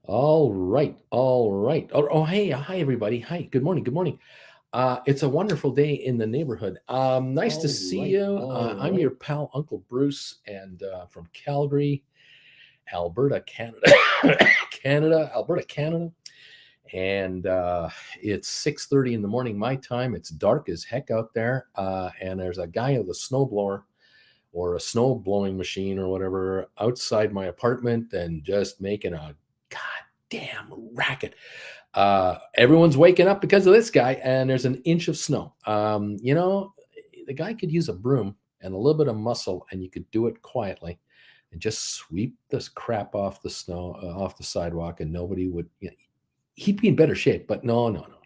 All right, all right. Hey, hi everybody. Hi, good morning, good morning. It's a wonderful day in the neighborhood. Nice to see you. I'm your pal, Uncle Bruce, and from Calgary, Alberta, Canada, Alberta, Canada. And it's 6:30 in the morning my time. It's dark as heck out there, and there's a guy with a snowblower or a snow blowing machine or whatever outside my apartment and just making a goddamn racket. Everyone's waking up because of this guy, and there's an inch of snow. The guy could use a broom and a little bit of muscle, and you could do it quietly and just sweep this crap off the snow, off the sidewalk, and nobody would. He'd be in better shape, but no, no, no.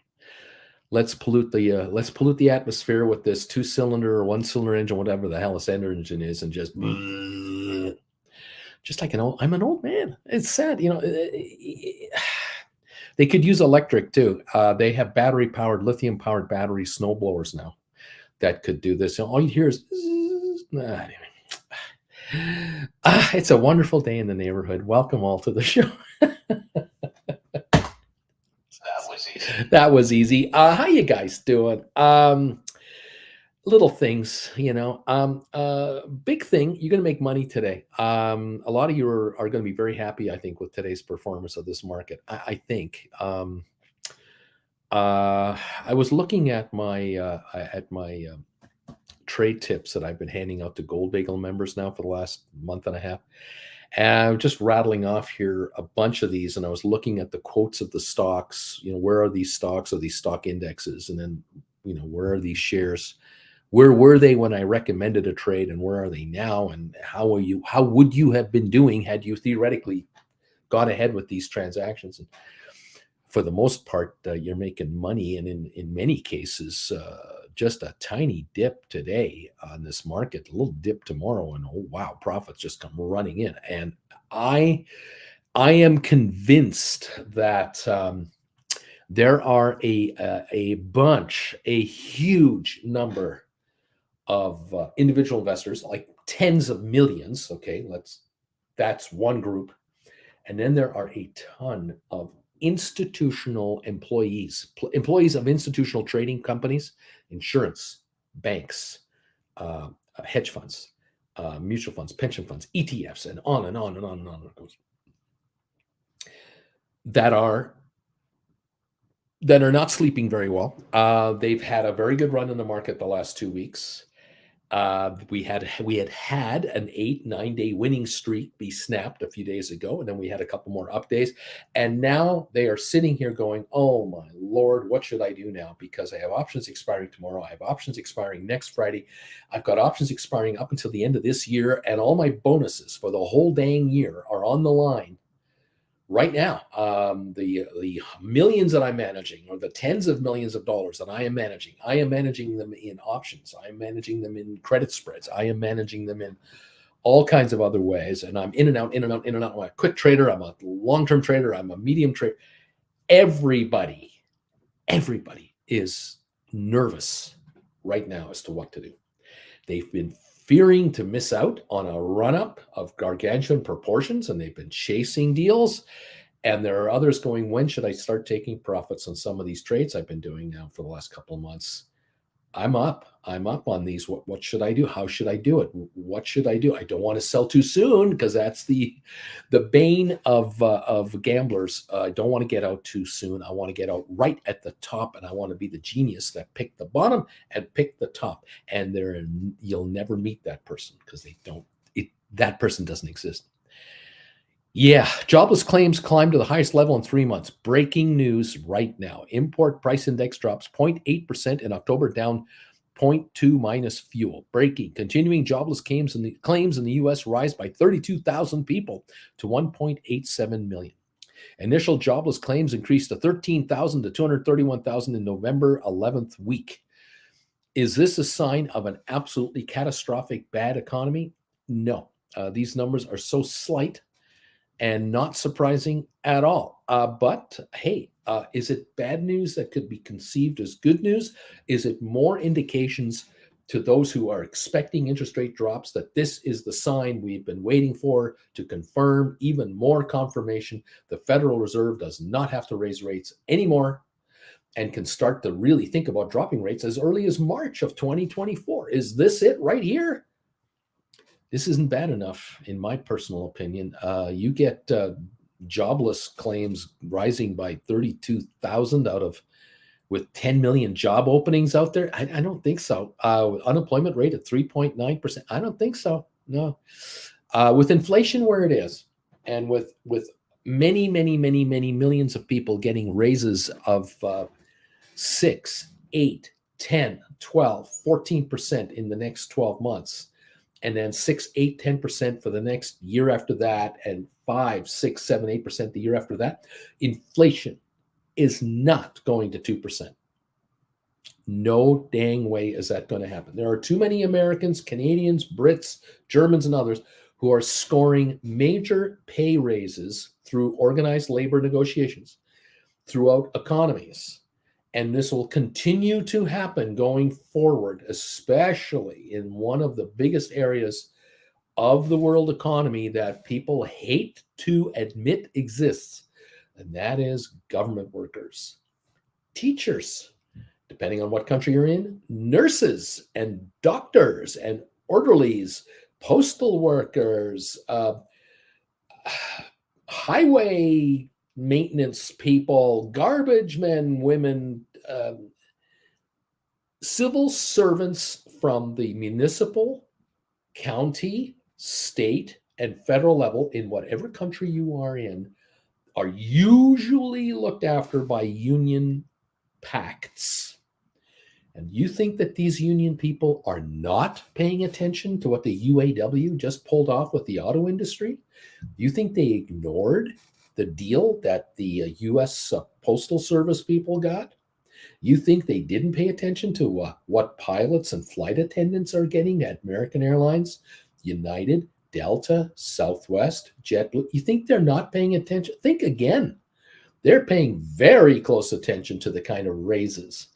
Let's pollute the atmosphere with this two-cylinder or one-cylinder engine, whatever the hell this engine is, and just like I'm an old man. It's sad, They could use electric too. They have battery-powered, lithium-powered battery snowblowers now that could do this. And all you hear is, anyway. It's a wonderful day in the neighborhood. Welcome all to the show. That was easy. How you guys doing? Little things, big thing. You're going to make money today. A lot of you are going to be very happy, I think, with today's performance of this market. I think. I was looking at my trade tips that I've been handing out to Gold Bagel members now for the last month and a half. And I'm just rattling off here a bunch of these, and I was looking at the quotes of the stocks. Where are these stocks or these stock indexes? And then, where are these shares? Where were they when I recommended a trade, and where are they now? And how would you have been doing had you theoretically got ahead with these transactions? And for the most part, you're making money, and in many cases, just a tiny dip today on this market, a little dip tomorrow, and oh wow, profits just come running in. And I am convinced that there are a huge number of individual investors, like tens of millions. Okay, that's one group, and then there are a ton of institutional employees of institutional trading companies, insurance, banks, hedge funds, mutual funds, pension funds, ETFs, and on and on and on and on it goes. That are not sleeping very well. They've had a very good run in the market the last 2 weeks. We had an 8-9 day winning streak be snapped a few days ago, and then we had a couple more up days, and now they are sitting here going, oh my lord, what should I do now? Because I have options expiring tomorrow, I have options expiring next Friday, I've got options expiring up until the end of this year, and all my bonuses for the whole dang year are on the line right now. The millions that I'm managing, or the tens of millions of dollars that I am managing them in options. I am managing them in credit spreads. I am managing them in all kinds of other ways. And I'm in and out, in and out, in and out. I'm a quick trader. I'm a long-term trader. I'm a medium trader. Everybody is nervous right now as to what to do. They've been fearing to miss out on a run-up of gargantuan proportions, and they've been chasing deals. And there are others going, when should I start taking profits on some of these trades I've been doing now for the last couple of months? I'm up on these. What should I do? How should I do it? What should I do? I don't want to sell too soon, because that's the bane of gamblers. I don't want to get out too soon. I want to get out right at the top, and I want to be the genius that picked the bottom and picked the top. And you'll never meet that person, because that person doesn't exist. Yeah, jobless claims climb to the highest level in 3 months. Breaking news right now. Import price index drops 0.8% in October, down 0.2 minus fuel. Breaking. Continuing jobless claims in the U.S. rise by 32,000 people to 1.87 million. Initial jobless claims increased to 13,000 to 231,000 in November 11th week. Is this a sign of an absolutely catastrophic bad economy? No. These numbers are so slight and not surprising at all. But hey, is it bad news that could be conceived as good news? Is it more indications to those who are expecting interest rate drops that this is the sign we've been waiting for to confirm even more confirmation. The Federal Reserve does not have to raise rates anymore and can start to really think about dropping rates as early as March of 2024. Is this it right here? This isn't bad enough, in my personal opinion. You get jobless claims rising by 32,000 with 10 million job openings out there. I don't think so. Unemployment rate at 3.9%. I don't think so. No. With inflation where it is, and with many millions of people getting raises of 6, 8, 10, 12, 14% in the next 12 months, and then 6, 8, 10% for the next year after that, and 5, 6, 7, 8% the year after that, inflation is not going to 2%. No dang way is that going to happen. There are too many Americans, Canadians, Brits, Germans, and others who are scoring major pay raises through organized labor negotiations throughout economies. And this will continue to happen going forward, especially in one of the biggest areas of the world economy that people hate to admit exists, and that is government workers, teachers, depending on what country you're in, nurses and doctors and orderlies, postal workers, highway maintenance people, garbage men, women, civil servants from the municipal, county, state, and federal level in whatever country you are in are usually looked after by union pacts. And you think that these union people are not paying attention to what the UAW just pulled off with the auto industry? You think they ignored the deal that the U.S. Postal Service people got? You think they didn't pay attention to what pilots and flight attendants are getting at American Airlines, United, Delta, Southwest, JetBlue? You think they're not paying attention? Think again. They're paying very close attention to the kind of raises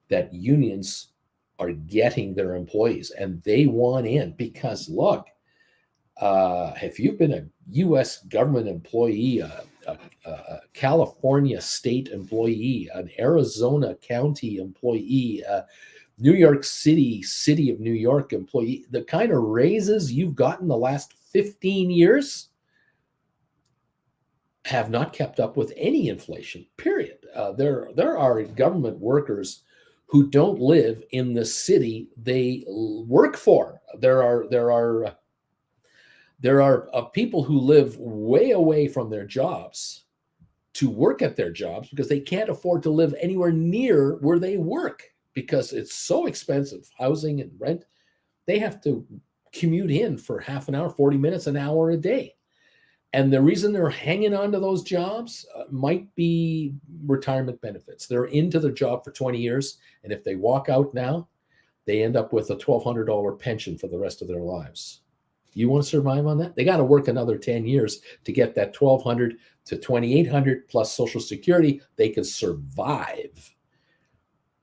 that unions are getting their employees, and they want in because, look, if you've been a U.S. government employee, a California state employee, an Arizona county employee, New York City of New York employee, the kind of raises you've gotten the last 15 years have not kept up with any inflation, period. There are government workers who don't live in the city they work for. There are people who live way away from their jobs to work at their jobs because they can't afford to live anywhere near where they work because it's so expensive, housing and rent. They have to commute in for half an hour, 40 minutes, an hour a day. And the reason they're hanging on to those jobs might be retirement benefits. They're into their job for 20 years. And if they walk out now, they end up with a $1,200 pension for the rest of their lives. You want to survive on that? They got to work another 10 years to get that $1,200 to $2,800 plus Social Security. They can survive.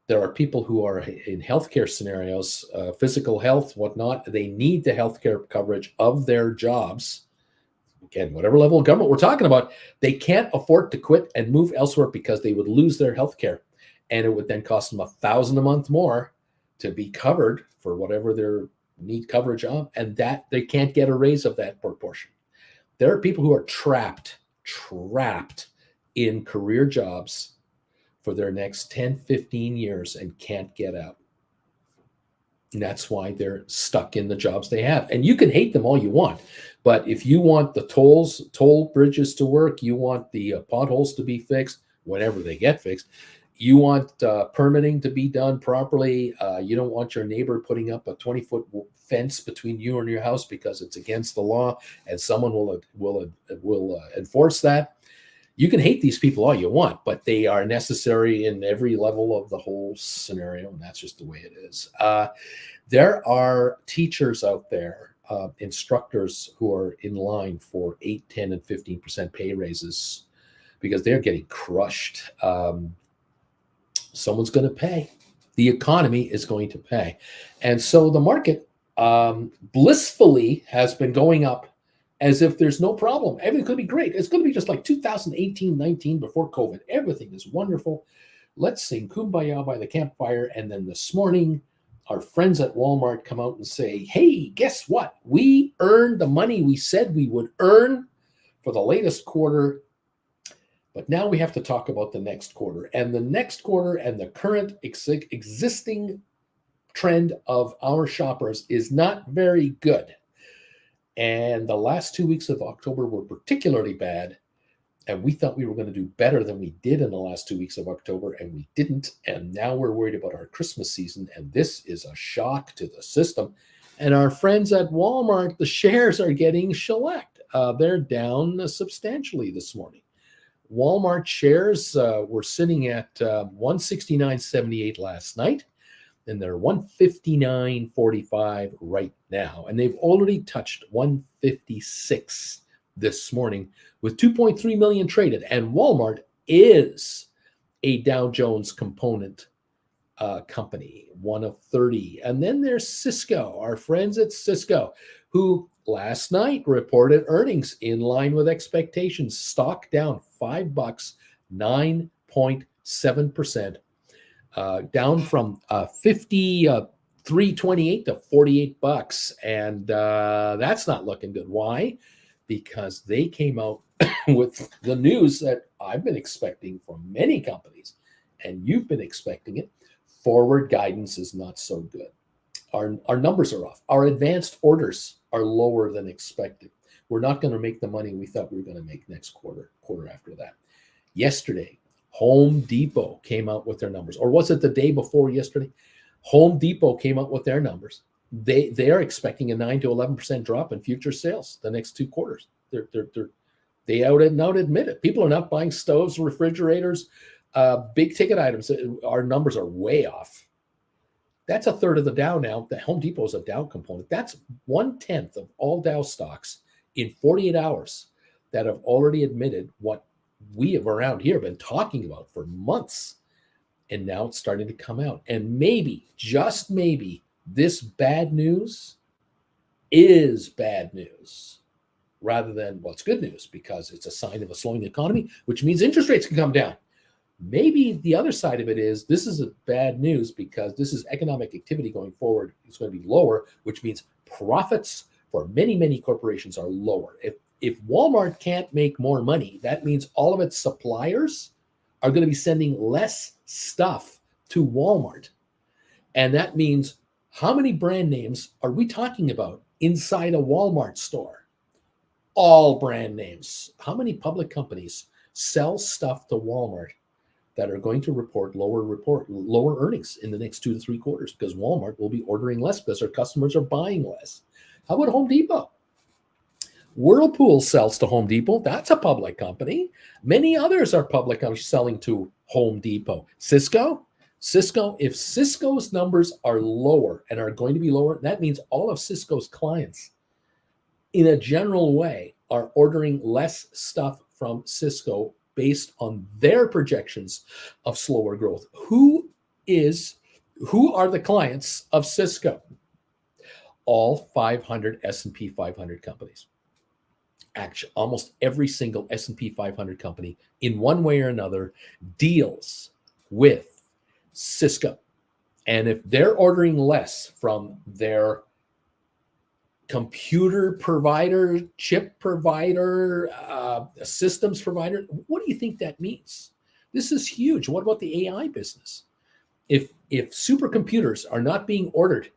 There are people who are in healthcare scenarios, physical health, whatnot. They need the healthcare coverage of their jobs. Again, whatever level of government we're talking about, they can't afford to quit and move elsewhere because they would lose their healthcare, and it would then cost them $1,000 a month more to be covered for whatever their need coverage on, and that they can't get a raise of that proportion. There are people who are trapped in career jobs for their next 10, 15 years and can't get out. And that's why they're stuck in the jobs they have. And you can hate them all you want, but if you want the toll bridges to work, you want the potholes to be fixed whenever they get fixed, you want permitting to be done properly. You don't want your neighbor putting up a 20-foot fence between you and your house because it's against the law, and someone will enforce that. You can hate these people all you want, but they are necessary in every level of the whole scenario, and that's just the way it is. There are teachers out there, instructors who are in line for 8, 10, and 15% pay raises because they're getting crushed. Someone's going to pay. The economy is going to pay. And so the market blissfully has been going up as if there's no problem. Everything could be great. It's going to be just like 2018, 19 before COVID. Everything is wonderful. Let's sing Kumbaya by the campfire. And then this morning, our friends at Walmart come out and say, hey, guess what? We earned the money we said we would earn for the latest quarter. But now we have to talk about the next quarter. And the next quarter and the current existing trend of our shoppers is not very good. And the last 2 weeks of October were particularly bad. And we thought we were going to do better than we did in the last 2 weeks of October, and we didn't. And now we're worried about our Christmas season, and this is a shock to the system. And our friends at Walmart, the shares are getting shellacked. They're down substantially this morning. Walmart shares were sitting at 169.78 last night, and they're 159.45 right now. And they've already touched 156 this morning with 2.3 million traded. And Walmart is a Dow Jones component company, one of 30. And then there's Csco, our friends at Csco, who last night reported earnings in line with expectations. Stock down $5, 9.7%, down from 53.28 to $48. And that's not looking good. Why? Because they came out with the news that I've been expecting from many companies, and you've been expecting it. Forward guidance is not so good. Our numbers are off. Our advanced orders are lower than expected. We're not going to make the money we thought we were going to make next quarter after that. Yesterday, Home Depot came out with their numbers. Or was it the day before yesterday? Home Depot came out with their numbers. They are expecting a 9 to 11% drop in future sales the next 2 quarters. They out admit it. People are not buying stoves, refrigerators, big ticket items. Our numbers are way off. That's a third of the Dow now. The Home Depot is a Dow component. That's 1/10 of all Dow stocks in 48 hours that have already admitted what we have around here been talking about for months. And now it's starting to come out. And maybe, just maybe, this bad news is bad news rather than what's good news, because it's a sign of a slowing economy, which means interest rates can come down. Maybe the other side of it is this is a bad news because this is economic activity going forward. It's going to be lower, which means profits for many, many corporations are lower. If Walmart can't make more money, that means all of its suppliers are going to be sending less stuff to Walmart. And that means how many brand names are we talking about inside a Walmart store? All brand names. How many public companies sell stuff to Walmart that are going to report lower earnings in the next 2 to 3 quarters because Walmart will be ordering less because their customers are buying less? How about Home Depot? Whirlpool sells to Home Depot. That's a public company. Many others are public companies selling to Home Depot. Csco, if Cisco's numbers are lower and are going to be lower, that means all of Cisco's clients, in a general way, are ordering less stuff from Csco based on their projections of slower growth. Who are the clients of Csco? All 500 S&P 500 companies. Actually, almost every single S&P 500 company, in one way or another, deals with Csco. And if they're ordering less from their computer provider, chip provider, systems provider, what do you think that means? This is huge. What about the AI business? If supercomputers are not being ordered,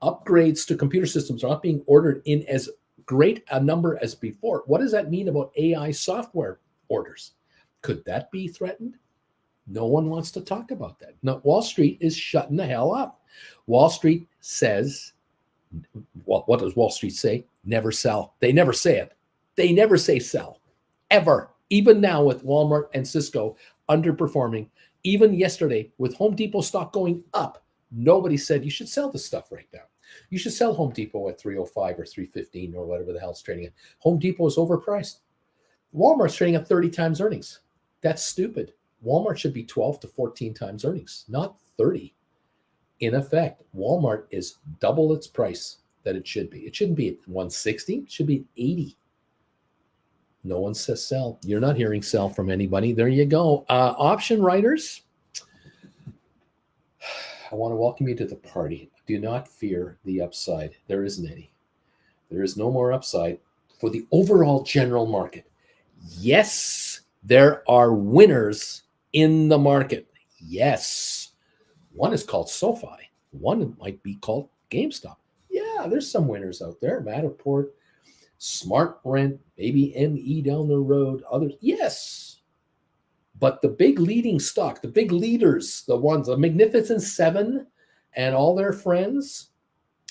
upgrades to computer systems are not being ordered in as great a number as before, what does that mean about AI software orders? Could that be threatened? No one wants to talk about that. No, Wall Street is shutting the hell up. Wall Street says, what does Wall Street say? Never sell. They never say it. They never say sell, ever. Even now with Walmart and Cisco underperforming, even yesterday with Home Depot stock going up, nobody said you should sell this stuff right now. You should sell Home Depot at 305 or 315 or whatever the hell it's trading at. Home Depot is overpriced. Walmart's trading at 30 times earnings. That's stupid. Walmart should be 12 to 14 times earnings, not 30. In effect, Walmart is double its price that it should be. It shouldn't be at 160, it should be at 80. No one says sell. You're not hearing sell from anybody. There you go. Option writers, I want to welcome you to the party. Do not fear the upside. There isn't any. There is no more upside for the overall general market. Yes, there are winners in the market. Yes. One is called SoFi. One might be called GameStop. Yeah, there's some winners out there. Matterport, Smart Rent, maybe ME down the road, others. Yes. But the big leading stock, the big leaders, the ones, the Magnificent Seven and all their friends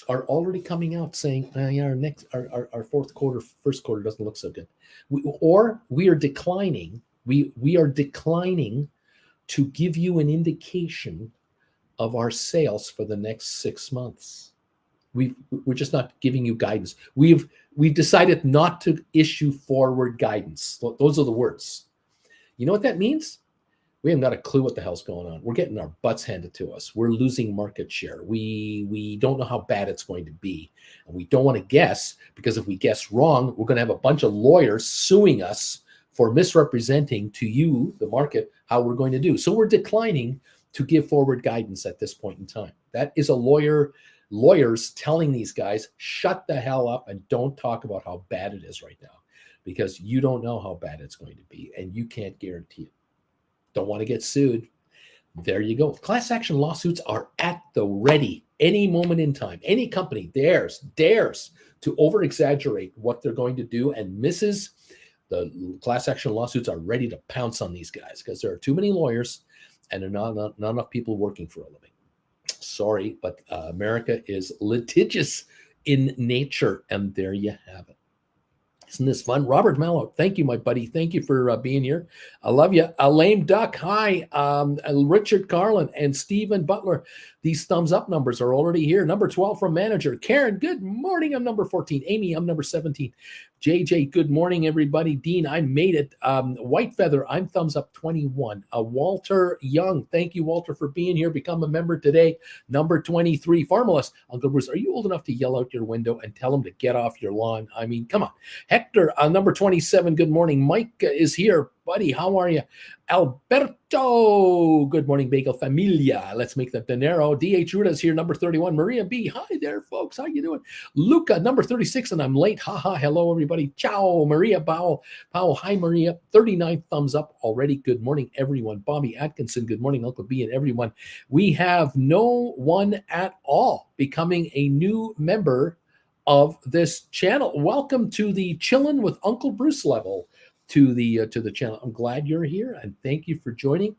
are already coming out saying, our fourth quarter, first quarter doesn't look so good. We are declining. We are declining to give you an indication of our sales for the next 6 months. We're just not giving you guidance. We've decided not to issue forward guidance. Those are the words. You know what that means? We haven't got a clue what the hell's going on. We're getting our butts handed to us. We're losing market share. We don't know how bad it's going to be. And we don't want to guess, because if we guess wrong, we're going to have a bunch of lawyers suing us for misrepresenting to you, the market, how we're going to do. So we're declining to give forward guidance at this point in time. That is lawyers telling these guys, shut the hell up and don't talk about how bad it is right now, because you don't know how bad it's going to be and you can't guarantee it. Don't want to get sued. There you go. Class action lawsuits are at the ready any moment in time. Any company dares to over-exaggerate what they're going to do and misses. The class action lawsuits are ready to pounce on these guys because there are too many lawyers and there are not enough people working for a living. Sorry, but America is litigious in nature, and there you have it. Isn't this fun? Robert Mallow, thank you, my buddy. Thank you for being here. I love you. A Lame Duck, hi. Richard Carlin and Stephen Butler. These thumbs up numbers are already here. Number 12 from Manager. Karen, good morning. I'm number 14. Amy, I'm number 17. JJ, good morning, everybody. Dean, I made it. White Feather, I'm thumbs up 21. Walter Young, thank you, Walter, for being here. Become a member today. Number 23. Farmalist, Uncle Bruce, are you old enough to yell out your window and tell him to get off your lawn? I mean, come on. Hector, number 27, good morning. Mike is here. Buddy, how are you? Alberto, good morning, Bagel Familia. Let's make the dinero. D.H. Ruda's here, number 31. Maria B, hi there, folks. How you doing? Luca, number 36, and I'm late. Haha, hello, everybody. Ciao. Maria Powell, hi, Maria. 39 thumbs up already. Good morning, everyone. Bobby Atkinson, good morning, Uncle B and everyone. We have no one at all becoming a new member of this channel. Welcome to the Chillin' with Uncle Bruce level to the channel. I'm glad you're here and thank you for joining.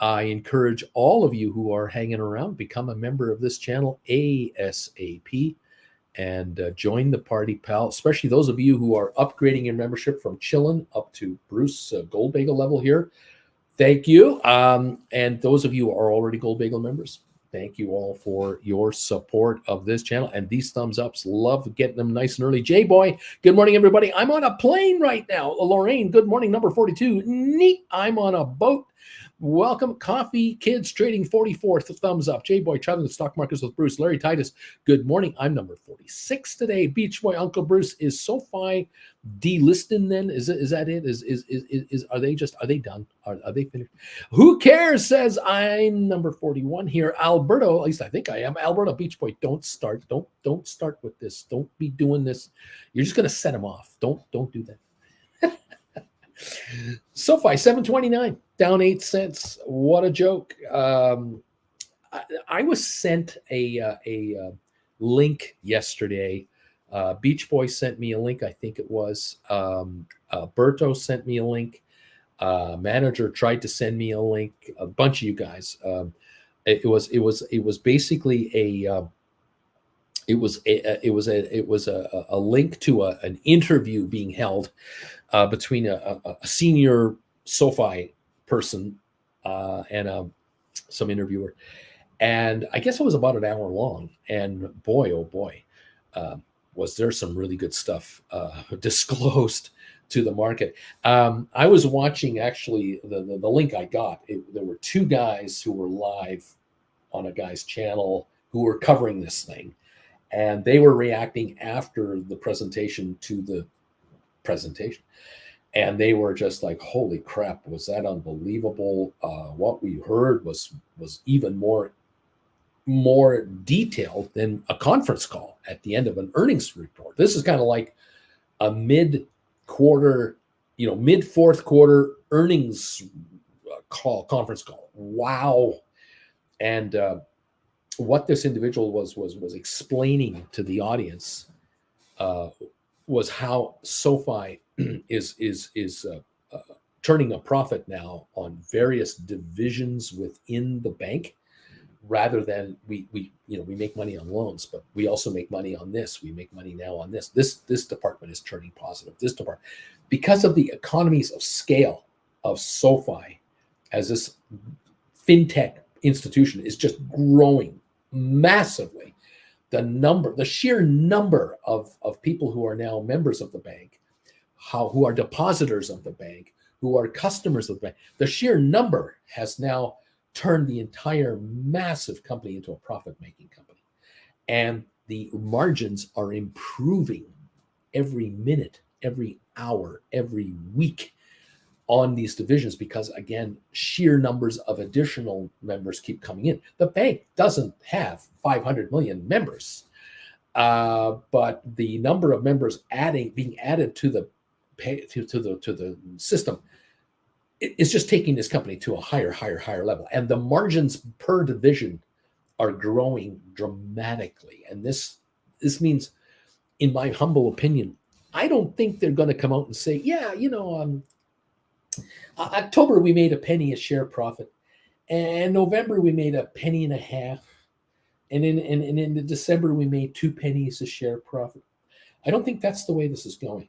I encourage all of you who are hanging around, become a member of this channel ASAP and join the party, pal, especially those of you who are upgrading your membership from Chillin' up to Bruce Gold Bagel level here. Thank you. And those of you who are already Gold Bagel members, thank you all for your support of this channel and these thumbs ups. Love getting them nice and early. J-Boy, good morning, everybody. I'm on a plane right now. Lorraine, good morning, number 42. Neat, I'm on a boat. Welcome, Coffee Kids Trading 44th thumbs up. J-Boy, traveling the stock markets with Bruce. Larry Titus, good morning. I'm number 46 today. Beach Boy, Uncle Bruce, is SoFi delisting then? Is that it? Are they done? Are they finished? Who cares? Says I'm number 41 here. Alberto, at least I think I am. Alberto Beach Boy, don't start. Don't start with this. Don't be doing this. You're just gonna set him off. Don't do that. SoFi 729 down 8 cents. What a joke. I was sent a link yesterday. Beach Boy sent me a link. I think it was Berto sent me a link. Manager tried to send me a link. A bunch of you guys. It was basically a link to an interview being held between a senior SoFi person and some interviewer. And I guess it was about an hour long. And boy, oh boy, was there some really good stuff disclosed to the market. I was watching actually the link I got. There were two guys who were live on a guy's channel who were covering this thing, and they were reacting after the presentation to the presentation, and they were just like, "Holy crap, was that unbelievable? What we heard was even more detailed than a conference call at the end of an earnings report." This is kind of like a mid-quarter, mid fourth quarter earnings conference call. Wow. And what this individual was explaining to the audience was how SoFi is turning a profit now on various divisions within the bank, rather than we make money on loans, but we also make money on this. We make money now on this. This department is turning positive. This department, because of the economies of scale of SoFi as this fintech institution, is just growing massively. The sheer number of people who are now members of the bank, who are depositors of the bank, who are customers of the bank, the sheer number has now turned the entire massive company into a profit-making company. And the margins are improving every minute, every hour, every week on these divisions, because, again, sheer numbers of additional members keep coming in. The bank doesn't have 500 million members, but the number of members being added to the system is just taking this company to a higher level. And the margins per division are growing dramatically. And this means, in my humble opinion, I don't think they're going to come out and say, yeah, October we made a penny a share profit, and November we made a penny and a half, and in December we made 2 pennies a share profit. I don't think that's the way this is going.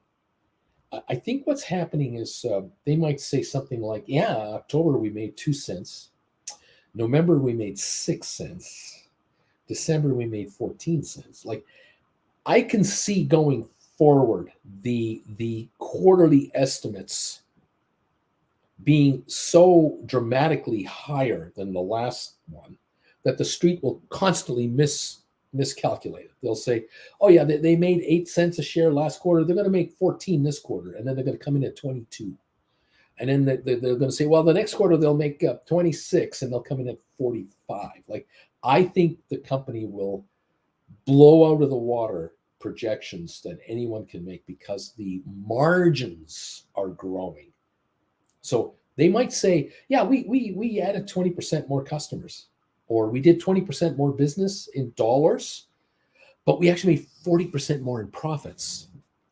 I think what's happening is they might say something like, yeah, October we made 2 cents, November we made 6 cents, December we made 14 cents. Like, I can see going forward the quarterly estimates being so dramatically higher than the last one that the street will constantly miscalculate it. They'll say, oh yeah, they made 8 cents a share last quarter. They're going to make 14 this quarter, and then they're going to come in at 22. And then they're going to say, well, the next quarter they'll make 26, and they'll come in at 45. Like, I think the company will blow out of the water projections that anyone can make, because the margins are growing. So they might say, yeah, we added 20% more customers, or we did 20% more business in dollars, but we actually made 40% more in profits,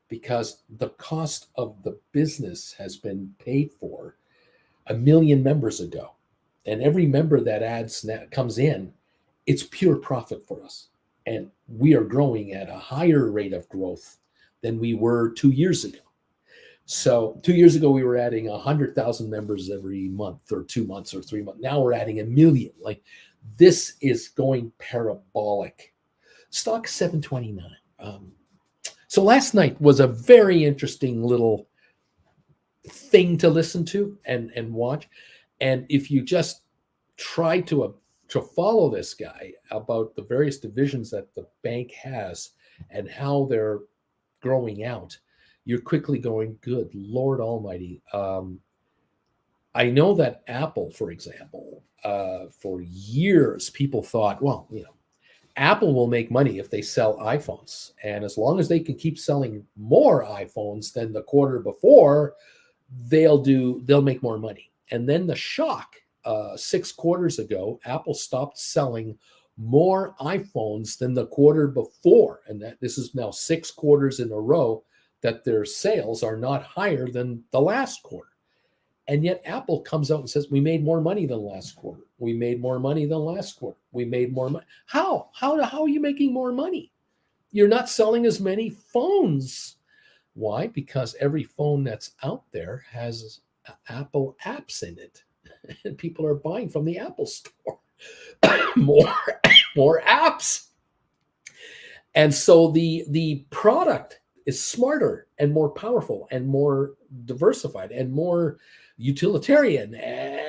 because the cost of the business has been paid for 1 million members ago. And every member that comes in, it's pure profit for us. And we are growing at a higher rate of growth than we were 2 years ago. So 2 years ago, we were adding 100,000 members every month, or 2 months, or 3 months. Now we're adding 1 million. Like, this is going parabolic. Stock 729. So last night was a very interesting little thing to listen to and watch. And if you just try to follow this guy about the various divisions that the bank has and how they're growing out, you're quickly going, good Lord Almighty. I know that Apple, for example, for years, people thought, well, Apple will make money if they sell iPhones. And as long as they can keep selling more iPhones than the quarter before, they'll make more money. And then the shock, 6 quarters ago, Apple stopped selling more iPhones than the quarter before. And that this is now 6 quarters in a row that their sales are not higher than the last quarter. And yet Apple comes out and says, we made more money than last quarter. We made more money than last quarter. We made more money. How are you making more money? You're not selling as many phones. Why? Because every phone that's out there has Apple apps in it. And people are buying from the Apple store. more apps. And so the product is smarter and more powerful and more diversified and more utilitarian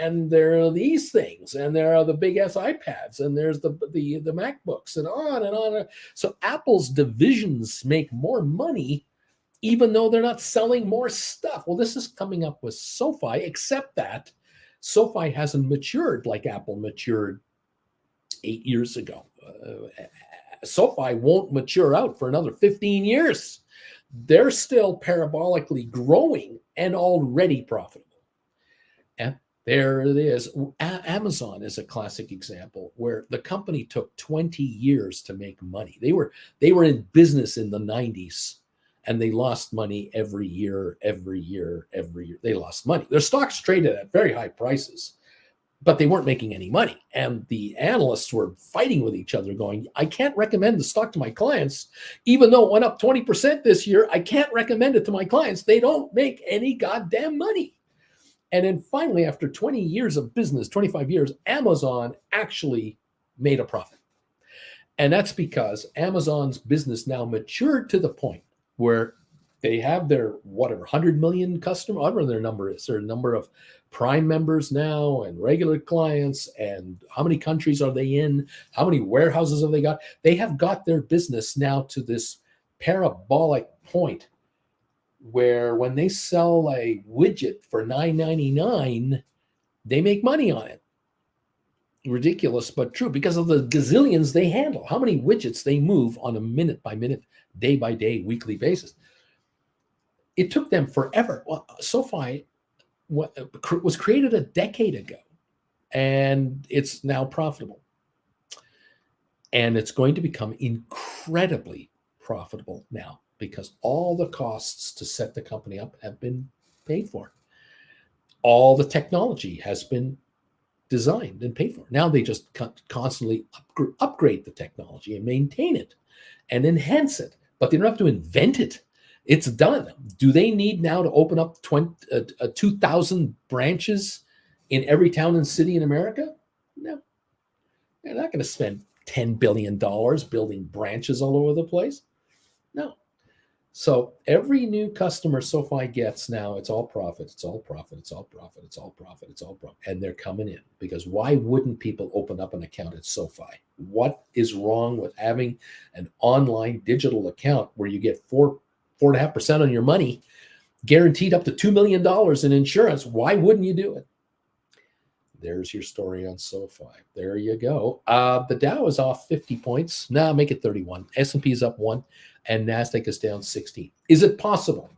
and there are these things, and there are the big S iPads, and there's the MacBooks, and on and on. So Apple's divisions make more money, even though they're not selling more stuff. Well, this is coming up with SoFi, except that SoFi hasn't matured like Apple matured 8 years ago. SoFi won't mature out for another 15 years. They're still parabolically growing and already profitable. And there it is. Amazon is a classic example where the company took 20 years to make money. They were in business in the 90s, and they lost money every year. They lost money. Their stocks traded at very high prices, but they weren't making any money. And the analysts were fighting with each other going, I can't recommend the stock to my clients. Even though it went up 20% this year, I can't recommend it to my clients. They don't make any goddamn money. And then finally, after 20 years of business, 25 years, Amazon actually made a profit. And that's because Amazon's business now matured to the point where they have their, 100 million customers, whatever their number is, their number of Prime members now and regular clients, and how many countries are they in? How many warehouses have they got? They have got their business now to this parabolic point where when they sell a widget for $9.99, they make money on it. Ridiculous, but true, because of the gazillions they handle, how many widgets they move on a minute by minute, day by day, weekly basis. It took them forever. Well, SoFi was created a decade ago, and it's now profitable. And it's going to become incredibly profitable now because all the costs to set the company up have been paid for. All the technology has been designed and paid for. Now they just constantly upgrade the technology and maintain it and enhance it, but they don't have to invent it. It's done. Do they need now to open up 2,000 branches in every town and city in America? No. They're not going to spend $10 billion building branches all over the place. No. So every new customer SoFi gets now, it's all profit, it's all profit, it's all profit, it's all profit, it's all profit. And they're coming in because why wouldn't people open up an account at SoFi? What is wrong with having an online digital account where you get 4.5% on your money, guaranteed up to $2 million in insurance? Why wouldn't you do it? There's your story on SoFi. There you go. The Dow is off 50 points. Now make it 31. S&P is up 1, and NASDAQ is down 16. Is it possible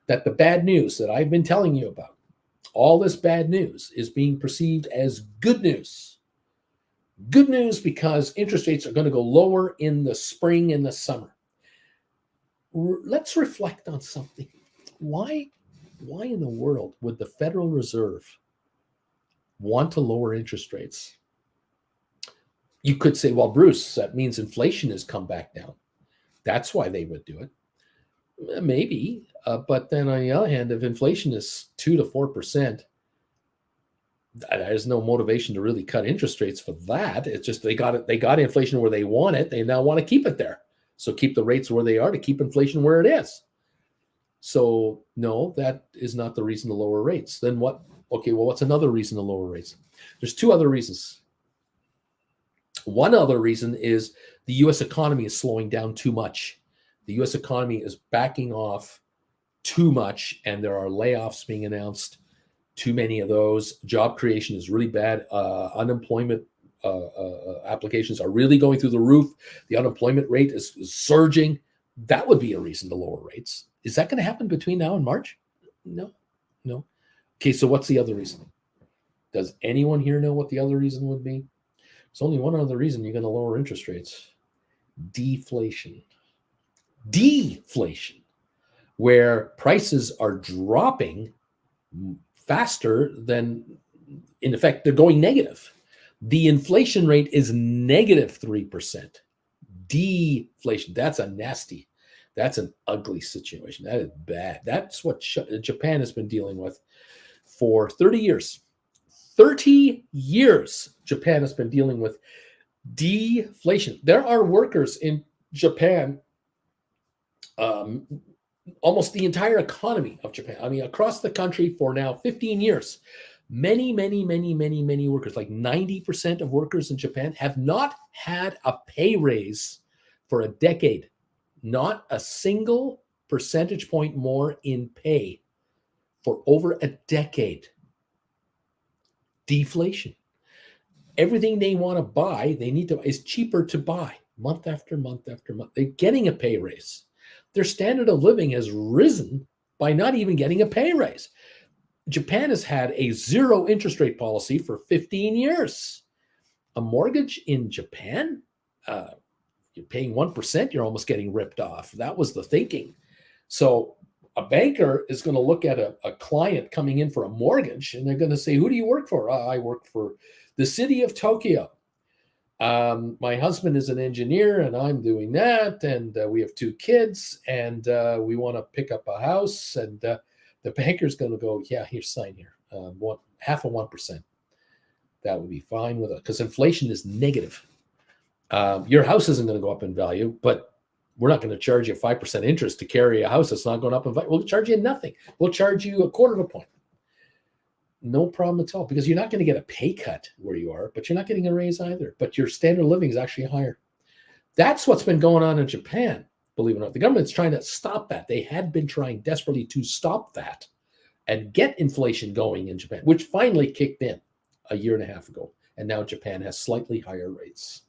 that the bad news that I've been telling you about, all this bad news, is being perceived as good news? Good news because interest rates are going to go lower in the spring and the summer. Let's reflect on something. Why in the world would the Federal Reserve want to lower interest rates? You could say, well, Bruce, that means inflation has come back down. That's why they would do it. Maybe. But then on the other hand, if inflation is 2 to 4%, there's no motivation to really cut interest rates for that. It's just they got inflation where they want it. They now want to keep it there. So keep the rates where they are to keep inflation where it is. So no, that is not the reason to lower rates. Then what? Okay, well, what's another reason to lower rates? There's 2 other reasons. One other reason is the U.S. economy is slowing down too much. The U.S. economy is backing off too much, and there are layoffs being announced. Too many of those. Job creation is really bad. Unemployment applications are really going through the roof. The unemployment rate is surging. That would be a reason to lower rates. Is that going to happen between now and March? No. Okay, so what's the other reason? Does anyone here know what the other reason would be? There's only one other reason you're going to lower interest rates. Deflation. Deflation, where prices are dropping faster than, in effect, they're going negative. The inflation rate is negative 3%. Deflation. That's an ugly situation. That is bad. That's what Japan has been dealing with for 30 years. 30 years, Japan has been dealing with deflation. There are workers in Japan, almost the entire economy of Japan, across the country for now 15 years. Many workers, like 90% of workers in Japan, have not had a pay raise for a decade. Not a single percentage point more in pay for over a decade. Deflation. Everything they want to buy, they need to is cheaper to buy month after month after month. They're getting a pay raise. Their standard of living has risen by not even getting a pay raise. Japan has had a zero interest rate policy for 15 years. A mortgage in Japan, you're paying 1%, you're almost getting ripped off. That was the thinking. So a banker is going to look at a client coming in for a mortgage, and they're going to say, who do you work for? I work for the city of Tokyo. My husband is an engineer, and I'm doing that, and we have 2 kids, and we want to pick up a house, and the banker's going to go, yeah, here, sign here, half of 1%. That would be fine with it, because inflation is negative. Your house isn't going to go up in value, but we're not going to charge you 5% interest to carry a house that's not going up in value. We'll charge you nothing. We'll charge you a quarter of a point. No problem at all, because you're not going to get a pay cut where you are, but you're not getting a raise either. But your standard of living is actually higher. That's what's been going on in Japan, believe it or not. The government's trying to stop that. They had been trying desperately to stop that and get inflation going in Japan, which finally kicked in a year and a half ago. And now Japan has slightly higher rates.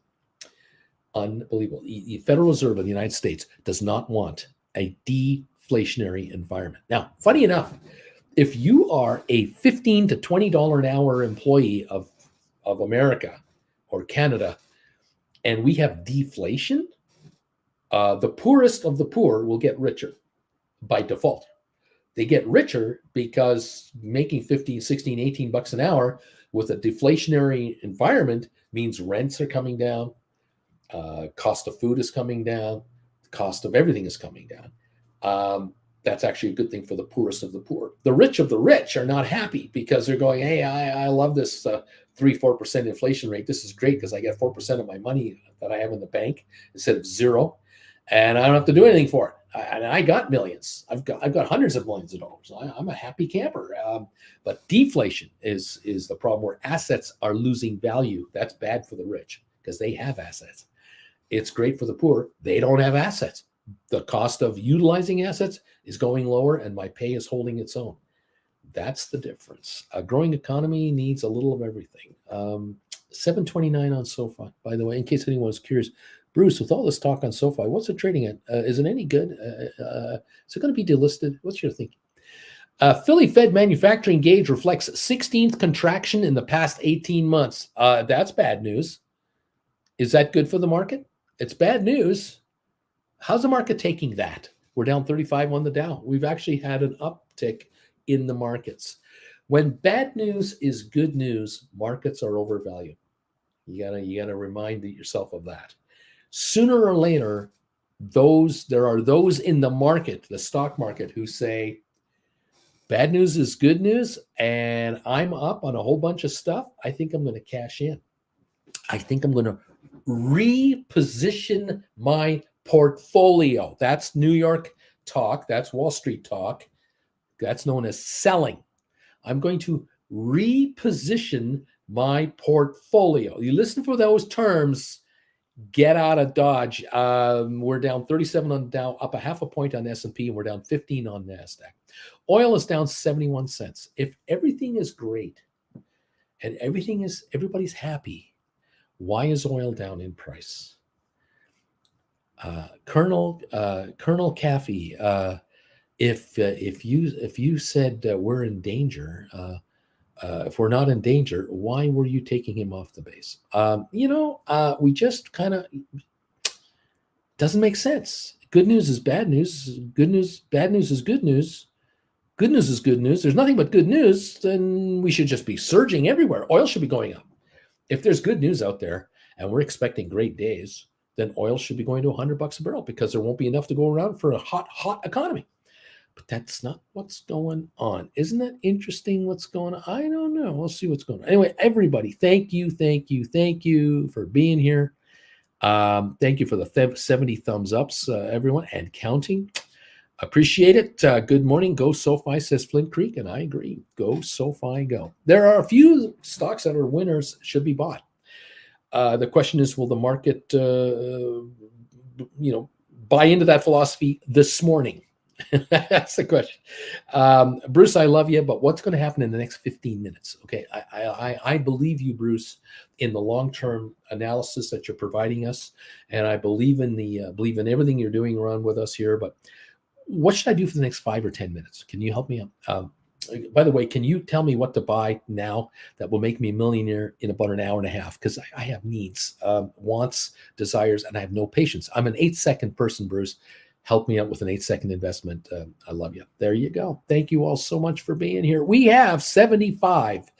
Unbelievable. The Federal Reserve of the United States does not want a deflationary environment. Now, funny enough, if you are a $15 to $20 an hour employee of America or Canada, and we have deflation, the poorest of the poor will get richer by default. They get richer because making 15, 16, 18 bucks an hour with a deflationary environment means rents are coming down, cost of food is coming down, cost of everything is coming down. That's actually a good thing for the poorest of the poor. The rich of the rich are not happy because they're going, hey, I love this 3-4% inflation rate. This is great because I get 4% of my money that I have in the bank instead of zero, and I don't have to do anything for it. And I got millions. I've got hundreds of millions of dollars. I'm a happy camper. But deflation is the problem, where assets are losing value. That's bad for the rich because they have assets. It's great for the poor. They don't have assets. The cost of utilizing assets is going lower, and my pay is holding its own. That's the difference. A growing economy needs a little of everything. 729 on SoFi, by the way, in case anyone was curious. Bruce, with all this talk on SoFi, what's it trading at? Is it any good? Is it going to be delisted? What's your thinking? Philly Fed manufacturing gauge reflects 16th contraction in the past 18 months. That's bad news. Is that good for the market? It's bad news. How's the market taking that? We're down 35 on the Dow. We've actually had an uptick in the markets. When bad news is good news, markets are overvalued. You gotta remind yourself of that. Sooner or later, there are those in the market, the stock market, who say bad news is good news, and I'm up on a whole bunch of stuff. I think I'm going to cash in. I think I'm going to reposition my portfolio. That's New York talk. That's Wall Street talk. That's known as selling. I'm going to reposition my portfolio. You listen for those terms, get out of Dodge. We're down 37 on Dow, up a half a point on S&P, and we're down 15 on NASDAQ. Oil is down 71 cents. If everything is great and everybody's happy, why is oil down in price? Colonel Caffey, if you said we're in danger, if we're not in danger, why were you taking him off the base? We just kind of doesn't make sense. Good news is bad news. Good news, bad news is good news. Good news is good news. There's nothing but good news. Then we should just be surging everywhere. Oil should be going up. If there's good news out there and we're expecting great days, then oil should be going to $100 a barrel because there won't be enough to go around for a hot economy. But that's not what's going on. Isn't that interesting what's going on? I don't know. We'll see what's going on. Anyway, everybody, thank you for being here. Thank you for the 70 thumbs ups, everyone, and counting. Appreciate it. Good morning. Go SoFi, says Flint Creek, and I agree. Go SoFi, go. There are a few stocks that are winners, should be bought. The question is, will the market, buy into that philosophy this morning? That's the question. Bruce, I love you, but what's going to happen in the next 15 minutes? Okay, I believe you, Bruce, in the long-term analysis that you're providing us, and I believe in everything you're doing around with us here. But what should I do for the next 5 or 10 minutes? Can you help me out? By the way, can you tell me what to buy now that will make me a millionaire in about an hour and a half? Because I have needs, wants, desires, and I have no patience. I'm an 8-second person, Bruce. Help me out with an 8-second investment. I love you. There you go. Thank you all so much for being here. We have 75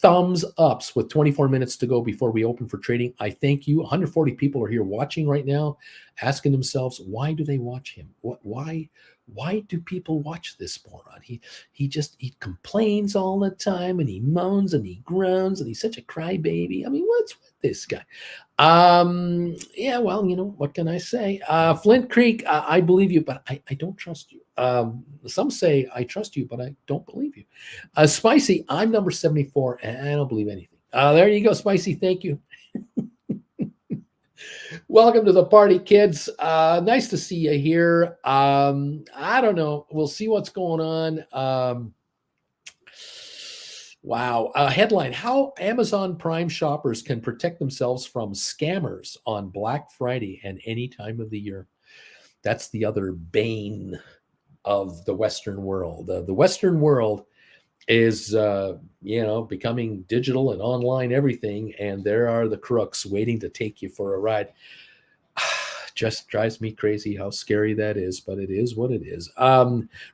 thumbs ups with 24 minutes to go before we open for trading. I thank you. 140 people are here watching right now, asking themselves, why do they watch him? Why do people watch this moron? He complains all the time, and he moans and he groans, and he's such a crybaby. I mean, what's with this guy? Yeah, well, what can I say? Flint Creek, I believe you, but I don't trust you. Some say I trust you, but I don't believe you. Spicy, I'm number 74, and I don't believe anything. There you go, Spicy. Thank you. Welcome to the party, kids. Nice to see you here. I don't know. We'll see what's going on. Wow. Headline: How Amazon Prime shoppers can protect themselves from scammers on Black Friday and any time of the year. That's the other bane of the Western world. The Western world is, becoming digital and online everything, and there are the crooks waiting to take you for a ride. Just drives me crazy how scary that is, but it is what it is.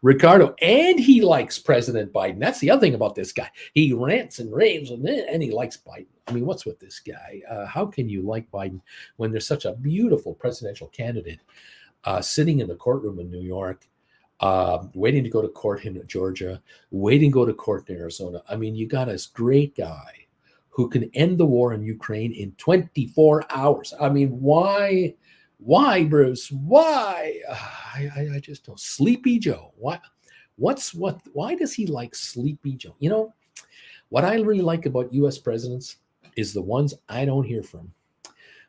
Ricardo, and he likes President Biden. That's the other thing about this guy. He rants and raves, and he likes Biden. I mean, what's with this guy? How can you like Biden when there's such a beautiful presidential candidate sitting in the courtroom in New York, waiting to go to court in Georgia, waiting to go to court in Arizona? I mean, you got this great guy who can end the war in Ukraine in 24 hours. I mean, why, Bruce? Why? I just don't. Sleepy Joe. Why does he like Sleepy Joe? What I really like about U.S. presidents is the ones I don't hear from.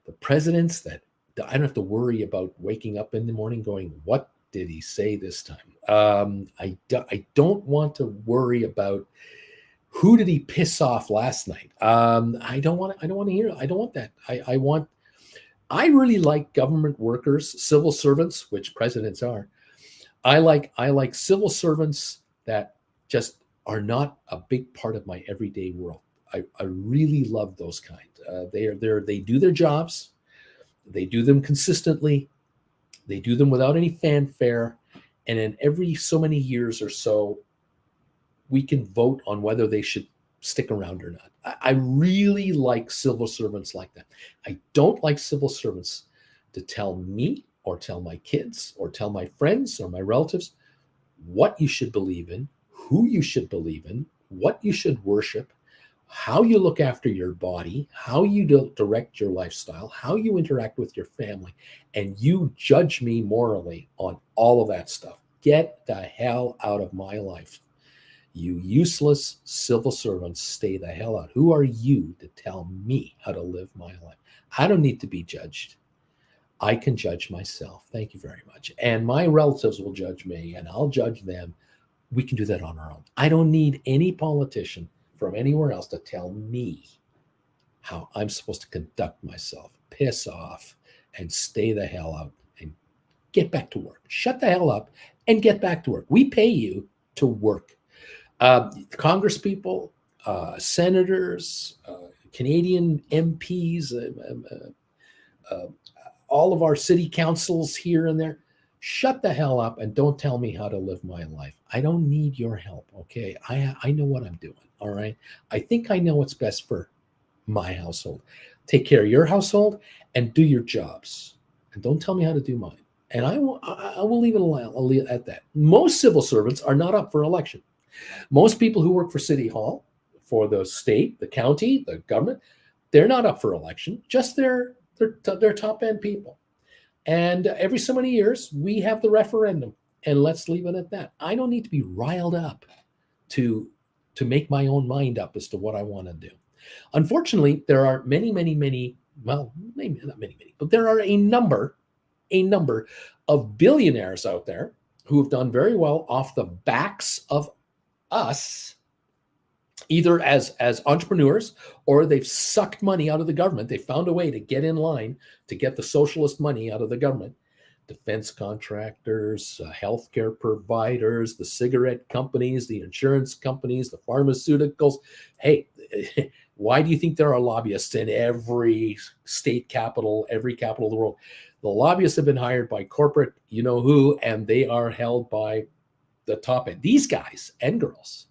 The presidents that I don't have to worry about waking up in the morning going, what did he say this time? I don't want to worry about who did he piss off last night. I don't want to hear. I don't want that. I really like government workers, civil servants, which presidents are. I like civil servants that just are not a big part of my everyday world. I really love those kind. They do their jobs. They do them consistently. They do them without any fanfare. And in every so many years or so, we can vote on whether they should stick around or not. I really like civil servants like that. I don't like civil servants to tell me or tell my kids or tell my friends or my relatives what you should believe in, who you should believe in, what you should worship, how you look after your body, how you direct your lifestyle, how you interact with your family, and you judge me morally on all of that stuff. Get the hell out of my life. You useless civil servants, stay the hell out. Who are you to tell me how to live my life? I don't need to be judged. I can judge myself. Thank you very much. And my relatives will judge me, and I'll judge them. We can do that on our own. I don't need any politician from anywhere else to tell me how I'm supposed to conduct myself. Piss off and stay the hell out and get back to work. Shut the hell up and get back to work. We pay you to work. Congress people, senators, Canadian MPs, all of our city councils here and there, shut the hell up and don't tell me how to live my life. I don't need your help, okay? I know what I'm doing, all right? I think I know what's best for my household. Take care of your household and do your jobs. And don't tell me how to do mine. And I will leave it alone. I'll leave it at that. Most civil servants are not up for election. Most people who work for City Hall, for the state, the county, the government, they're not up for election. Just their top end people. And every so many years, we have the referendum. And let's leave it at that. I don't need to be riled up to make my own mind up as to what I want to do. Unfortunately, there are many, well, maybe not many, but there are a number of billionaires out there who have done very well off the backs of us, either as entrepreneurs, or they've sucked money out of the government. They found a way to get in line to get the socialist money out of the government. Defense contractors, healthcare providers, the cigarette companies, the insurance companies, the pharmaceuticals. Hey, why do you think there are lobbyists in every state capital, every capital of the world? The lobbyists have been hired by corporate, you know who, and they are held by the top end. These guys and girls,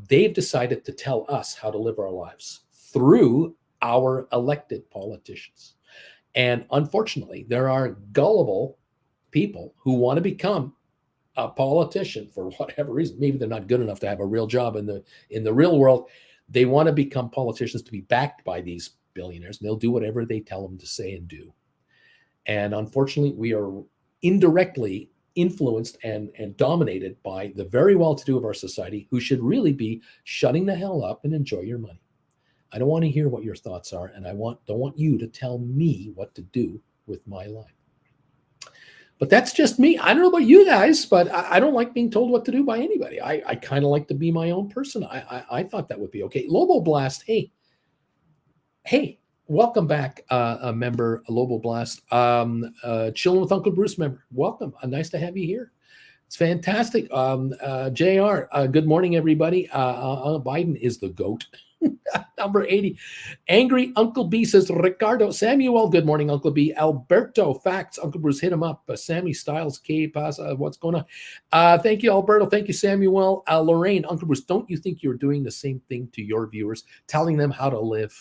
they've decided to tell us how to live our lives through our elected politicians. And unfortunately, there are gullible people who want to become a politician for whatever reason. Maybe they're not good enough to have a real job in the real world. They want to become politicians to be backed by these billionaires, and they'll do whatever they tell them to say and do. And unfortunately, we are indirectly influenced and dominated by the very well-to-do of our society, who should really be shutting the hell up and enjoy your money. I don't want to hear what your thoughts are, and don't want you to tell me what to do with my life. But that's just me. I don't know about you guys, but I don't like being told what to do by anybody. I kind of like to be my own person. I thought that would be okay. Lobo Blast, hey, welcome back, a member, Lobo Blast. Chilling with Uncle Bruce member, welcome. Nice to have you here. It's fantastic. JR, good morning, everybody. Biden is the GOAT. Number 80. Angry Uncle B says, Ricardo Samuel, good morning, Uncle B. Alberto, facts, Uncle Bruce, hit him up. Sammy Styles, K Pasa, what's going on? Thank you, Alberto. Thank you, Samuel. Lorraine, Uncle Bruce, don't you think you're doing the same thing to your viewers, telling them how to live?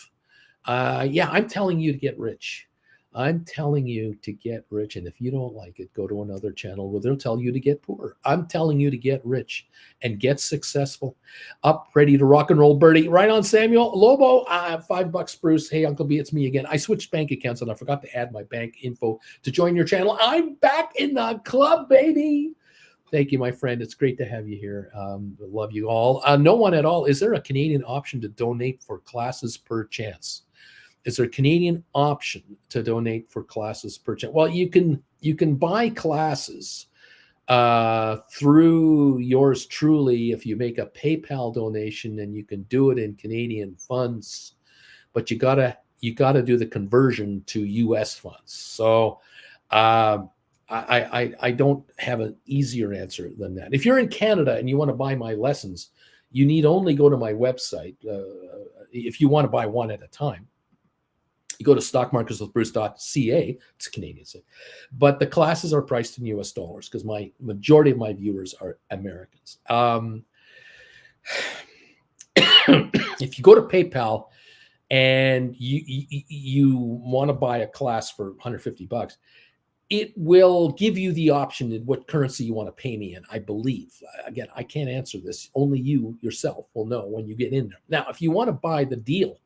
Yeah, I'm telling you to get rich. I'm telling you to get rich. And if you don't like it, go to another channel where they'll tell you to get poor. I'm telling you to get rich and get successful. Up, ready to rock and roll, Birdie. Right on, Samuel. Lobo, $5, Bruce. Hey, Uncle B, it's me again. I switched bank accounts and I forgot to add my bank info to join your channel. I'm back in the club, baby. Thank you, my friend. It's great to have you here. Love you all. No one at all. Is there a Canadian option to donate for classes per chance? Is there a Canadian option to donate for classes per chance? Well, you can buy classes through yours truly if you make a PayPal donation, and you can do it in Canadian funds, but you gotta do the conversion to US funds. So I don't have an easier answer than that. If you're in Canada and you want to buy my lessons, you need only go to my website. If you want to buy one at a time, you go to stockmarkerswithbruce.ca. It's Canadian, but the classes are priced in US dollars because my majority of my viewers are Americans. If you go to PayPal and you want to buy a class for $150, it will give you the option in what currency you want to pay me in, I believe. Again, I can't answer this. Only you yourself will know when you get in there. Now, if you want to buy the deal,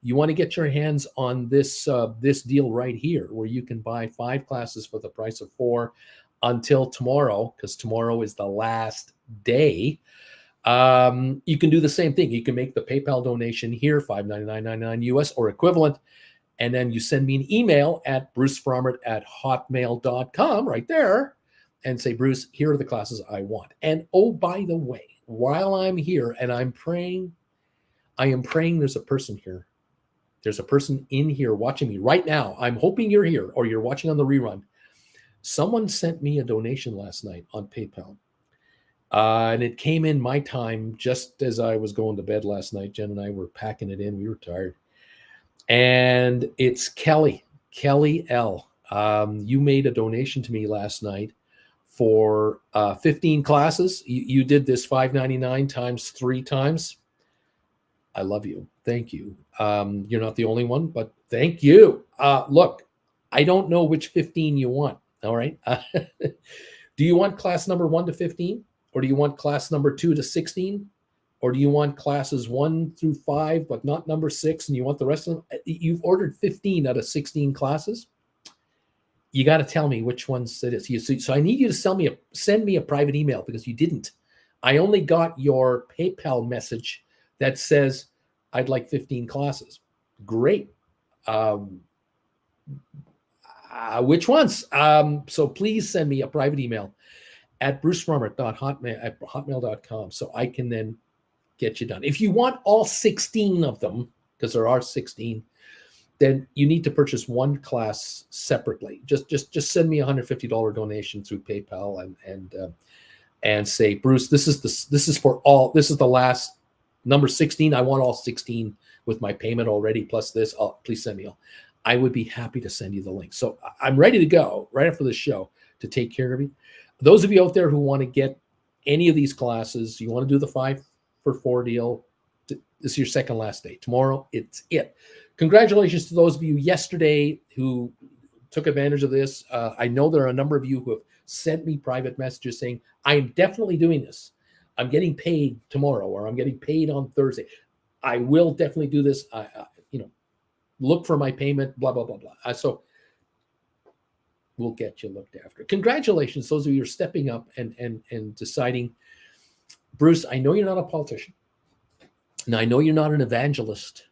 you want to get your hands on this deal right here, where you can buy 5 classes for the price of 4 until tomorrow, because tomorrow is the last day. You can do the same thing. You can make the PayPal donation here, $599.99 US or equivalent, and then you send me an email at brucefrommert@hotmail.com right there and say, Bruce, here are the classes I want. And oh, by the way, while I'm here and I'm praying, I am praying there's a person here. There's a person in here watching me right now. I'm hoping you're here or you're watching on the rerun. Someone sent me a donation last night on PayPal. And it came in my time just as I was going to bed last night. Jen and I were packing it in. We were tired. And it's Kelly L. You made a donation to me last night for 15 classes. You did this $5.99 times 3 times. I love you. Thank you. You're not the only one, but thank you. Look, I don't know which 15 you want. All right. Do you want class number 1 to 15? Or do you want class number 2 to 16? Or do you want classes 1 through 5, but not number 6, and you want the rest of them? You've ordered 15 out of 16 classes. You got to tell me which ones it is. So I need you to send me a private email, because you didn't. I only got your PayPal message that says I'd like 15 classes. Great. Which ones? So please send me a private email at brucerummer.hotmail.com so I can then get you done. If you want all 16 of them, because there are 16, then you need to purchase one class separately. Just send me a $150 donation through PayPal and say, Bruce, this is the last number 16. I want all 16 with my payment already, plus this. Please send me all. I would be happy to send you the link. So I'm ready to go right after the show to take care of you. Those of you out there who want to get any of these classes, you want to do the 5-for-4 deal, this is your second last day. Tomorrow, it's it. Congratulations to those of you yesterday who took advantage of this. I know there are a number of you who have sent me private messages saying, I'm definitely doing this. I'm getting paid tomorrow, or I'm getting paid on Thursday. I will definitely do this. Look for my payment, blah, blah, blah, blah. So we'll get you looked after. Congratulations, those of you who are stepping up and deciding, Bruce, I know you're not a politician. Now, I know you're not an evangelist.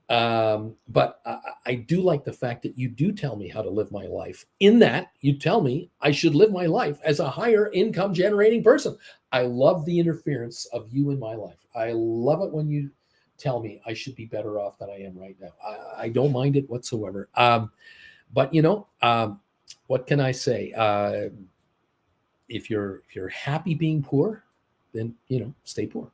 But I do like the fact that you do tell me how to live my life, in that you tell me I should live my life as a higher income generating person. I love the interference of you in my life. I love it when you tell me I should be better off than I am right now. I don't mind it whatsoever. But what can I say? If you're happy being poor, then stay poor.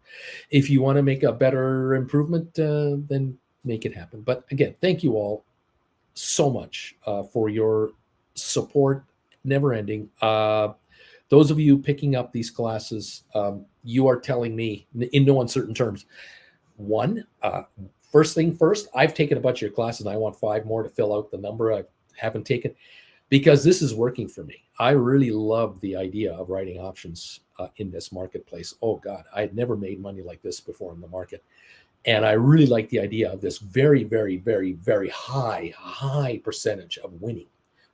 If you want to make a better improvement, then make it happen. But again, thank you all so much for your support, never ending. Those of you picking up these classes, you are telling me in no uncertain terms, first thing first, I've taken a bunch of your classes and I want 5 more to fill out the number I haven't taken, because this is working for me. I really love the idea of writing options in this marketplace. Oh God, I had never made money like this before in the market. And I really like the idea of this very, very, very, very high percentage of winning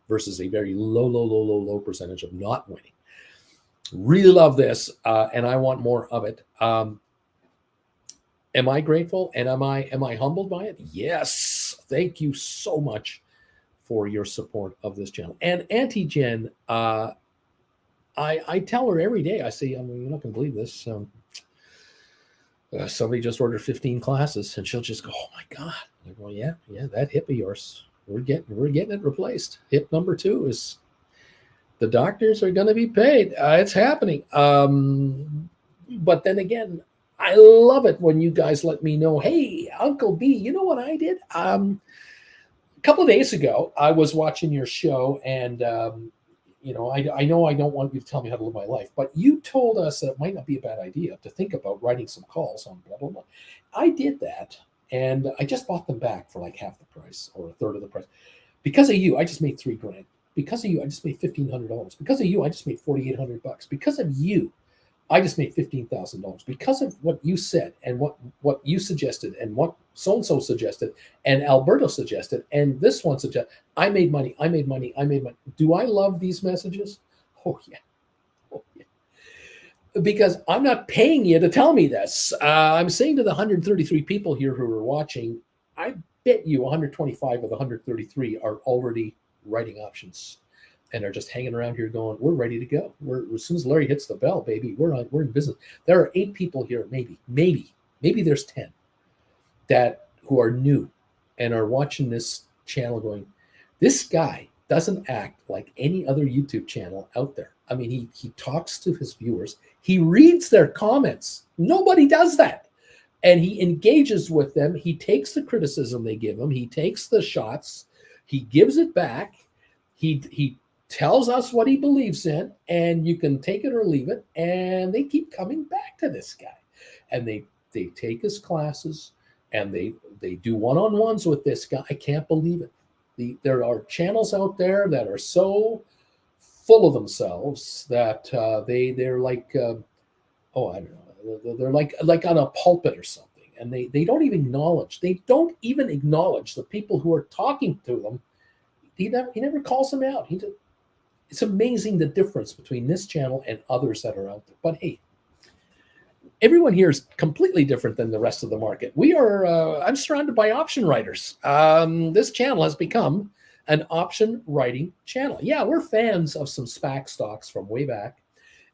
versus a very low percentage of not winning. Really love this, and I want more of it. Am I grateful and am I humbled by it? Yes. Thank you so much for your support of this channel. And Auntie Jen, I tell her every day, I say, you're not going to believe this. Somebody just ordered 15 classes, and she'll just go, oh my God. I go, yeah, that hip of yours, we're getting it replaced. Hip number 2 is, the doctors are going to be paid. It's happening. But then again, I love it when you guys let me know, hey, Uncle B, you know what I did? A couple of days ago, I was watching your show, and I know I don't want you to tell me how to live my life, but you told us that it might not be a bad idea to think about writing some calls on blah, blah, blah. I did that, and I just bought them back for like half the price or a third of the price. Because of you, I just made $3,000. Because of you, I just made $1,500. Because of you, I just made $4,800. Because of you, I just made $15,000. Because of what you said and what you suggested and what so-and-so suggested and Alberto suggested and this one suggested, I made money. Do I love these messages? Oh, yeah. Because I'm not paying you to tell me this. I'm saying to the 133 people here who are watching, I bet you 125 of the 133 are already writing options and are just hanging around here going, we're ready to go. As soon as Larry hits the bell, baby, we're in business. There are 8 people here, maybe there's 10 who are new and are watching this channel going, this guy doesn't act like any other YouTube channel out there. I mean, he talks to his viewers. He reads their comments. Nobody does that. And he engages with them. He takes the criticism they give him. He takes the shots. He gives it back. He tells us what he believes in, and you can take it or leave it. And they keep coming back to this guy. And they take his classes, and they do one-on-ones with this guy. I can't believe it. There are channels out there that are so full of themselves that they're like, I don't know, they're like on a pulpit or something, and they don't even acknowledge. They don't even acknowledge the people who are talking to them. he never calls them out. It's amazing the difference between this channel and others that are out there. But hey, everyone here is completely different than the rest of the market. I'm surrounded by option writers. This channel has become an option writing channel. Yeah, we're fans of some SPAC stocks from way back,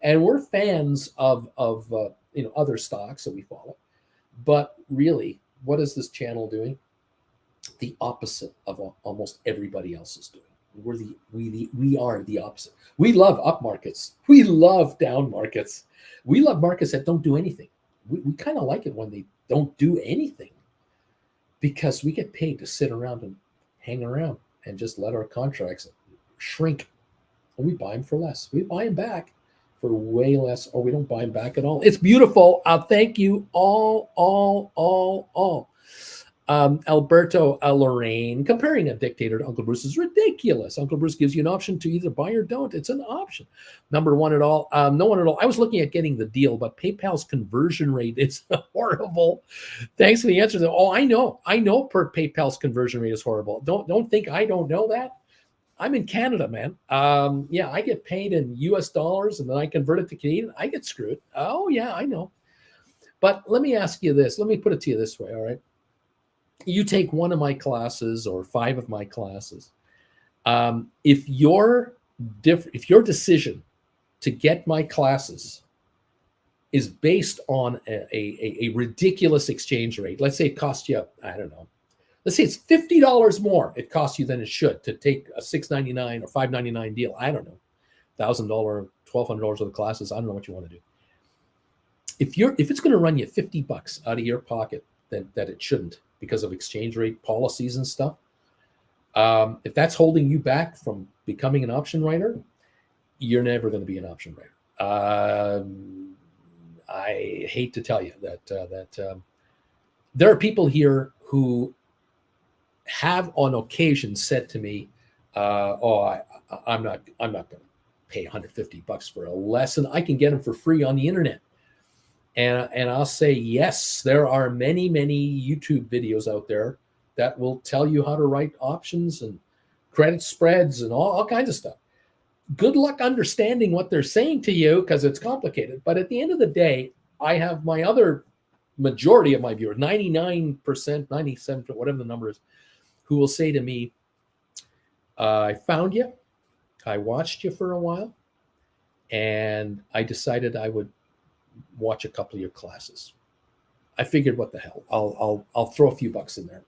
and we're fans of other stocks that we follow. But really, what is this channel doing? The opposite of almost everybody else is doing. We are the opposite. We love up markets. We love down markets. We love markets that don't do anything. We kind of like it when they don't do anything, because we get paid to sit around and hang around and just let our contracts shrink. And we buy them for less. We buy them back for way less, or we don't buy them back at all. It's beautiful. Thank you all. Alberto Lorraine, comparing a dictator to Uncle Bruce is ridiculous. Uncle Bruce gives you an option to either buy or don't. It's an option. Number one at all. No one at all. I was looking at getting the deal, but PayPal's conversion rate is horrible. Thanks for the answer. Oh, I know per PayPal's conversion rate is horrible. Don't think I don't know that. I'm in Canada, man. Yeah, I get paid in US dollars and then I convert it to Canadian. I get screwed. Oh, yeah, I know. But let me ask you this. Let me put it to you this way, all right? You take one of my classes or 5 of my classes. If your decision to get my classes is based on a ridiculous exchange rate, let's say it costs you, I don't know, let's say it's $50 more it costs you than it should to take a $6.99 or $5.99 deal. I don't know, $1,000, $1,200 of the classes. I don't know what you want to do. If it's going to run you $50 out of your pocket that it shouldn't, because of exchange rate policies and stuff, if that's holding you back from becoming an option writer, you're never going to be an option writer. I hate to tell you that there are people here who have on occasion said to me, I'm not going to pay $150 for a lesson. I can get them for free on the internet. And I'll say, yes, there are many, many YouTube videos out there that will tell you how to write options and credit spreads and all kinds of stuff. Good luck understanding what they're saying to you, because it's complicated. But at the end of the day, I have my other majority of my viewers, 99%, 97%, whatever the number is, who will say to me, I found you, I watched you for a while, and I decided I would watch a couple of your classes. I figured, what the hell, I'll throw a few bucks in there,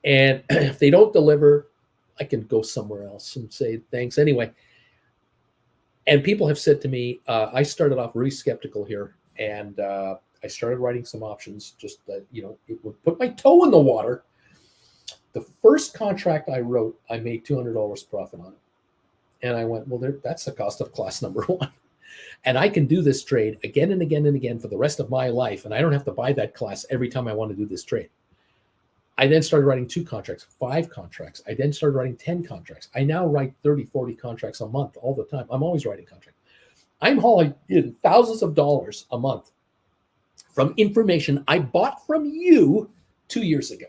and if they don't deliver, I can go somewhere else and say thanks anyway. And people have said to me, I started off really skeptical here, and I started writing some options, just that, it would put my toe in the water. The first contract I wrote, I made $200 profit on it, and I went, well, that's the cost of class number 1. And I can do this trade again and again and again for the rest of my life. And I don't have to buy that class every time I want to do this trade. I then started writing 2 contracts, 5 contracts. I then started writing 10 contracts. I now write 30, 40 contracts a month all the time. I'm always writing contracts. I'm hauling in thousands of dollars a month from information I bought from you 2 years ago.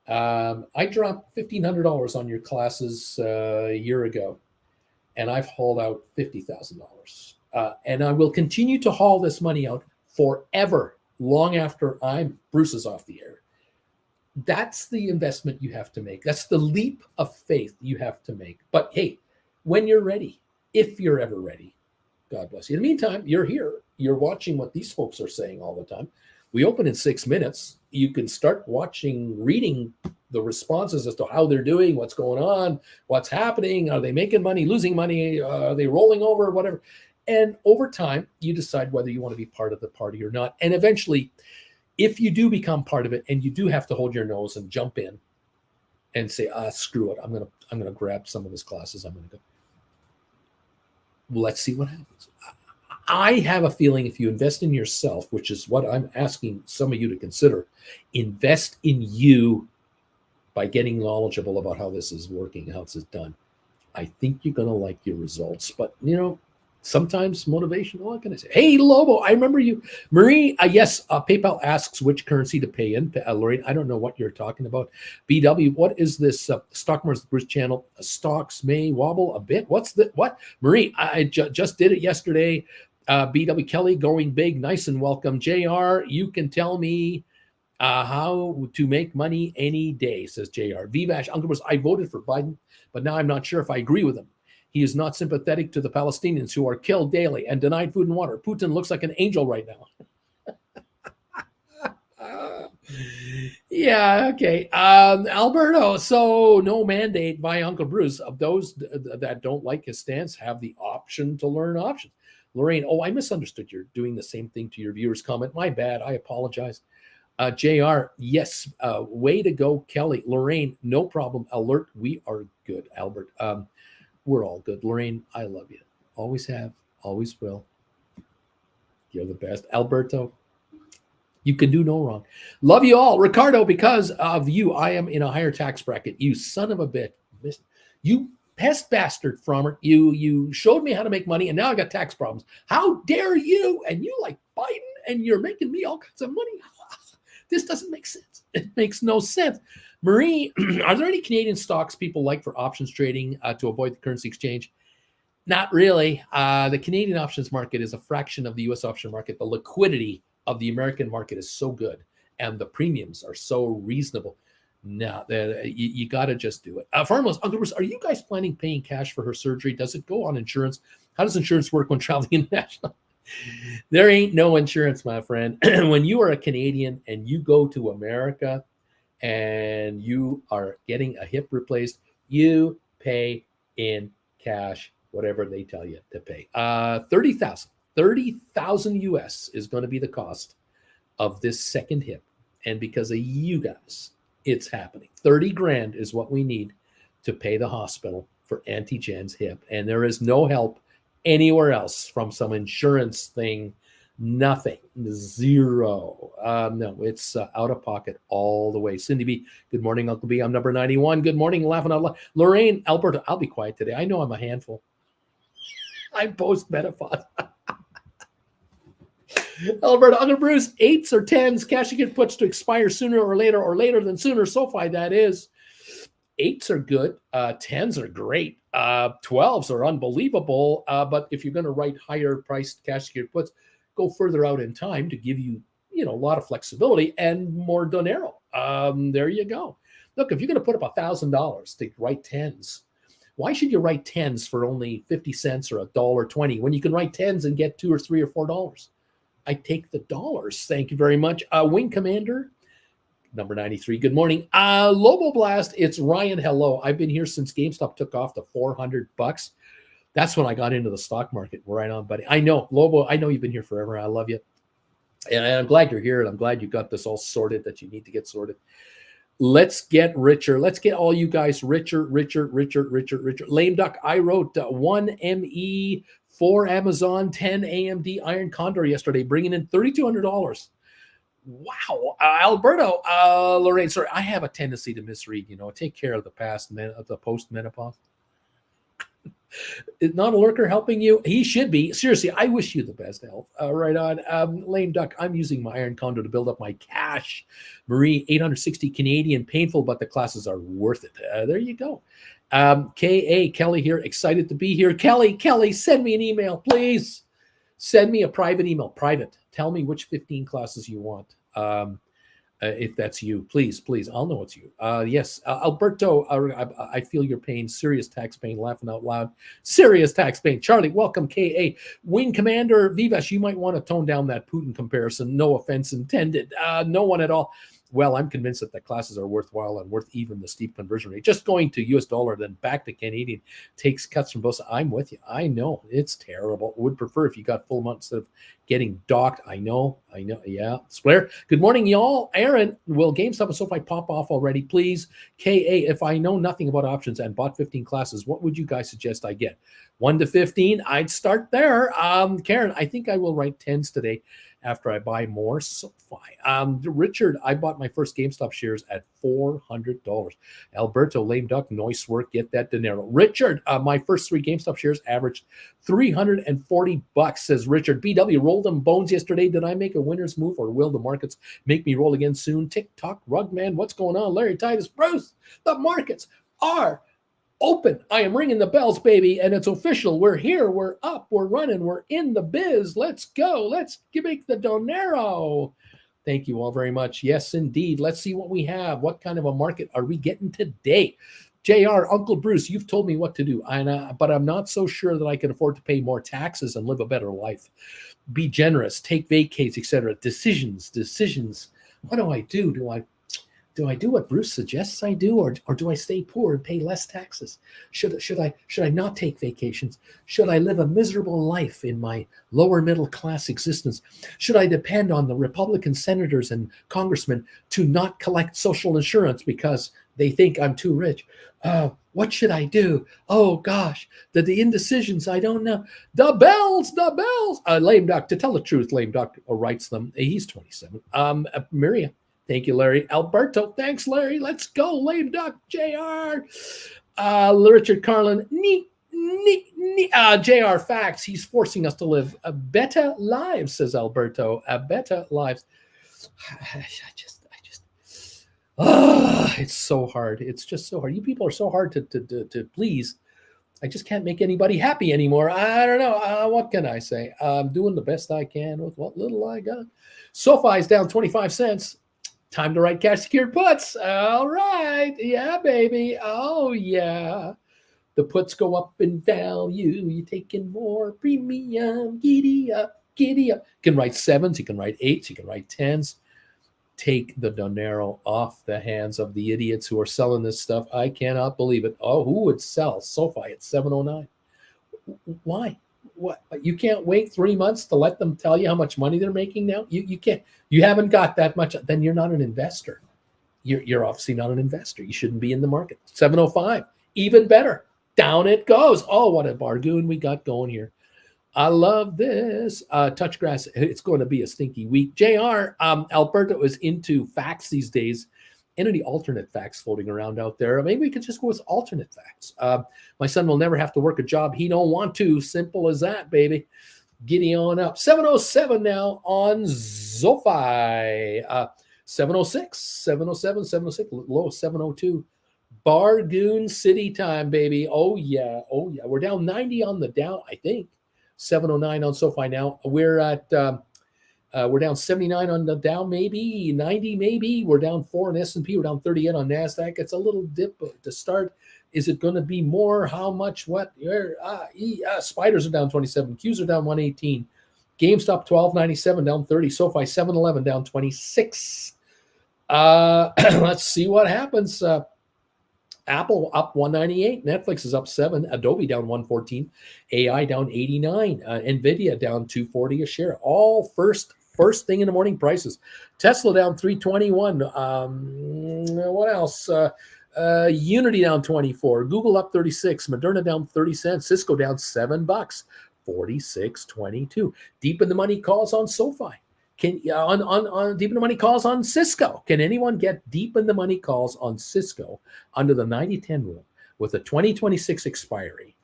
I dropped $1,500 on your classes a year ago, and I've hauled out $50,000. And I will continue to haul this money out forever, long after Bruce is off the air. That's the investment you have to make. That's the leap of faith you have to make. But hey, when you're ready, if you're ever ready, God bless you. In the meantime, you're here. You're watching what these folks are saying all the time. We open in 6 minutes. You can start reading the responses as to how they're doing, what's going on, what's happening. Are they making money, losing money? Are they rolling over, whatever? And over time, you decide whether you want to be part of the party or not. And eventually, if you do become part of it, and you do have to hold your nose and jump in and say, screw it, I'm gonna grab some of his classes. I'm gonna go. Let's see what happens. I have a feeling if you invest in yourself, which is what I'm asking some of you to consider, invest in you by getting knowledgeable about how this is working, how this is done. I think you're going to like your results. But, Sometimes motivation. What can I say? Hey, Lobo, I remember you. Marie, yes, PayPal asks which currency to pay in. Lorraine, I don't know what you're talking about. BW, what is this Stock Market Bruce channel? Stocks may wobble a bit. What's the what? Marie, I just did it yesterday. BW Kelly going big, nice and welcome. JR, you can tell me how to make money any day, says JR. Vivash, Uncle Bruce, I voted for Biden, but now I'm not sure if I agree with him. He is not sympathetic to the Palestinians who are killed daily and denied food and water. Putin looks like an angel right now. Yeah, okay. Alberto, so no mandate by Uncle Bruce. Of those that don't like his stance have the option to learn options. Lorraine, oh, I misunderstood. You're doing the same thing to your viewers' comment. My bad. I apologize. JR, yes. Way to go, Kelly. Lorraine, no problem. Alert, we are good. Albert, we're all good. Lorraine, I love you. Always have, always will. You're the best. Alberto, you can do no wrong. Love you all. Ricardo, because of you, I am in a higher tax bracket. You son of a bitch. You pest bastard, Frommer. You showed me how to make money, and now I got tax problems. How dare you? And you like Biden, and you're making me all kinds of money. This doesn't make sense. It makes no sense. Marie, are there any Canadian stocks people like for options trading to avoid the currency exchange? Not really. The Canadian options market is a fraction of the U.S. option market. The liquidity of the American market is so good, and the premiums are so reasonable. No, you got to just do it. Farmers, Uncle Bruce, are you guys planning paying cash for her surgery? Does it go on insurance? How does insurance work when traveling international? There ain't no insurance, my friend. When you are a Canadian and you go to America and you are getting a hip replaced, you pay in cash, whatever they tell you to pay. 30,000 US is going to be the cost of this second hip. And because of you guys, it's happening. 30 grand is what we need to pay the hospital for Auntie Jen's hip. And there is no help anywhere else from some insurance thing. Nothing. Zero. No, it's out of pocket all the way. Cindy B, good morning, Uncle B. I'm number 91. Good morning, laughing out loud. Lorraine, Alberta, I'll be quiet today. I know I'm a handful. I'm post-menopause. Alberta, Uncle Bruce, 8s or 10s, cash you get puts to expire sooner or later than sooner. SoFi, that is. 8s are good. 10s are great. 12s are unbelievable. But if you're going to write higher priced cash secured puts, go further out in time to give you, a lot of flexibility and more dinero. There you go. Look, if you're going to put up $1,000 to write 10s, why should you write 10s for only 50 cents or $1.20 when you can write 10s and get $2 or $3 or $4? I take the dollars. Thank you very much. Wing Commander, number 93. Good morning. Lobo Blast, it's Ryan. Hello. I've been here since GameStop took off to $400. That's when I got into the stock market. Right on, buddy. I know, Lobo, I know you've been here forever. I love you. And I'm glad you're here, and I'm glad you got this all sorted that you need to get sorted. Let's get richer. Let's get all you guys richer. Lame Duck, I wrote 1 ME, 4 Amazon, 10 AMD Iron Condor yesterday, bringing in $3,200. Wow. Alberto, Lorraine, sorry, I have a tendency to misread, take care of the post-menopause. Is not a lurker helping you? He should be. Seriously, I wish you the best health. Right on. Lame Duck, I'm using my Iron Condor to build up my cash. Marie, 860 Canadian, painful, but the classes are worth it. There you go. K.A. Kelly here, excited to be here. Kelly, send me an email, please. Send me a private email. Private. Tell me which 15 classes you want. If that's you, please, I'll know it's you. Yes, Alberto, I feel your pain, serious tax pain, laughing out loud, serious tax pain. Charlie, welcome, K.A. Wing Commander, Vivas, you might want to tone down that Putin comparison. No offense intended. No one at all. Well, I'm convinced that the classes are worthwhile and worth even the steep conversion rate. Just going to US dollar, then back to Canadian takes cuts from both. I'm with you. I know it's terrible. Would prefer if you got full amount instead of getting docked. I know. Yeah. Splair. Good morning, y'all. Aaron, will GameStop and SoFi pop off already? Please. KA, if I know nothing about options and bought 15 classes, what would you guys suggest I get? 1 to 15? I'd start there. Karen, I think I will write 10s today after I buy more SoFi. Richard, I bought my first GameStop shares at $400. Alberto, lame duck, nice work, get that dinero. Richard, my first 3 GameStop shares averaged $340, says Richard. BW, rolled them bones yesterday. Did I make a winner's move, or will the markets make me roll again soon? TikTok, Rugman, what's going on? Larry Titus, Bruce, the markets are open. I am ringing the bells, baby, and it's official. We're here. We're up. We're running. We're in the biz. Let's go. Let's make the donero. Thank you all very much. Yes, indeed. Let's see what we have. What kind of a market are we getting today? JR, Uncle Bruce, you've told me what to do, but I'm not so sure that I can afford to pay more taxes and live a better life. Be generous, take vacates, etc. Decisions. What do I do? Do I do what Bruce suggests I do, or do I stay poor and pay less taxes? Should I not take vacations? Should I live a miserable life in my lower middle class existence? Should I depend on the Republican senators and congressmen to not collect social insurance because they think I'm too rich? What should I do? Oh gosh, the indecisions. I don't know. The bells. Lame duck. To tell the truth, lame duck writes them. He's 27. Miriam. Thank you, Larry. Alberto, thanks, Larry. Let's go, lame duck. JR. Richard Carlin. JR, facts. He's forcing us to live better lives, says Alberto. Better lives. It's so hard. It's just so hard. You people are so hard to please. I just can't make anybody happy anymore. I don't know. What can I say? I'm doing the best I can with what little I got. SoFi is down 25 cents. Time to write cash secured puts. All right. Yeah, baby. Oh, yeah. The puts go up in value. You're taking more premium. Giddy up, giddy up. You can write 7s. You can write 8s. You can write 10s. Take the dinero off the hands of the idiots who are selling this stuff. I cannot believe it. Oh, who would sell SoFi at 709? Why? What? You can't wait 3 months to let them tell you how much money they're making now? You can't. You haven't got that much. Then you're not an investor. You're obviously not an investor. You shouldn't be in the market. 705, even better. Down it goes. Oh, what a bargain we got going here. I love this. Touch grass. It's going to be a stinky week. JR, Alberto is into facts these days. Any alternate facts floating around out there? Maybe we could just go with alternate facts. My son will never have to work a job he don't want to. Simple as that, baby. Giddy on up. 707 now on SoFi. 706, 707, 706, low 702. Bargoon City time, baby. Oh, yeah. We're down 90 on the down, I think. 709 on SoFi now. We're at... we're down 79 on the Dow, maybe 90, maybe. We're down 4 on S&P. We're down 38 on NASDAQ. It's a little dip to start. Is it going to be more? How much? What? Spiders are down 27. Qs are down 118. GameStop 1297 down 30. SoFi 711 down 26. Let's see what happens. Apple up 198. Netflix is up 7. Adobe down 114. AI down 89. Nvidia down 240 a share. All first thing in the morning prices. Tesla down 321. What else? Unity down 24. Google up 36. Moderna down 30 cents. Cisco down $7. 46.22. Deep in the money calls on SoFi. On deep in the money calls on Cisco. Can anyone get deep in the money calls on Cisco under the 90-10 rule with a 2026 expiry,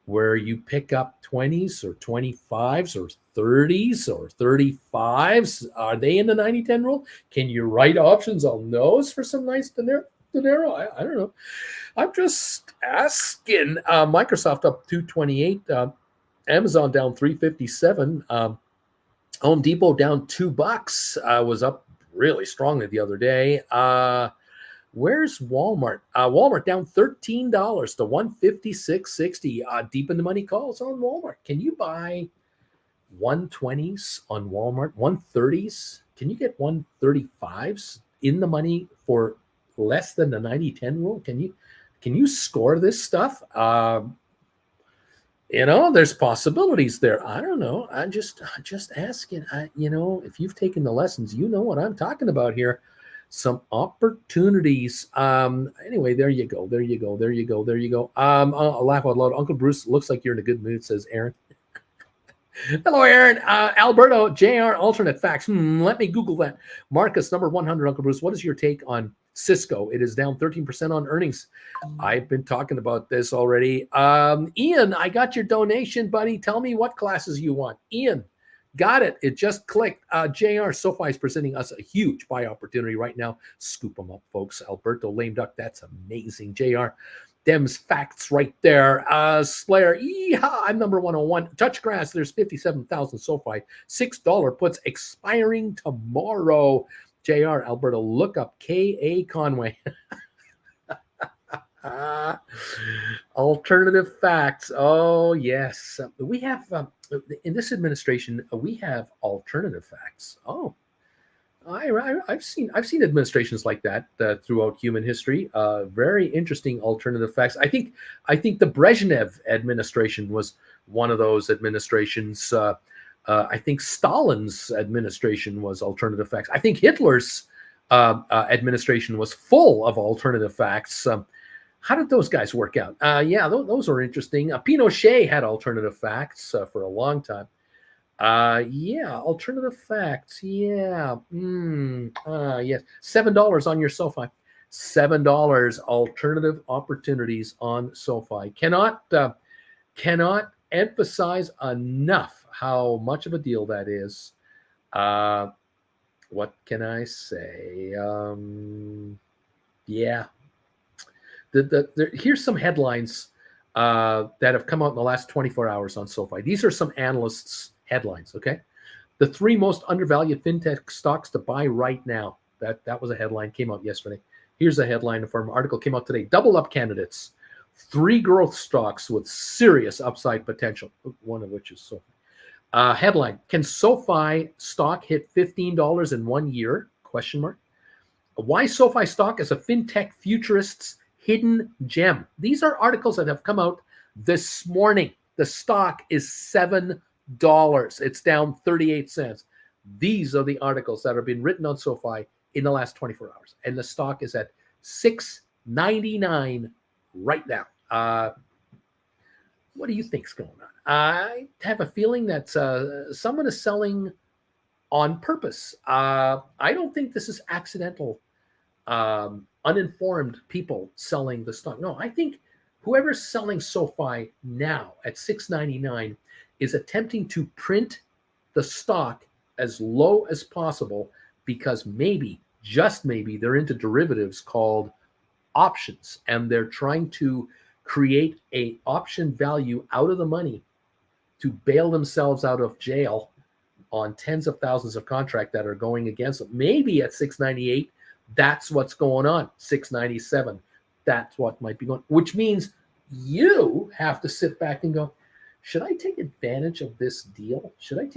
where you pick up 20s or 25s or 30s or 35s? Are they in the 90-10 rule? Can you write options on those for some nice dinero? I don't know. I'm just asking. Microsoft up 228. Amazon down 357. Home Depot down $2. Was up really strongly the other day. Where's Walmart? Walmart down $13 to $156.60. Deep in the money calls on Walmart. Can you buy 120s on Walmart? 130s? Can you get 135s in the money for less than the 90-10 rule? Can you score this stuff? There's possibilities there. I don't know. I'm just asking. If you've taken the lessons, you know what I'm talking about here. Some opportunities. Anyway, there you go. I'll laugh out loud. Uncle Bruce, looks like you're in a good mood, says Aaron. Hello, Aaron. Alberto, JR, alternate facts. Let me Google that. Marcus, number 100, Uncle Bruce. What is your take on Cisco? It is down 13% on earnings. I've been talking about this already. Ian, I got your donation, buddy. Tell me what classes you want. Ian, got it. It just clicked. JR, SoFi is presenting us a huge buy opportunity right now. Scoop them up, folks. Alberto, lame duck. That's amazing. JR. Dem's facts right there. Slayer, yeehaw, I'm number 101. Touchgrass, there's 57,000 SoFi. $6 puts expiring tomorrow. JR, Alberta, look up K.A. Conway. Alternative facts. Oh, yes. We have, in this administration, we have alternative facts. Oh, I've seen administrations like that throughout human history. Very interesting alternative facts. I think the Brezhnev administration was one of those administrations. I think Stalin's administration was alternative facts. I think Hitler's administration was full of alternative facts. How did those guys work out? Yeah, those were interesting. Pinochet had alternative facts for a long time. Yeah, alternative facts. Yeah. Yes. $7 on your SoFi. $7 alternative opportunities on SoFi. Cannot emphasize enough how much of a deal that is. What can I say? Yeah. Here's some headlines that have come out in the last 24 hours on SoFi. These are some analysts' headlines, okay? The 3 most undervalued fintech stocks to buy right now. That was a headline, came out yesterday. Here's a headline from an article came out today. Double up candidates. 3 growth stocks with serious upside potential, one of which is SoFi. Headline, can SoFi stock hit $15 in 1 year? Question mark. Why SoFi stock as a fintech futurist's hidden gem. These are articles that have come out this morning. The stock is $7. It's down 38 cents. These are the articles that have been written on SoFi in the last 24 hours. And the stock is at $6.99 right now. What do you think's going on? I have a feeling that someone is selling on purpose. I don't think this is accidental, uninformed people selling the stock. No, I think whoever's selling SoFi now at $6.99 is attempting to print the stock as low as possible because maybe, just maybe, they're into derivatives called options, and they're trying to create a option value out of the money to bail themselves out of jail on tens of thousands of contracts that are going against them. Maybe at $6.98, that's what's going on. $6.97, that's what might be going, which means you have to sit back and go, should I take advantage of this deal? Should I write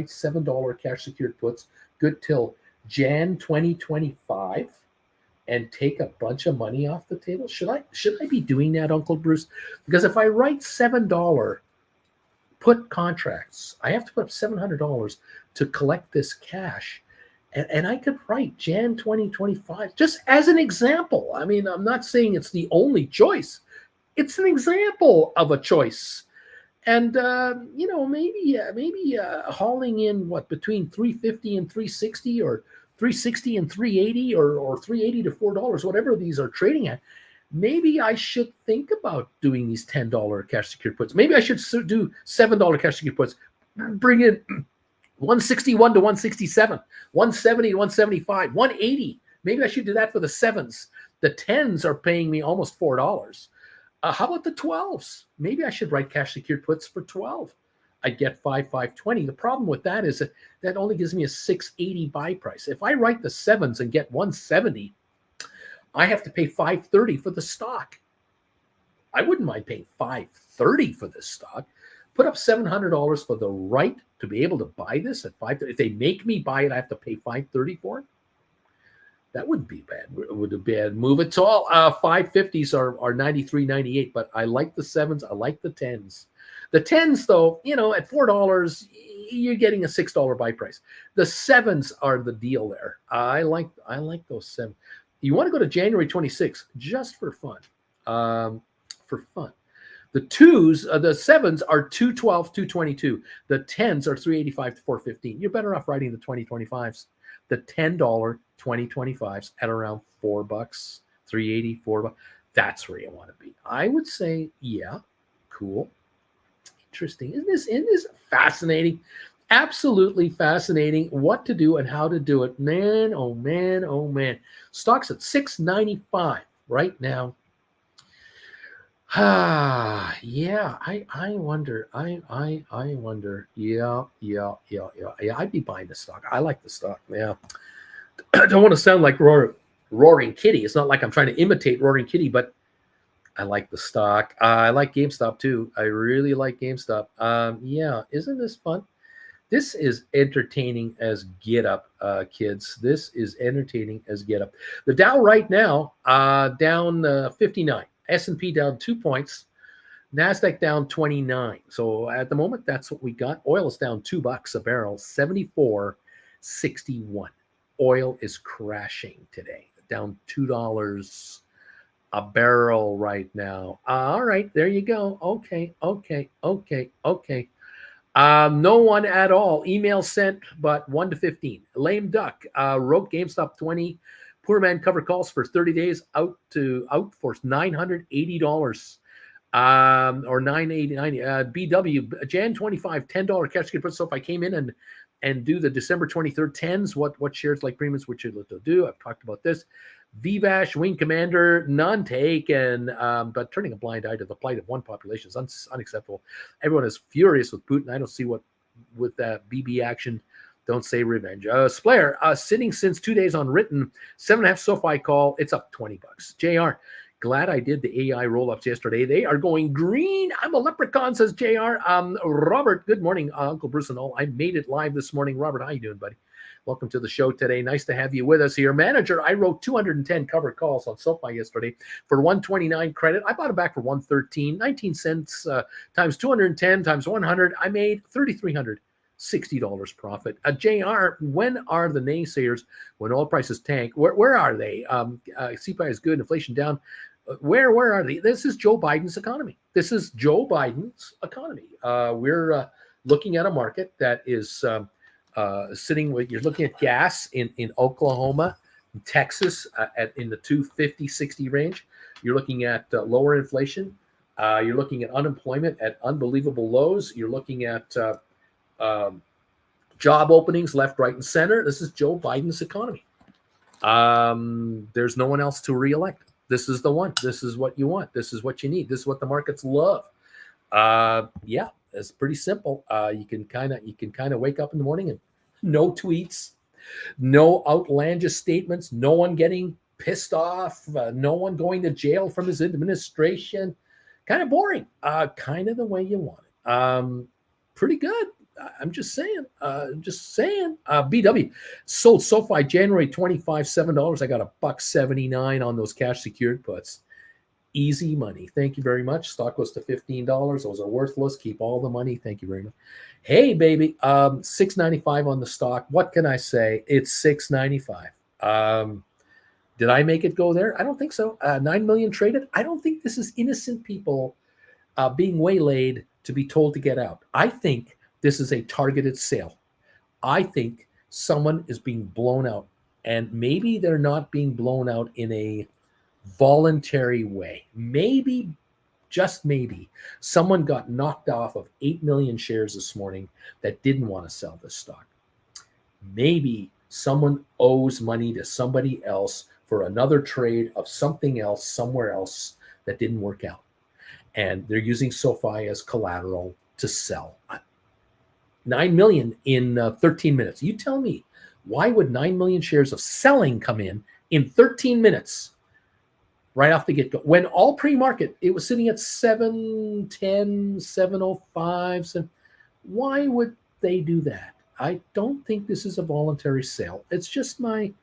$7 cash secured puts good till Jan 2025 and take a bunch of money off the table? Should I be doing that, Uncle Bruce? Because if I write $7 put contracts, I have to put up $700 to collect this cash. And I could write Jan 2025 just as an example. I mean, I'm not saying it's the only choice. It's an example of a choice. And, maybe hauling in between 350 and 360 or 360 and 380 or 380 to $4, whatever these are trading at. Maybe I should think about doing these $10 cash secured puts. Maybe I should do $7 cash secured puts. Bring in 161 to 167, 170 to 175, 180. Maybe I should do that for the 7s. The 10s are paying me almost $4. How about the 12s? Maybe I should write cash secured puts for 12. I get 520. The problem with that is that only gives me a 680 buy price. If I write the 7s and get 170, I have to pay 530 for the stock. I wouldn't mind paying 530 for this stock. Put up $700 for the right to be able to buy this at 530. If they make me buy it, I have to pay 530 for it. That wouldn't be bad. It would be a bad move at all. 550s are 93, 98, but I like the 7s. I like the 10s. The 10s, though, at $4, you're getting a $6 buy price. The 7s are the deal there. I like those 7. You want to go to January 26th just for fun. The twos, the sevens are 212, 222. The tens are 385 to 415. You're better off riding the 2025s. The $10 2025s at around $4, 380, $4. That's where you want to be. I would say, yeah, cool. Interesting. Isn't this fascinating? Absolutely fascinating what to do and how to do it. Man, oh man, oh man. Stock's at 695 right now. Yeah, I wonder. I wonder. Yeah. I'd be buying the stock. I like the stock. Yeah. I don't want to sound like Roaring Kitty. It's not like I'm trying to imitate Roaring Kitty, but I like the stock. I like GameStop too. I really like GameStop. Yeah, isn't this fun? This is entertaining as get up, kids. This is entertaining as get up. The Dow right now down 59. S&P down 2 points. NASDAQ down 29. So at the moment, that's what we got. Oil is down $2 a barrel, 74.61. Oil is crashing today, down $2 a barrel right now. All right, there you go. Okay. No one at all. Email sent, but 1 to 15. Lame duck wrote GameStop 20. Poor man cover calls for 30 days out for $980 or $980. BW Jan 25 $10 cash put. So if I came in and do the December 23rd 10s, what shares like premiums would you do? I've talked about this. VVash, Wing Commander, none taken, but turning a blind eye to the plight of one population is unacceptable. Everyone is furious with Putin. I don't see what with that BB action. Don't say revenge. Splayer, sitting since 2 days on written, 7.5 SoFi call. It's up $20. JR, glad I did the AI roll-ups yesterday. They are going green. I'm a leprechaun, says JR. Robert, good morning, Uncle Bruce and all. I made it live this morning. Robert, how you doing, buddy? Welcome to the show today. Nice to have you with us here. Manager, I wrote 210 covered calls on SoFi yesterday for 129 credit. I bought it back for 113, 19 cents times 210 times 100. I made $3,360 profit. JR, when are the naysayers when oil prices tank? Where are they? CPI is good, inflation down. Where are they? This is Joe Biden's economy. This is Joe Biden's economy. We're looking at a market that is sitting with, you're looking at gas in Oklahoma, Texas in the 250, 60 range. You're looking at lower inflation. You're looking at unemployment at unbelievable lows. You're looking at job openings left, right, and center. This is Joe Biden's economy. There's no one else to reelect. This is the one. This is what you want. This is what you need. This is what the markets love. Yeah, it's pretty simple. You can kind of wake up in the morning and no tweets, no outlandish statements, no one getting pissed off, no one going to jail from his administration. Kind of boring. Kind of the way you want it. Pretty good. I'm just saying. BW sold SoFi January 25, $7. I got $1.79 on those cash secured puts. Easy money. Thank you very much. Stock goes to $15. Those are worthless. Keep all the money. Thank you very much. Hey, baby. $6.95 on the stock. What can I say? It's $6.95. Did I make it go there? I don't think so. 9 million traded. I don't think this is innocent people being waylaid to be told to get out. I think this is a targeted sale. I think someone is being blown out, and maybe they're not being blown out in a voluntary way. Maybe, just maybe, someone got knocked off of 8 million shares this morning that didn't want to sell this stock. Maybe someone owes money to somebody else for another trade of something else somewhere else that didn't work out. And they're using SoFi as collateral to sell. 9 million in 13 minutes. You tell me, why would 9 million shares of selling come in 13 minutes right off the get-go? When all pre-market, it was sitting at 710, 705. Why would they do that? I don't think this is a voluntary sale. It's just me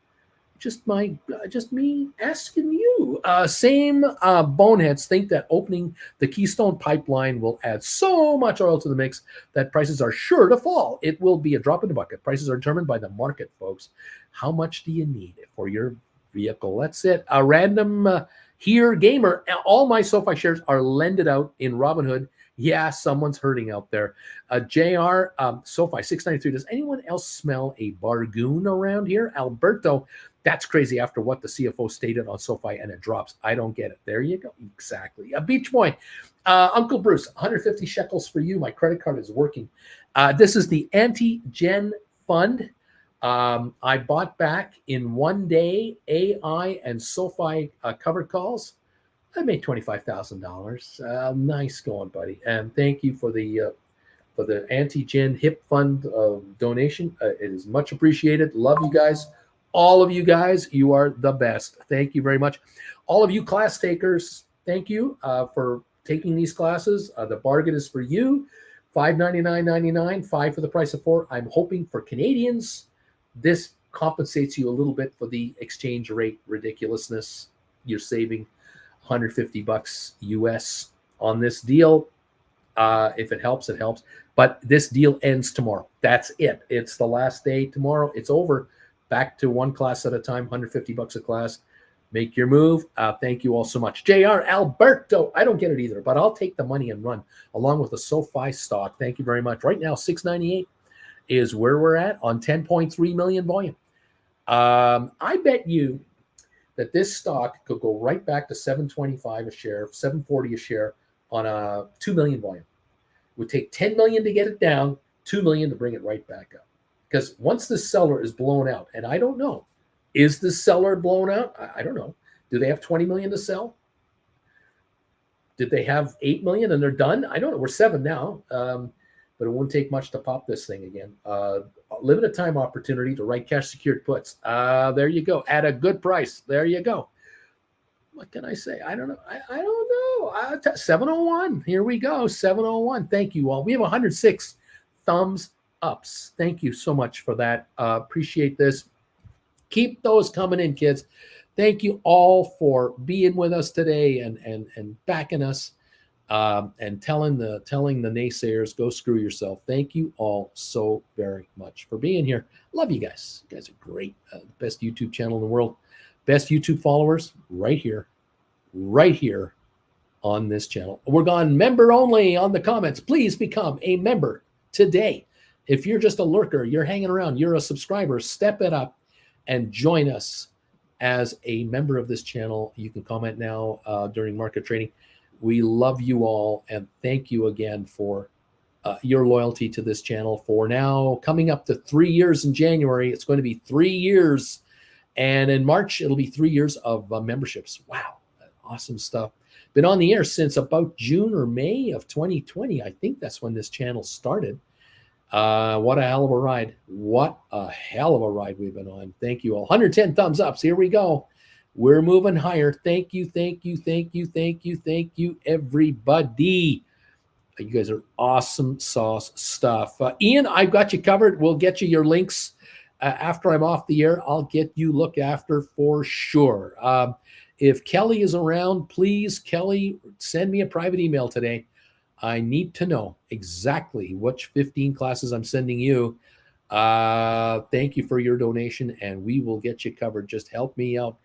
asking you. Same boneheads think that opening the Keystone Pipeline will add so much oil to the mix that prices are sure to fall. It will be a drop in the bucket. Prices are determined by the market, folks. How much do you need for your vehicle? That's it. A random Here, gamer, all my SoFi shares are lended out in Robinhood. Yeah, someone's hurting out there. JR, SoFi 693. Does anyone else smell a bargoon around here? Alberto, that's crazy after what the CFO stated on SoFi, and it drops. I don't get it. There you go. Exactly. A Beach Boy. Uncle Bruce, 150 shekels for you. My credit card is working. This is the anti-gen fund. I bought back in one day AI and SoFi covered calls. I made $25,000. Nice going, buddy. And thank you for the anti-gen hip fund donation. It is much appreciated. Love you guys. All of you guys, you are the best. Thank you very much. All of you class takers, thank you for taking these classes. The bargain is for you. $599.99, 5 for the price of 4. I'm hoping for Canadians, this compensates you a little bit for the exchange rate ridiculousness. You're saving $150 US on this deal. If it helps, it helps. But this deal ends tomorrow. That's it. It's the last day tomorrow. It's over. Back to one class at a time, $150 a class. Make your move. Thank you all so much. JR Alberto, I don't get it either, but I'll take the money and run along with the SoFi stock. Thank you very much. Right now, 698 is where we're at on 10.3 million volume. I bet you that this stock could go right back to 725 a share, 740 a share on a 2 million volume. It would take 10 million to get it down, 2 million to bring it right back up. Because once this seller is blown out, and I don't know, is the seller blown out? I don't know. Do they have 20 million to sell? Did they have 8 million and they're done? I don't know. We're 7 now, but it won't take much to pop this thing again. Limited time opportunity to write cash secured puts. There you go. At a good price. There you go. What can I say? I don't know. I don't know. 701. Here we go. 701. Thank you all. We have 106 thumbs ups. Thank you so much for that. Appreciate this. Keep those coming in, kids. Thank you all for being with us today and backing us and telling the naysayers, go screw yourself. Thank you all so very much for being here. Love you guys. You guys are great. Best YouTube channel in the world. Best YouTube followers right here on this channel. We're gone member only on the comments. Please become a member today. If you're just a lurker, you're hanging around, you're a subscriber, step it up and join us as a member of this channel. You can comment now during market trading. We love you all and thank you again for your loyalty to this channel. For now, coming up to 3 years in January, it's going to be 3 years. And in March, it'll be 3 years of memberships. Wow, awesome stuff. Been on the air since about June or May of 2020. I think that's when this channel started. What a hell of a ride. What a hell of a ride we've been on. Thank you all. 110 thumbs ups. Here we go. We're moving higher. Thank you, thank you, thank you, thank you, thank you, everybody. You guys are awesome sauce stuff. Ian, I've got you covered. We'll get you your links after I'm off the air. I'll get you looked after for sure. If Kelly is around, please, Kelly, send me a private email today. I need to know exactly which 15 classes I'm sending you. Thank you for your donation, and we will get you covered. Just help me out.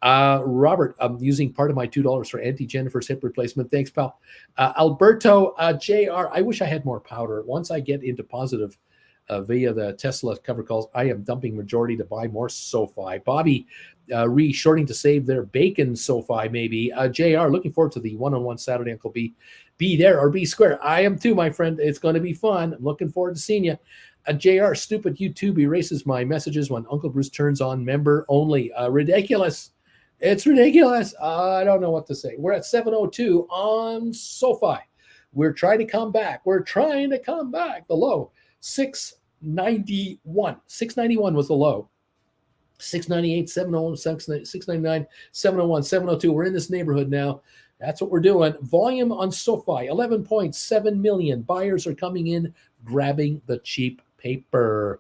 Robert, I'm using part of my $2 for Auntie Jennifer's hip replacement. Thanks, pal. Alberto, JR, I wish I had more powder. Once I get into positive via the Tesla cover calls, I am dumping majority to buy more SoFi. Bobby, shorting to save their bacon SoFi, maybe. JR, looking forward to the one-on-one Saturday, Uncle B. Be there or be square. I am too, my friend. It's going to be fun. I'm looking forward to seeing you. JR, stupid YouTube erases my messages when Uncle Bruce turns on member only. Ridiculous. It's ridiculous. I don't know what to say. We're at 702 on SoFi. We're trying to come back. The low, 691. 691 was the low. 698, 701, 699, 701, 702. We're in this neighborhood now. That's what we're doing. Volume on SoFi, 11.7 million. Buyers are coming in, grabbing the cheap paper.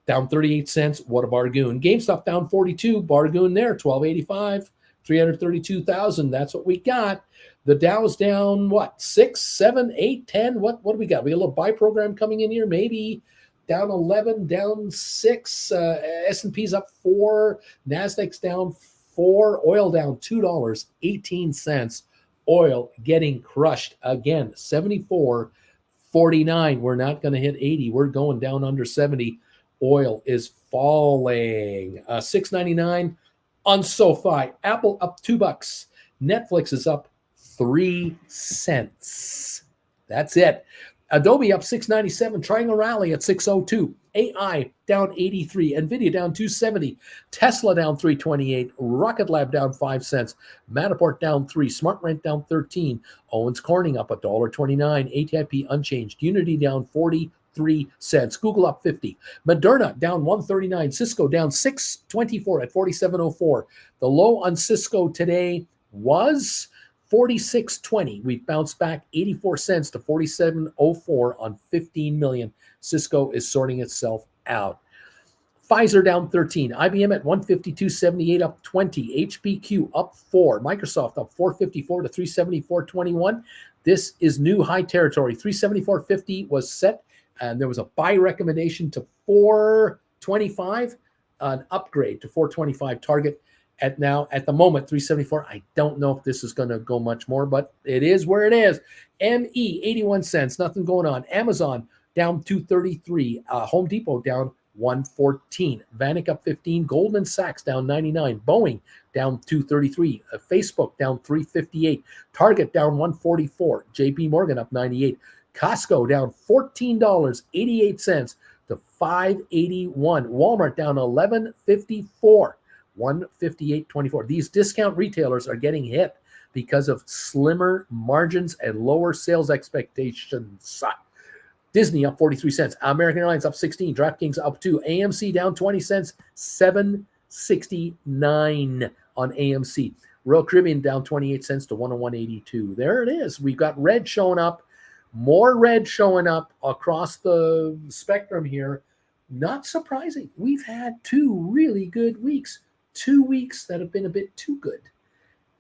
Down 38 cents. What a bargain. GameStop down 42. Bargain there. 1285. 332,000. That's what we got. The Dow's down what? 6, 7, 8, 10. What do we got? We got a little buy program coming in here. Maybe down 11, down 6. S&P's up 4. Nasdaq's down $74. Oil down $2.18. Oil getting crushed again. 74.49. We're not going to hit 80. We're going down under 70. Oil is falling. $6.99 on SoFi. Apple up $2. Netflix is up 3 cents. That's it. Adobe up $6.97. Triangle Rally at $6.02. AI down 83. Nvidia down 270. Tesla down 328. Rocket Lab down 5 cents. Matterport down 3. SmartRent down 13. Owens Corning up $1.29. ATIP unchanged. Unity down 43 cents. Google up 50. Moderna down 139. Cisco down 624 at 47.04. The low on Cisco today was 46.20. We bounced back 84 cents to 47.04 on 15 million. Cisco is sorting itself out. Pfizer down 13. IBM at 152.78 up 20. HPQ up 4. Microsoft up 454 to 374.21. This is new high territory. 374.50 was set, and there was a buy recommendation to 425, an upgrade to 425 target. At the moment, 374. I don't know if this is going to go much more, but it is where it is. ME, 81 cents. Nothing going on. Amazon down 233. Home Depot down 114. Vanik up 15. Goldman Sachs down 99. Boeing down 233. Facebook down 358. Target down 144. JP Morgan up 98. Costco down $14.88 to $5.81. Walmart down $11.54. 158.24. These discount retailers are getting hit because of slimmer margins and lower sales expectations. Disney up 43 cents. American Airlines up 16. DraftKings up 2. AMC down 20 cents. 7.69 on AMC. Royal Caribbean down 28 cents to 101.82. There it is. We've got red showing up. More red showing up across the spectrum here. Not surprising. We've had 2 really good weeks. 2 weeks that have been a bit too good.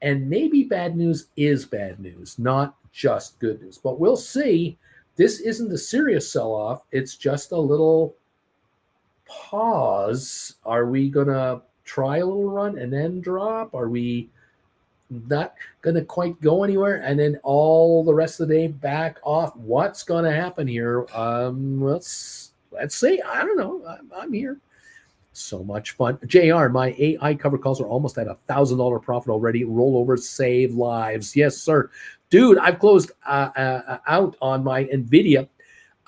And maybe bad news is bad news, not just good news. But we'll see. This isn't a serious sell-off. It's just a little pause. Are we going to try a little run and then drop? Are we not going to quite go anywhere and then all the rest of the day back off? What's going to happen here? Let's see. I don't know. I'm here. So much fun. JR, my AI cover calls are almost at $1,000 profit already. Rollover, save lives. Yes, sir. Dude, I've closed out on my NVIDIA,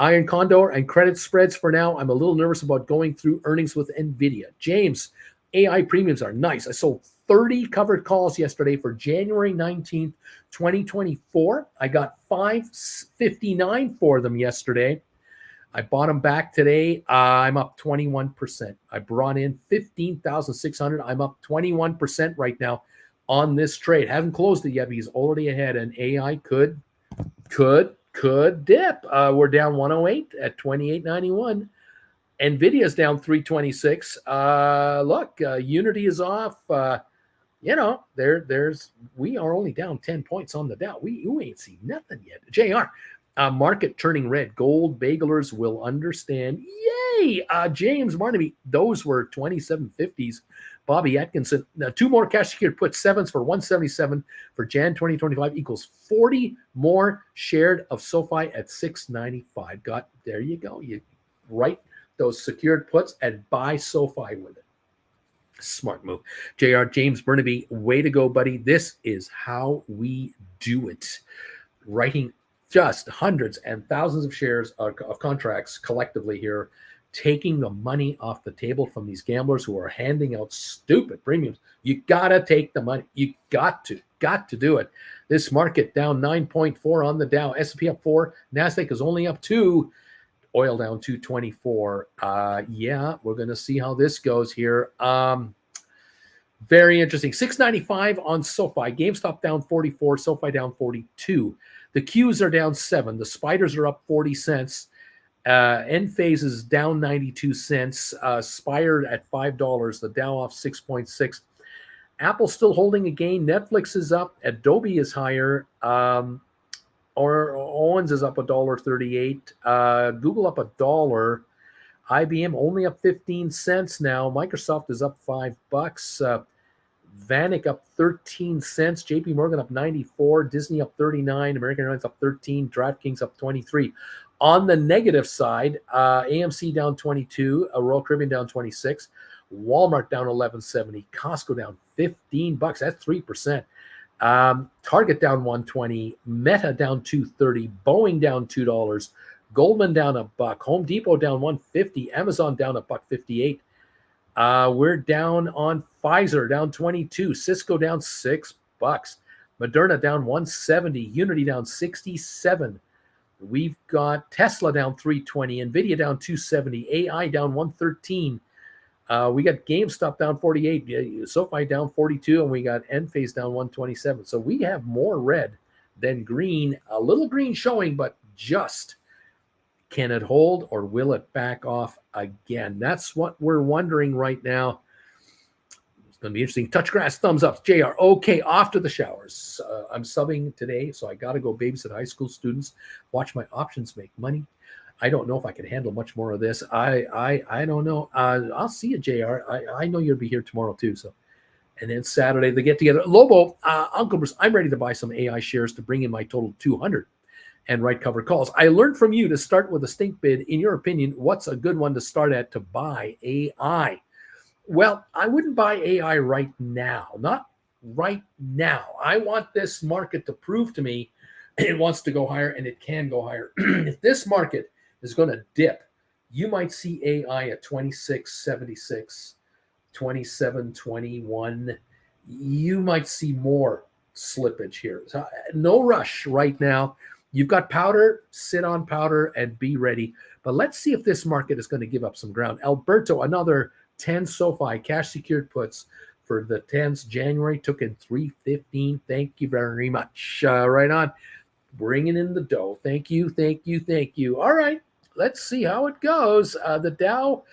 Iron Condor, and credit spreads for now. I'm a little nervous about going through earnings with NVIDIA. James, AI premiums are nice. I sold 30 covered calls yesterday for January 19th, 2024. I got $5.59 for them yesterday. I bought them back today. I'm up 21%. I brought in 15,600. I'm up 21% right now on this trade. Haven't closed it yet, but he's already ahead. And AI could dip. We're down 108 at 28.91. Nvidia's down 326. Look, Unity is off. We are only down 10 points on the Dow. You ain't seen nothing yet. JR. Market turning red. Gold bagelers will understand. Yay! James Barnaby, those were 27.50s. Bobby Atkinson, 2 more cash secured put 7s for 177 for Jan 2025 equals 40 more shared of SoFi at 695. There you go. You write those secured puts and buy SoFi with it. Smart move. JR James Burnaby, way to go, buddy. This is how we do it. Writing just hundreds and thousands of shares of contracts collectively here, taking the money off the table from these gamblers who are handing out stupid premiums. You got to take the money. You got to do it. This market down 9.4 on the Dow, S&P up 4, NASDAQ is only up 2, oil down 224. Yeah, we're going to see how this goes here. Very interesting. 695 on SoFi. GameStop down 44, SoFi down 42. The Qs are down 7. The spiders are up 40 cents. Enphase is down 92 cents. Spire at $5. The Dow off 6.6. Apple still holding a gain. Netflix is up. Adobe is higher. Or Owens is up $1.38. Google up $1. IBM only up 15 cents now. Microsoft is up $5. Vanik up 13 cents. JP Morgan up 94. Disney up 39. American Airlines up 13. DraftKings up 23. On the negative side, AMC down 22. Royal Caribbean down 26. Walmart down 11.70. Costco down $15. That's 3%. Target down 120. Meta down 230. Boeing down $2. Goldman down $1. Home Depot down 150. Amazon down $1.58. We're down on Pfizer, down 22. Csco down $6. Moderna down 170. Unity down 67. We've got Tesla down 320. Nvidia down 270. AI down 113. We got GameStop down 48. SoFi down 42. And we got Enphase down 127. So we have more red than green. A little green showing, but just. Can it hold or will it back off again? That's what we're wondering right now. It's going to be interesting. Touch grass, thumbs up. JR, okay, off to the showers. I'm subbing today, so I got to go babysit high school students, watch my options make money. I don't know if I can handle much more of this. I don't know. I'll see you, JR. I know you'll be here tomorrow too. So, and then Saturday, they get together. Lobo, Uncle Bruce, I'm ready to buy some AI shares to bring in my total 200. And right cover calls. I learned from you to start with a stink bid. In your opinion, what's a good one to start at to buy AI? Well, I wouldn't buy AI right now. Not right now. I want this market to prove to me it wants to go higher, and it can go higher. If this market is going to dip, you might see AI at 26.76, 27.21. You might see more slippage here. So, no rush right now. You've got powder, sit on powder and be ready. But let's see if this market is going to give up some ground. Alberto, another 10 SoFi cash secured puts for the 10th January, took in 315. Thank you very much. Right on. Bringing in the dough. Thank you, thank you, thank you. All right, let's see how it goes. The Dow,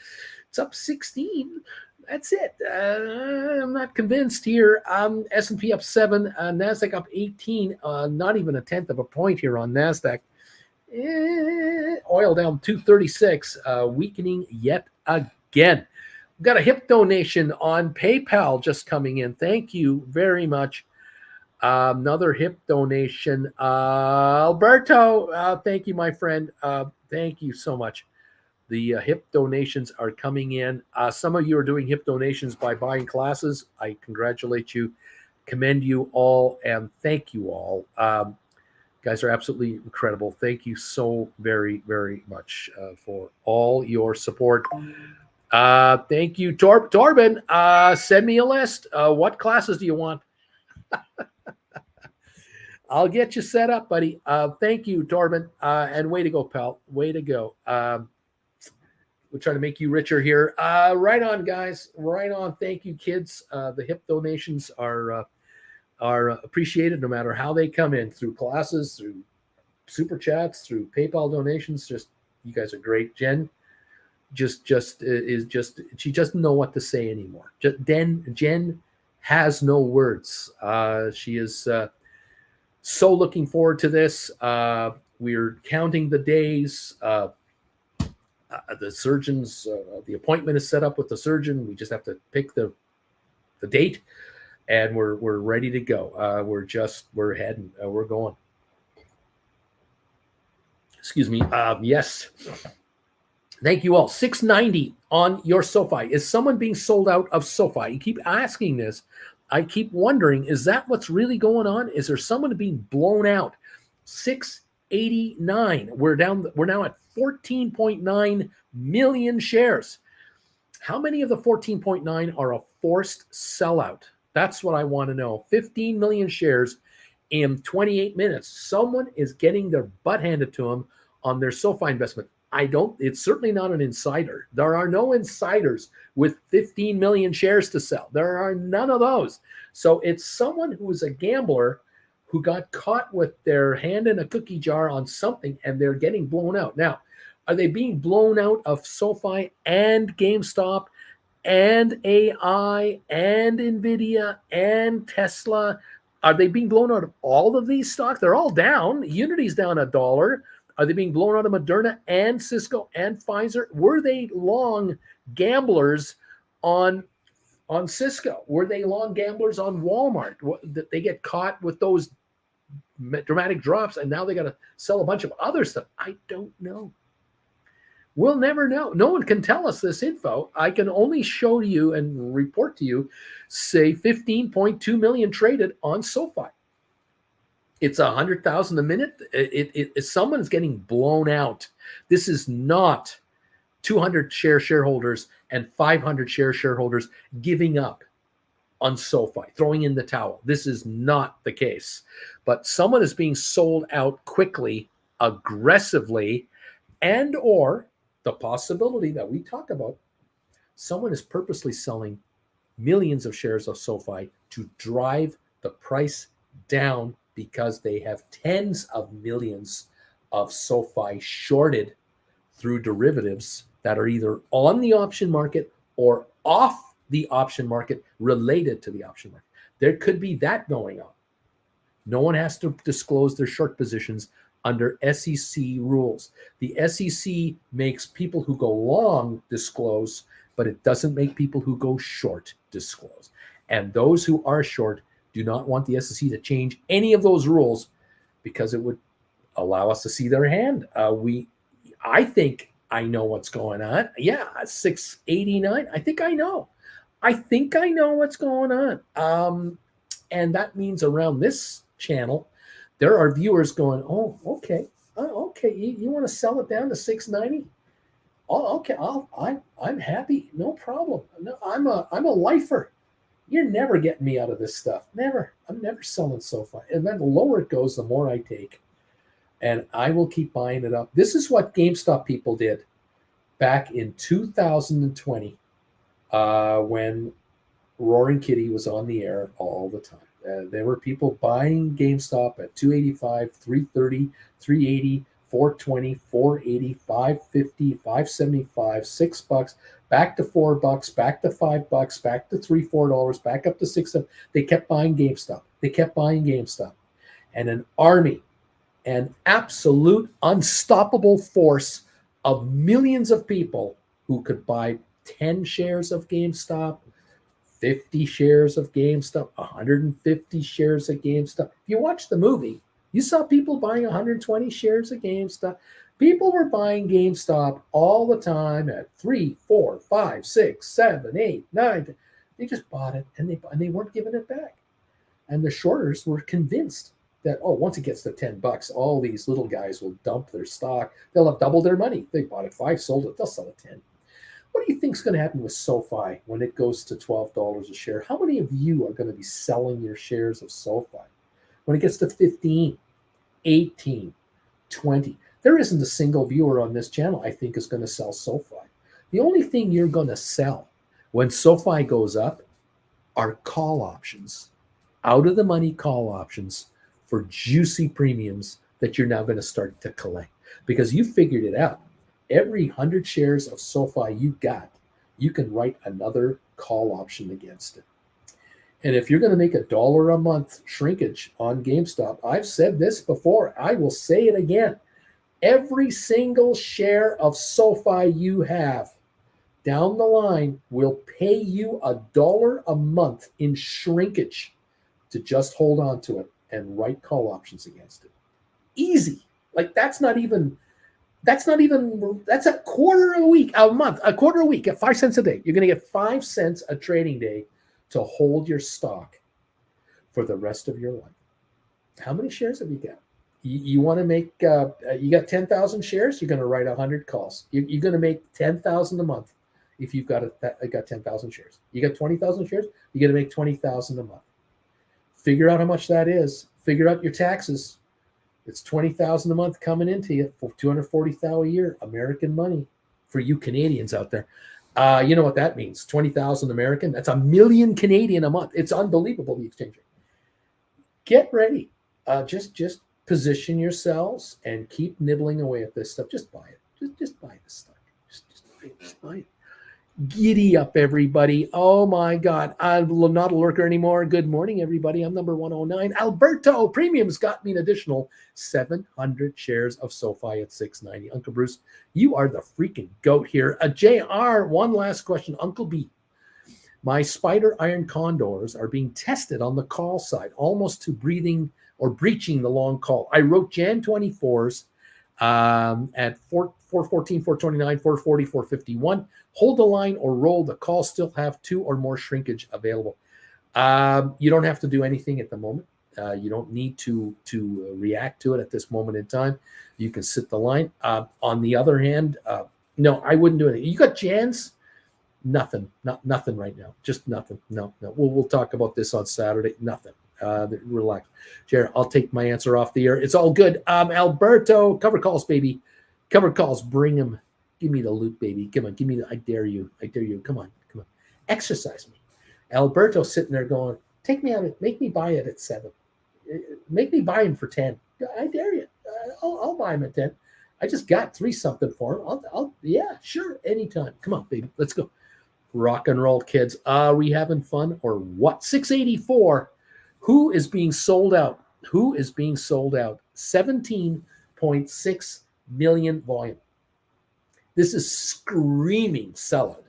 it's up 16. That's it. I'm not convinced here. S&P up 7, NASDAQ up 18, not even a tenth of a point here on NASDAQ. Oil down 236, weakening yet again. We've got a HIP donation on PayPal just coming in. Thank you very much. Another HIP donation. Alberto, thank you, my friend. Thank you so much. The HIP donations are coming in. Some of you are doing HIP donations by buying classes. I congratulate you, commend you all, and thank you all. Guys are absolutely incredible. Thank you so very, very much for all your support. Thank you, Torben. Send me a list. What classes do you want? I'll get you set up, buddy. Thank you, Torben. And way to go, pal. Way to go. We'll try to make you richer here. Right on, guys. Right on. Thank you, kids. The HIP donations are appreciated no matter how they come in, through classes, through super chats, through PayPal donations. Just, you guys are great. Jen she doesn't know what to say anymore. Jen has no words. She is so looking forward to this. We're counting the days. The surgeons, the appointment is set up with the surgeon. We just have to pick the date, and we're ready to go. We're heading. We're going. Excuse me. Yes. Thank you all. 690 on your SoFi. Is someone being sold out of SoFi? You keep asking this. I keep wondering, is that what's really going on? Is there someone being blown out? 689. We're now at 14.9 million shares. How many of the 14.9 are a forced sellout? That's what I want to know. 15 million shares in 28 minutes. Someone is getting their butt handed to them on their SoFi investment. It's certainly not an insider. There are no insiders with 15 million shares to sell. There are none of those. So it's someone who is a gambler who got caught with their hand in a cookie jar on something, and they're getting blown out. Now, are they being blown out of SoFi and GameStop and AI and Nvidia and Tesla? Are they being blown out of all of these stocks? They're all down. Unity's down $1. Are they being blown out of Moderna and Csco and Pfizer? Were they long gamblers on on Cisco? Were they long gamblers on Walmart? That they get caught with those dramatic drops and now they got to sell a bunch of other stuff? I don't know. We'll never know. No one can tell us this info. I can only show you and report to you, say 15.2 million traded on SoFi. It's 100,000 a minute. Someone's getting blown out. This is not 200 shareholders and 500 shareholders giving up on SoFi, throwing in the towel. This is not the case. But someone is being sold out quickly, aggressively, and or the possibility that we talk about, someone is purposely selling millions of shares of SoFi to drive the price down because they have tens of millions of SoFi shorted through derivatives that are either on the option market or off the option market related to the option market. There could be that going on. No one has to disclose their short positions under SEC rules. The SEC makes people who go long disclose, but it doesn't make people who go short disclose. And those who are short do not want the SEC to change any of those rules because it would allow us to see their hand. I think I know what's going on. Yeah, 689. I think I know what's going on. And that means around this channel, there are viewers going, oh, okay. You want to sell it down to 690? Oh, okay. I'm happy. No problem. No, I'm a lifer. You're never getting me out of this stuff. Never. I'm never selling SoFi. And then the lower it goes, the more I take. And I will keep buying it up. This is what GameStop people did back in 2020 when Roaring Kitty was on the air all the time. There were people buying GameStop at 285, 330, 380, 420, 480, 550, 575, $6, back to $4, back to $5, back to $3-4, back up to $6. They kept buying GameStop. And an army, an absolute unstoppable force of millions of people who could buy 10 shares of GameStop, 50 shares of GameStop, 150 shares of GameStop. If you watch the movie, you saw people buying 120 shares of GameStop. People were buying GameStop all the time at 3, 4, 5, 6, 7, 8, 9. 10. They just bought it and they weren't giving it back. And the shorters were convinced that, once it gets to $10, all these little guys will dump their stock. They'll have doubled their money. They bought it 5, sold it, they'll sell it 10. What do you think is going to happen with SoFi when it goes to $12 a share? How many of you are going to be selling your shares of SoFi? When it gets to 15, 18, 20, there isn't a single viewer on this channel I think is going to sell SoFi. The only thing you're going to sell when SoFi goes up are call options, out of the money call options for juicy premiums that you're now going to start to collect because you figured it out. Every 100 shares of SoFi you got, you can write another call option against it. And if you're going to make $1 a month shrinkage on GameStop, I've said this before, I will say it again. Every single share of SoFi you have down the line will pay you $1 a month in shrinkage to just hold on to it and write call options against it. Easy. Like that's a quarter a week, a month, a quarter a week at 5 cents a day. You're going to get 5 cents a trading day to hold your stock for the rest of your life. How many shares have you got? You want to make, you got 10,000 shares, you're going to write 100 calls. You're going to make 10,000 a month if you've got 10,000 shares. You got 20,000 shares, you're going to make 20,000 a month. Figure out how much that is. Figure out your taxes. It's 20,000 a month coming into you for 240,000 a year, American money for you Canadians out there. You know what that means? 20,000 American. That's $1 million Canadian a month. It's unbelievable, the exchange rate. Get ready. Just position yourselves and keep nibbling away at this stuff. Just buy it. Just buy this stuff. Just buy it. Giddy up, everybody. Oh my God. I'm not a lurker anymore. Good morning, everybody. I'm number 109. Alberto Premiums got me an additional 700 shares of SoFi at 690. Uncle Bruce, you are the freaking goat here. JR, one last question. Uncle B, My spider iron condors are being tested on the call side, almost to breathing or breaching the long call. I wrote Jan 24s at 414, 429, 440, 451. Hold the line or roll. The call still have 2 or more shrinkage available. You don't have to do anything at the moment. You don't need to react to it at this moment in time. You can sit the line. On the other hand, no, I wouldn't do anything. You got Jans? Nothing. Nothing right now. Just nothing. No. We'll talk about this on Saturday. Nothing. Relax. Jared, I'll take my answer off the air. It's all good. Alberto, cover calls, baby. Cover calls. Bring them. Give me the loot, baby. Come on. Give me the, I dare you. Come on. Exercise me. Alberto sitting there going, take me out. Make me buy it at 7. Make me buy him for 10. I dare you. I'll buy him at 10. I just got 3 something for him. I'll yeah, sure. Anytime. Come on, baby. Let's go. Rock and roll, kids. Are we having fun or what? 684. Who is being sold out? 17.6 million volume. This is screaming sellout.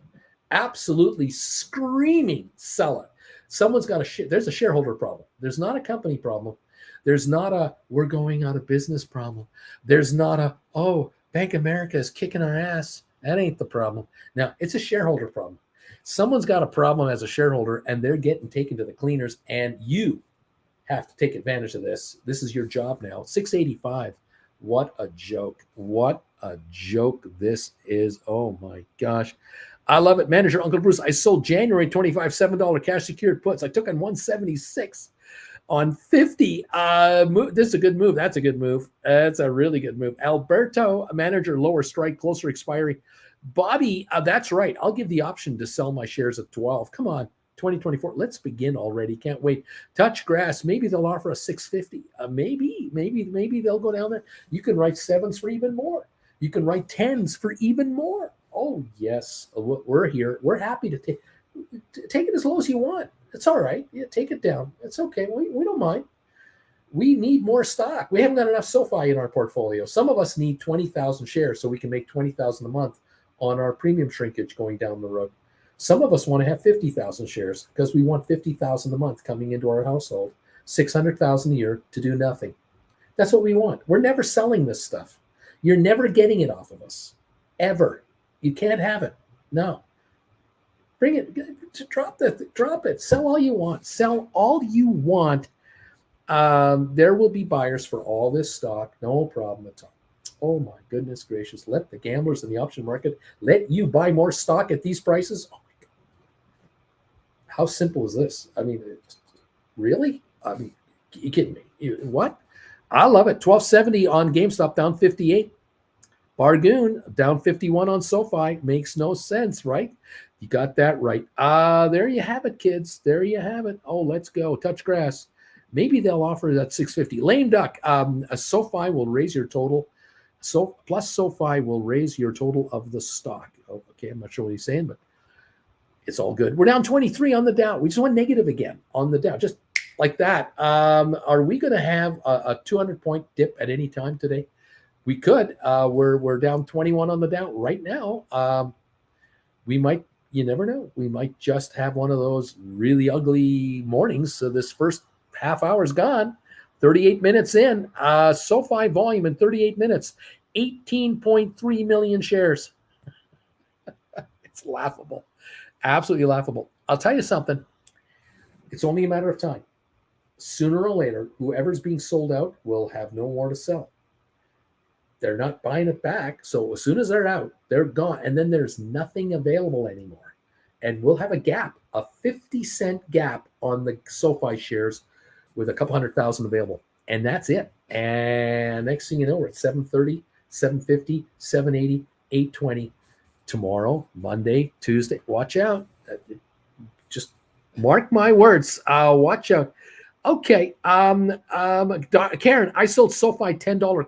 Absolutely screaming sellout. Someone's got there's a shareholder problem. There's not a company problem. There's not a we're going out of business problem. There's not a Bank of America is kicking our ass. That ain't the problem. Now, it's a shareholder problem. Someone's got a problem as a shareholder, and they're getting taken to the cleaners, and you have to take advantage of this. This is your job now. 685. What a joke. What a joke this is. Oh, my gosh. I love it. Manager Uncle Bruce, I sold January 25 $7 cash secured puts. I took on 176 on 50. This is a good move. That's a good move. That's a really good move. Alberto, manager, lower strike, closer expiry. Bobby, that's right. I'll give the option to sell my shares at 12. Come on, 2024. Let's begin already. Can't wait. Touch grass. Maybe they'll offer a 650. Maybe they'll go down there. You can write 7s for even more. You can write 10s for even more. Oh, yes. We're here. We're happy to take it as low as you want. It's all right. Yeah, take it down. It's okay. We don't mind. We need more stock. We haven't got enough SoFi in our portfolio. Some of us need 20,000 shares so we can make 20,000 a month on our premium shrinkage going down the road. Some of us want to have 50,000 shares because we want 50,000 a month coming into our household, 600,000 a year to do nothing. That's what we want. We're never selling this stuff. You're never getting it off of us, ever. You can't have it. No. Bring it. Drop it. Sell all you want. Sell all you want. There will be buyers for all this stock. No problem at all. Oh, my goodness gracious. Let the gamblers in the option market let you buy more stock at these prices. Oh, my God. How simple is this? I mean, really? I mean, you kidding me? What? I love it. 1270 on GameStop, down 58. Bargoon, down 51 on SoFi. Makes no sense, right? You got that right. There you have it, kids. There you have it. Oh, let's go. Touch grass. Maybe they'll offer that 650. Lame duck. A SoFi will raise your total. Plus SoFi will raise your total of the stock. Oh, okay, I'm not sure what he's saying, but it's all good. We're down 23 on the Dow. We just went negative again on the Dow, just like that. Are we going to have a 200-point dip at any time today? We could. We're down 21 on the Dow right now. We might. You never know. We might just have one of those really ugly mornings. So this first half hour is gone. 38 minutes in. SoFi volume in 38 minutes. 18.3 million shares. It's laughable. Absolutely laughable. I'll tell you something. It's only a matter of time. Sooner or later, whoever's being sold out will have no more to sell. They're not buying it back. So as soon as they're out, they're gone. And then there's nothing available anymore. And we'll have a gap, a 50-cent gap on the SoFi shares with a couple 100,000 available. And that's it. And next thing you know, we're at 730, 750, 780, 820 tomorrow, Monday, Tuesday. Watch out. Just mark my words. Watch out. Okay. Karen, I sold SoFi $10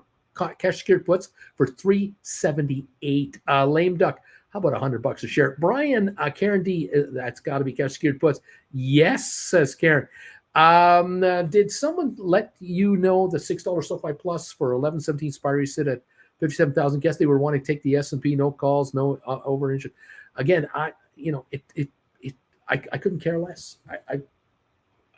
cash secured puts for $378. Lame duck. How about $100 a share? Brian, Karen D, that's got to be cash secured puts. Yes, says Karen. Did someone let you know the $6 SoFi Plus for 1117 expiry sit at 57,000? Guess they were wanting to take the S&P, no calls, no over. Again, I I couldn't care less.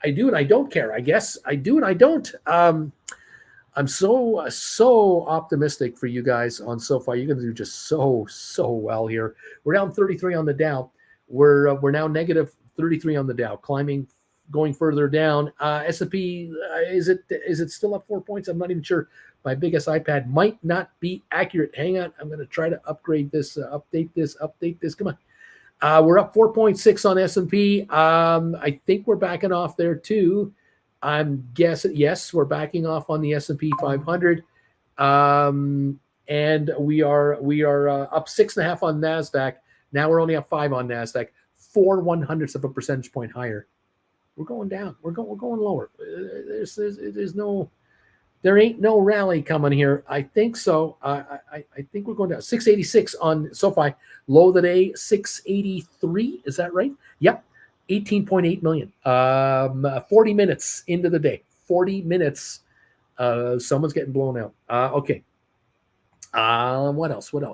I do and I don't care. I guess I do and I don't. I'm so optimistic for you guys on SoFi. You're going to do just so well here. We're down 33 on the Dow. We're now negative 33 on the Dow, climbing, going further down. S&P, is it still up 4 points? I'm not even sure. My biggest iPad might not be accurate. Hang on, I'm going to try to upgrade this, update this. Come on. We're up 4.6 on S&P. I think we're backing off there too. I'm guessing, yes, we're backing off on the S&P 500. And we are up 6.5 on NASDAQ. Now we're only up 5 on NASDAQ, 0.04 of a percentage point higher. We're going down. We're going lower. There ain't no rally coming here. I think so. I think we're going down. 686 on SoFi. Low of the day, 683. Is that right? Yep. 18.8 million. 40 minutes into the day. 40 minutes. Someone's getting blown out. Okay. What else? Brian,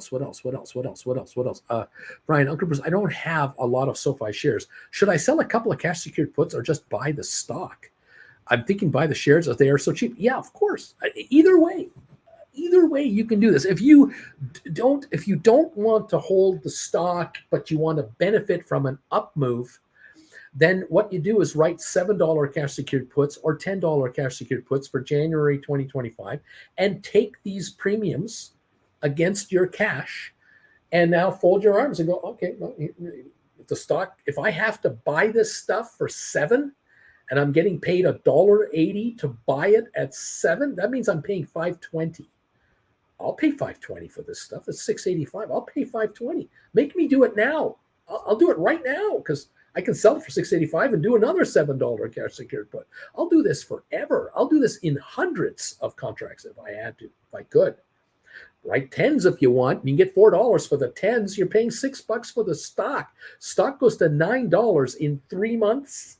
Uncle Bruce, I don't have a lot of SoFi shares. Should I sell a couple of cash secured puts or just buy the stock? I'm thinking buy the shares as they are so cheap. Yeah, of course. Either way, you can do this. If you don't want to hold the stock, but you want to benefit from an up move, then what you do is write $7 cash secured puts or $10 cash secured puts for January 2025 and take these premiums against your cash and now fold your arms and go, okay, well, the stock, if I have to buy this stuff for $7 and I'm getting paid $1.80 to buy it at $7, that means I'm paying $5.20. I'll pay $5.20 for this stuff. It's $6.85. I'll pay $5.20. Make me do it now. I'll do it right now because I can sell it for $6.85 and do another $7 cash secured put. I'll do this forever. I'll do this in hundreds of contracts if I had to, if I could. Write 10s if you want. You can get $4 for the 10s. You're paying $6 for the stock. Stock goes to $9 in 3 months.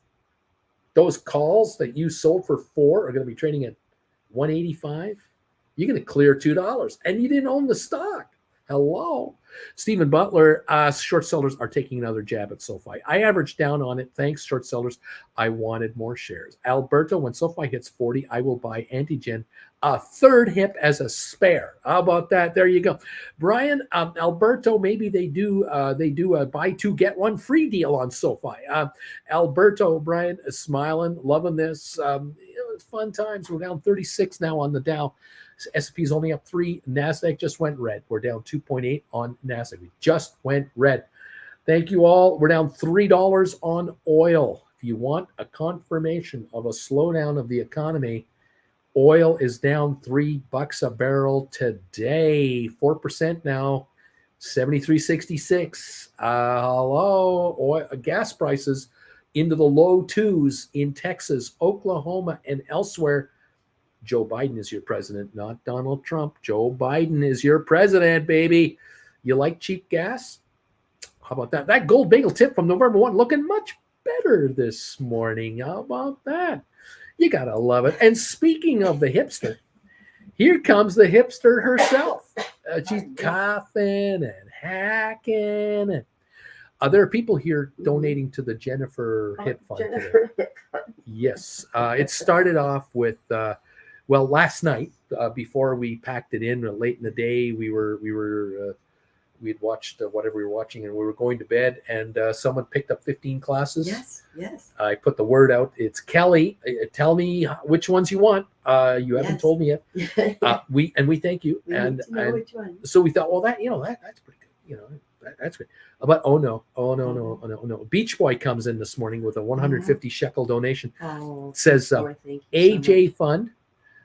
Those calls that you sold for $4 are going to be trading at $1.85. You're going to clear $2, and you didn't own the stock. Hello. Stephen Butler, short sellers are taking another jab at SoFi. I averaged down on it. Thanks, short sellers. I wanted more shares. Alberto, when SoFi hits 40, I will buy Antigen, a third hip as a spare. How about that? There you go. Brian, Alberto, maybe they do a buy two, get one free deal on SoFi. Alberto, Brian is smiling, loving this. It's fun times. We're down 36 now on the Dow. S&P is only up 3. NASDAQ just went red. We're down 2.8 on NASDAQ. We just went red. Thank you all. We're down $3 on oil. If you want a confirmation of a slowdown of the economy, oil is down $3 a barrel today. 4% now, 73.66. Hello. Oil, gas prices into the low 2s in Texas, Oklahoma, and elsewhere. Joe Biden is your president, not Donald Trump. Joe Biden is your president, baby. You like cheap gas? How about that? That gold bagel tip from November 1 looking much better this morning. How about that? You got to love it. And speaking of the hipster, here comes the hipster herself. She's coughing and hacking. And there are people here donating to the Jennifer Hip Fund today. Yes. It started off with... well, last night, before we packed it in late in the day, we had watched whatever we were watching, and we were going to bed, and someone picked up 15 classes. Yes. I put the word out. It's Kelly. Tell me which ones you want. You haven't told me yet. We thank you. We and need to know which one. So we thought, well, that's pretty good. That's great. But oh no. Beach Boy comes in this morning with a 150 shekel donation. Oh, It says AJ Fund.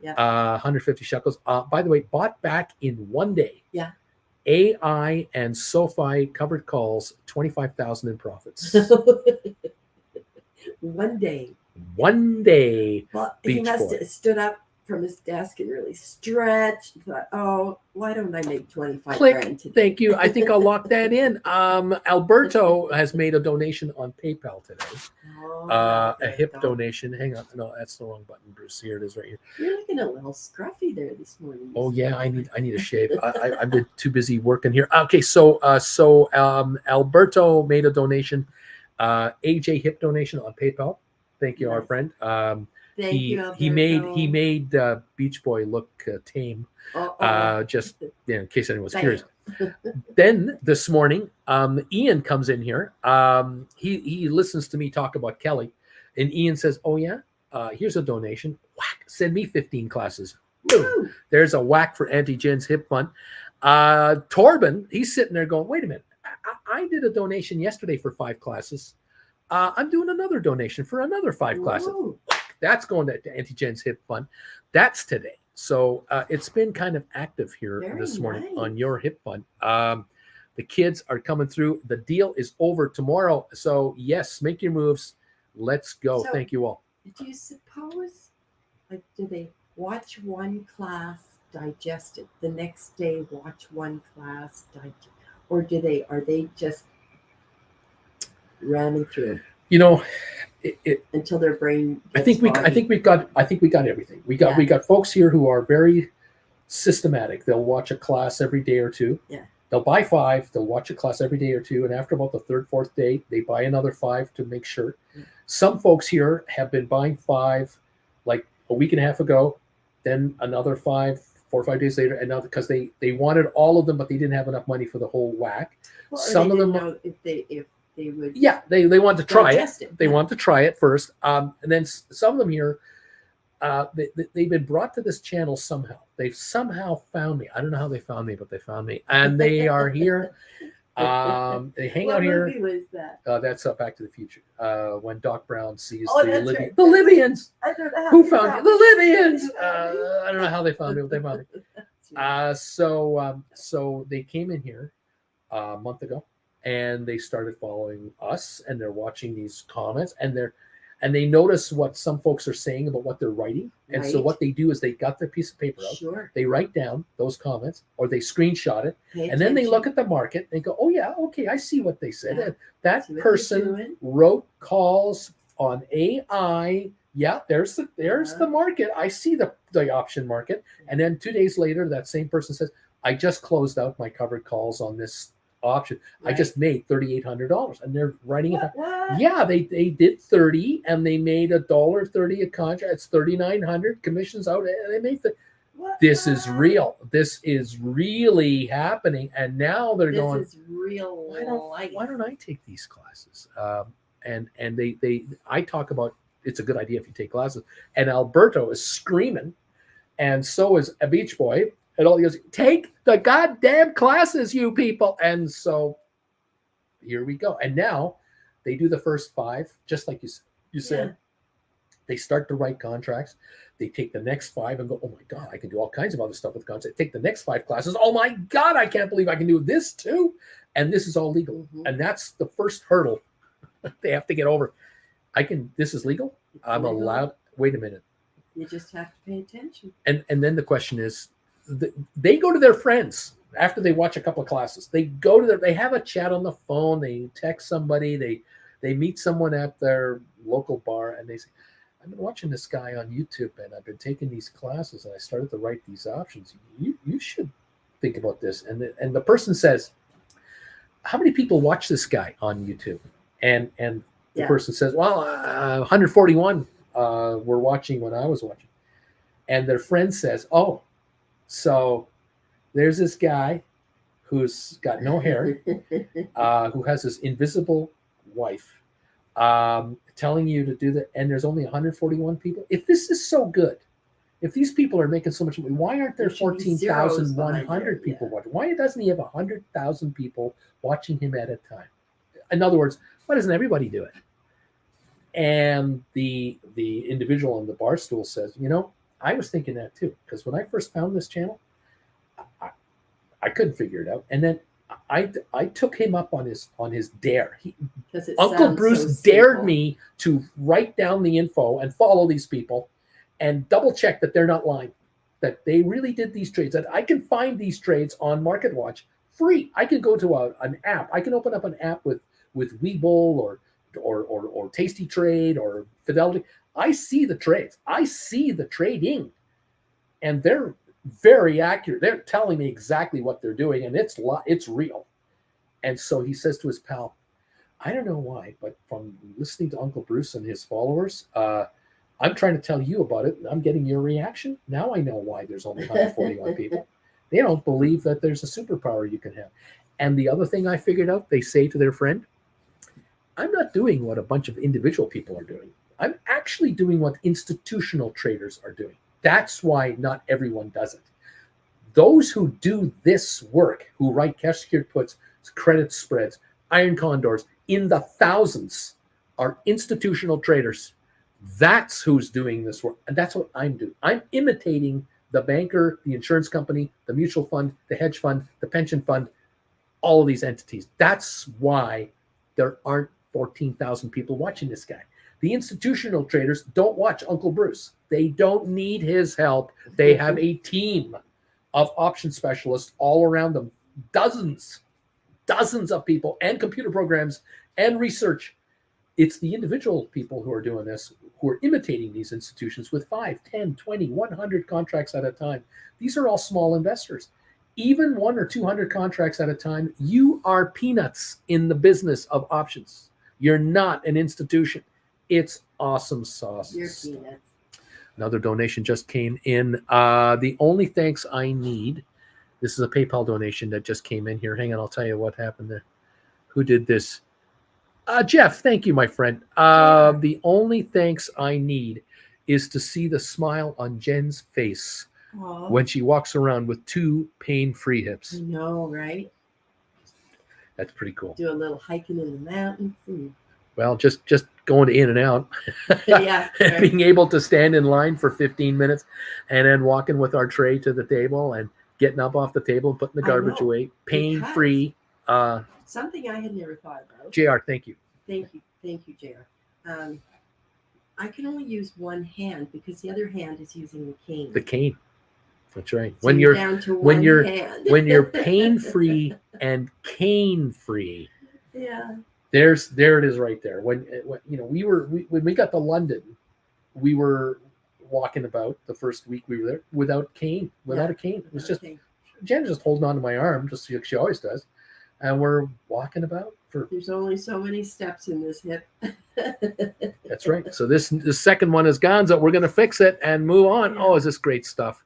Yeah. 150 shekels. By the way, bought back in 1 day. Yeah. AI and SoFi covered calls, 25,000 in profits. 1 day. 1 day. Well, he must have stood up from his desk and really stretched. Thought, oh, why don't I make 25 grand today? Thank you. I think I'll lock that in. Alberto has made a donation on PayPal today. A hip donation. Hang on. No, that's the wrong button, Bruce. Here it is right here. You're looking a little scruffy there this morning. Oh yeah, I need a shave. I've been too busy working here. Okay, so Alberto made a donation. AJ Hip donation on PayPal. Thank you, our Nice. friend. Thank you, He made Beach Boy look tame. Just in case anyone's curious. Then this morning, Ian comes in here. He listens to me talk about Kelly, and Ian says, "Oh yeah, here's a donation. Whack! Send me 15 classes. Boom! There's a whack for Auntie Jen's hip fund." Torben, he's sitting there going, "Wait a minute! I did a donation yesterday for 5 classes. I'm doing another donation for another 5 classes. That's going to Auntie Jen's hip fund. That's today." So it's been kind of active here this morning on your hip fund. The kids are coming through. The deal is over tomorrow. So yes, make your moves. Let's go. So, thank you all. Do you suppose, like, do they watch one class, digest it, the next day watch one class, digest, or are they just ramming through? You know, until their brain I think we got everything. We got folks here who are very systematic. They'll watch a class every day or two. Yeah. They'll buy 5, they'll watch a class every day or two, and after about the 3rd, 4th day, they buy another 5 to make sure. Some folks here have been buying 5 like a week and a half ago, then another 5 4 or 5 days later, and now because they wanted all of them, but they didn't have enough money for the whole whack. Well, some of them know if they would. Yeah, they want to try it. They want to try it first. And then some of them here, they've been brought to this channel somehow. They've somehow found me. I don't know how they found me, but they found me. And they are here. They hang out here. What movie was that? That's Back to the Future. When Doc Brown sees the Libyans. I don't know who found you? The Libyans. I don't know how they found me, but they found me. So they came in here a month ago. And they started following us, and they're watching these comments, and they notice what some folks are saying about what they're writing. And so what they do is they got their piece of paper out. Sure. They write down those comments, or they screenshot it, and then they look at the market. And they go, "Oh yeah, okay, I see what they said. Yeah. That person wrote calls on AI. Yeah, there's the market. I see the option market." And then 2 days later, that same person says, "I just closed out my covered calls on this option. Right. I just made $3,800," and they're writing it. Yeah, they did 30, and they made $1.30 a contract. It's $3,900 commissions out, and they made this is real. This is really happening, and now they're going. This is real life. Why don't I take these classes? And I talk about it's a good idea if you take classes, and Alberto is screaming, and so is a Beach Boy. And all he goes, "Take the goddamn classes, you people." And so here we go. And now they do the first 5, just like you said. Yeah. They start to write contracts. They take the next 5 and go, "Oh my God, I can do all kinds of other stuff with contracts." Take the next 5 classes. "Oh my God, I can't believe I can do this too." And this is all legal. Mm-hmm. And that's the first hurdle they have to get over. This is legal. I'm allowed. Wait a minute. You just have to pay attention. And then the question is, they go to their friends after they watch a couple of classes. They have a chat on the phone. They text somebody. They meet someone at their local bar, and they say, "I've been watching this guy on YouTube, and I've been taking these classes, and I started to write these options. You should think about this." And the person says, "How many people watch this guy on YouTube?" And the person says, "Well, 141 were watching when I was watching." And their friend says, "Oh, so there's this guy who's got no hair, who has this invisible wife, telling you to do that, and there's only 141 people. If this is so good, if these people are making so much money, why aren't there 14,100 people watching? Why doesn't he have 100,000 people watching him at a time? In other words, why doesn't everybody do it?" And the individual on the bar stool says, "I was thinking that too, because when I first found this channel, I couldn't figure it out. And then I took him up on his dare. Uncle Bruce dared me to write down the info and follow these people and double check that they're not lying, that they really did these trades, that I can find these trades on MarketWatch free. I can go to an app. I can open up an app with Webull or Tasty Trade or Fidelity. I see the trades. I see the trading, and they're very accurate. They're telling me exactly what they're doing, and it's real." And so he says to his pal, I don't know why, but from listening to Uncle Bruce and his followers, I'm trying to tell you about it. And I'm getting your reaction. Now I know why there's only 141 people. They don't believe that there's a superpower you can have. And the other thing I figured out, they say to their friend, I'm not doing what a bunch of individual people are doing. I'm actually doing what institutional traders are doing. That's why not everyone does it. Those who do this work, who write cash secured puts, credit spreads, iron condors in the thousands, are institutional traders. That's who's doing this work. And that's what I'm doing. I'm imitating the banker, the insurance company, the mutual fund, the hedge fund, the pension fund, all of these entities. That's why there aren't 14,000 people watching this guy. The institutional traders don't watch Uncle Bruce. They don't need his help. They have a team of option specialists all around them, dozens of people and computer programs and research. It's the individual people who are doing this, who are imitating these institutions with 5, 10, 20, 100 contracts at a time. These are all small investors. Even 100 or 200 contracts at a time, you are peanuts in the business of options. You're not an institution. It's awesome sauce. You're peanuts. Another donation just came in. The only thanks I need. This is a PayPal donation that just came in here. Hang on, I'll tell you what happened there. Who did this? Jeff, thank you, my friend. The only thanks I need is to see the smile on Jen's face when she walks around with 2 pain-free hips. I know, right? That's pretty cool. Do a little hiking in the mountains. Well, just going in and out. Yeah. Right. Being able to stand in line for 15 minutes and then walking with our tray to the table and getting up off the table and putting the garbage away. Pain-free. Something I had never thought about. JR, thank you. Thank you, JR. I can only use one hand because the other hand is using the cane. The cane. That's right. So when you're you're down to when one you're hand. when you're pain-free and cane-free. Yeah. There it is right there. When when we got to London, we were walking about the first week we were there without a cane. It was just Jen just holding on to my arm, just like she always does, and we're walking about for. There's only so many steps in this hip. That's right. So the second one is gone. So we're going to fix it and move on. Yeah. Oh, is this great stuff?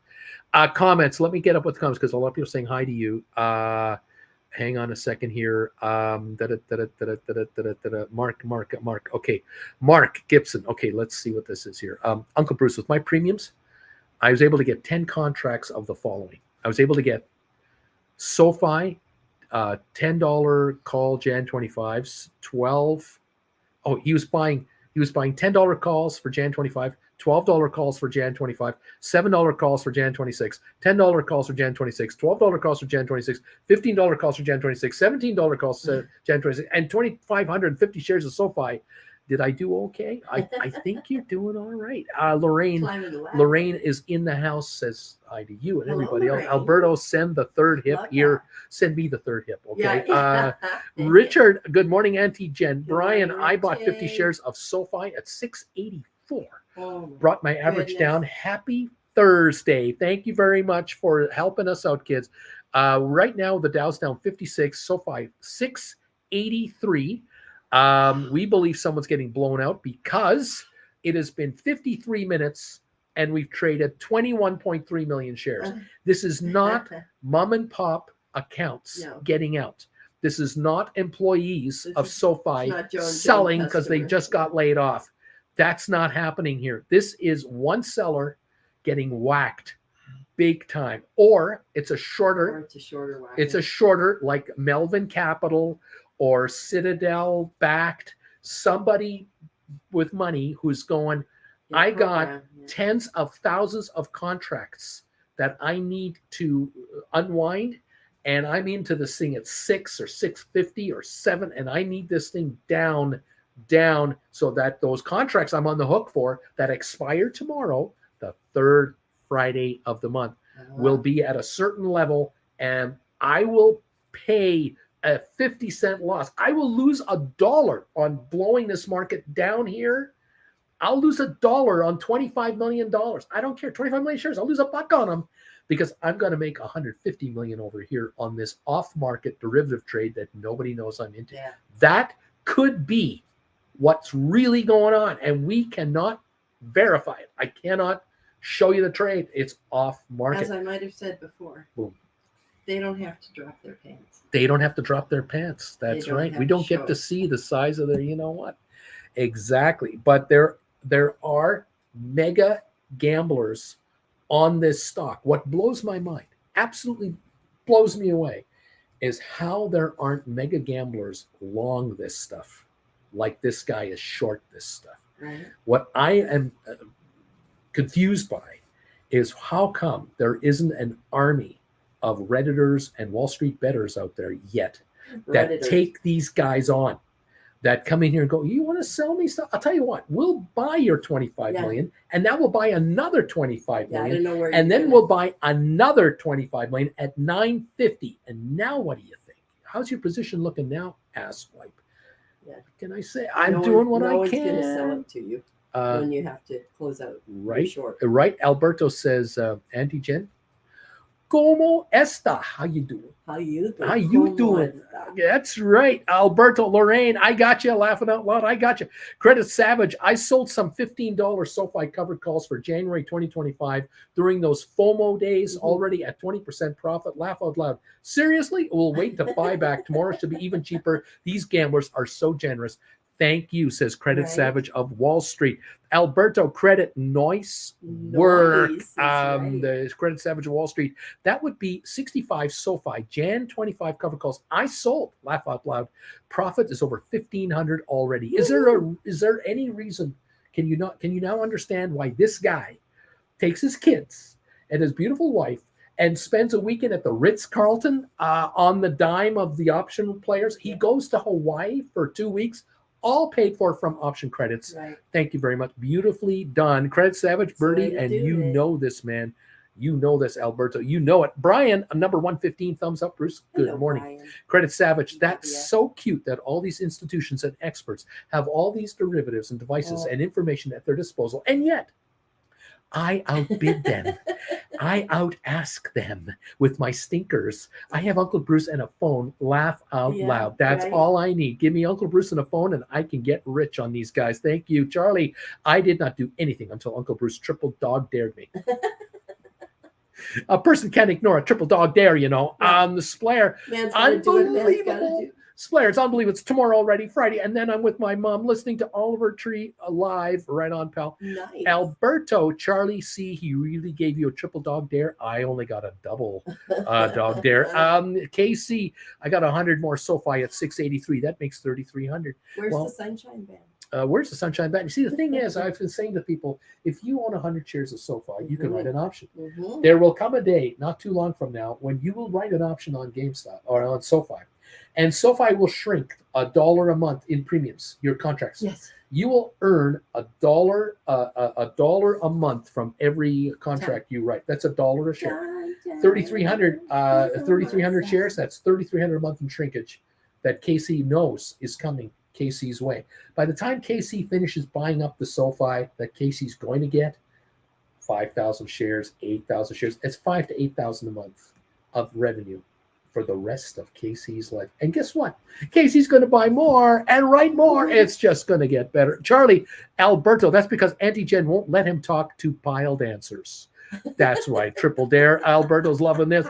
Comments. Let me get up with the comments because a lot of people are saying hi to you. Hang on a second here. Mark. Okay. Mark Gibson. Okay, let's see what this is here. Uncle Bruce, with my premiums, I was able to get 10 contracts of the following. I was able to get SoFi, $10 call Jan 25s, 12. Oh, he was buying $10 calls for Jan 25, $12 calls for Jan 25, $7 calls for Jan 26, $10 calls for Jan 26, $12 calls for Jan 26, $15 calls for Jan 26, $17 calls for Jan 26, and 2,550 shares of SoFi. Did I do okay? I think you're doing all right. Lorraine is in the house, says hi to you and everybody else. Alberto, send the third hip here. Send me the third hip, okay? Yeah. Richard, good morning, Auntie Jen. Brian, morning, I bought 50 Jay. shares of SoFi at 684. Oh, Brought my average down. Happy Thursday. Thank you very much for helping us out, kids. Right now, the Dow's down 56, SoFi 683. We believe someone's getting blown out because it has been 53 minutes and we've traded 21.3 million shares. This is not mom and pop accounts getting out. This is not employees of SoFi selling because they just got laid off. That's not happening here. This is one seller getting whacked big time. Or it's a shorter. It's a shorter like Melvin Capital or Citadel backed, somebody with money who's going, I got tens of thousands of contracts that I need to unwind. And I'm into this thing at 6 or 650 or 7. And I need this thing down so that those contracts I'm on the hook for that expire tomorrow, the third Friday of the month, will be at a certain level. And I will pay a 50-cent loss. I will lose $1 on blowing this market down here. I'll lose $1 on $25 million. I don't care. 25 million shares. I'll lose $1 on them because I'm going to make 150 million over here on this off-market derivative trade that nobody knows I'm into. Yeah. That could be what's really going on, and we cannot verify it. I cannot show you the trade. It's off market. As I might have said before, Boom. They don't have to drop their pants. They don't have to drop their pants. That's right. We don't get to show. see the size of their, you know what? Exactly. But there are mega gamblers on this stock. What blows my mind, absolutely blows me away, is how there aren't mega gamblers long this stuff, like this guy is short this stuff. Right. What I am confused by is how come there isn't an army of Redditors and Wall Street bettors out there yet that Redditors. take these guys on, that come in here and go, you want to sell me stuff? I'll tell you what, we'll buy your 25 million, and now we'll buy another 25 million, I don't know where and then we'll buy another 25 million at 950. And now what do you think? How's your position looking now, asswipe? Yeah. What can I say? I'm doing what I can. No one's going to sell it to you when you have to close out. Right. Short. Right. Alberto says, Auntie Jen, ¿Cómo está? How you doing? How you doing? How you doing? That's right. Alberto, Lorraine, I got you. Laughing out loud. I got you. Credit Savage, I sold some $15 SoFi covered calls for January 2025 during those FOMO days, already at 20% profit. Laugh out loud. Seriously? We'll wait to buy back. Tomorrow should be even cheaper. These gamblers are so generous. Thank you, says Credit Savage of Wall Street. Alberto, Credit Noise work. The Credit Savage of Wall Street. That would be 65 SoFi, Jan 25 cover calls. I sold. Laugh out loud. Profit is over 1,500 already. Is there any reason? Can you now understand why this guy takes his kids and his beautiful wife and spends a weekend at the Ritz-Carlton on the dime of the option players? He goes to Hawaii for 2 weeks. All paid for from option credits. Right. Thank you very much. Beautifully done. Credit Savage, Birdie, and you know this, man. You know this, Alberto. You know it. Brian, number 115, thumbs up, Bruce. Good morning. Brian. Credit Savage, that's so cute that all these institutions and experts have all these derivatives and devices and information at their disposal, and yet I outbid them. I out-ask them with my stinkers. I have Uncle Bruce and a phone. Laugh out loud. That's all I need. Give me Uncle Bruce and a phone, and I can get rich on these guys. Thank you, Charlie. I did not do anything until Uncle Bruce triple dog dared me. A person can't ignore a triple dog dare, you know. The Splayer, unbelievable. Splayer, it's unbelievable. It's tomorrow already, Friday, and then I'm with my mom listening to Oliver Tree live. Right on, pal. Nice. Alberto, Charlie C, he really gave you a triple dog dare. I only got a double dog dare. KC, I got 100 more SoFi at 683. That makes 3,300. Where's the Sunshine Band? Where's the Sunshine Band? You see, the thing is, I've been saying to people, if you own 100 shares of SoFi, you can write an option. There will come a day, not too long from now, when you will write an option on GameStop or on SoFi. And SoFi will shrink $1 a month in premiums, your contracts. Yes. You will earn $1 a month from every contract you write. That's $1 a share. 3,300 shares. That's 3,300 a month in shrinkage that KC knows is coming KC's way. By the time KC finishes buying up the SoFi that KC's going to get, 5,000 shares, 8,000 shares. It's 5,000 to 8,000 a month of revenue for the rest of KC's life. And guess what? KC's going to buy more and write more. It's just going to get better. Charlie, Alberto, that's because Auntie Jen won't let him talk to pile dancers. That's why. Triple dare. Alberto's loving this.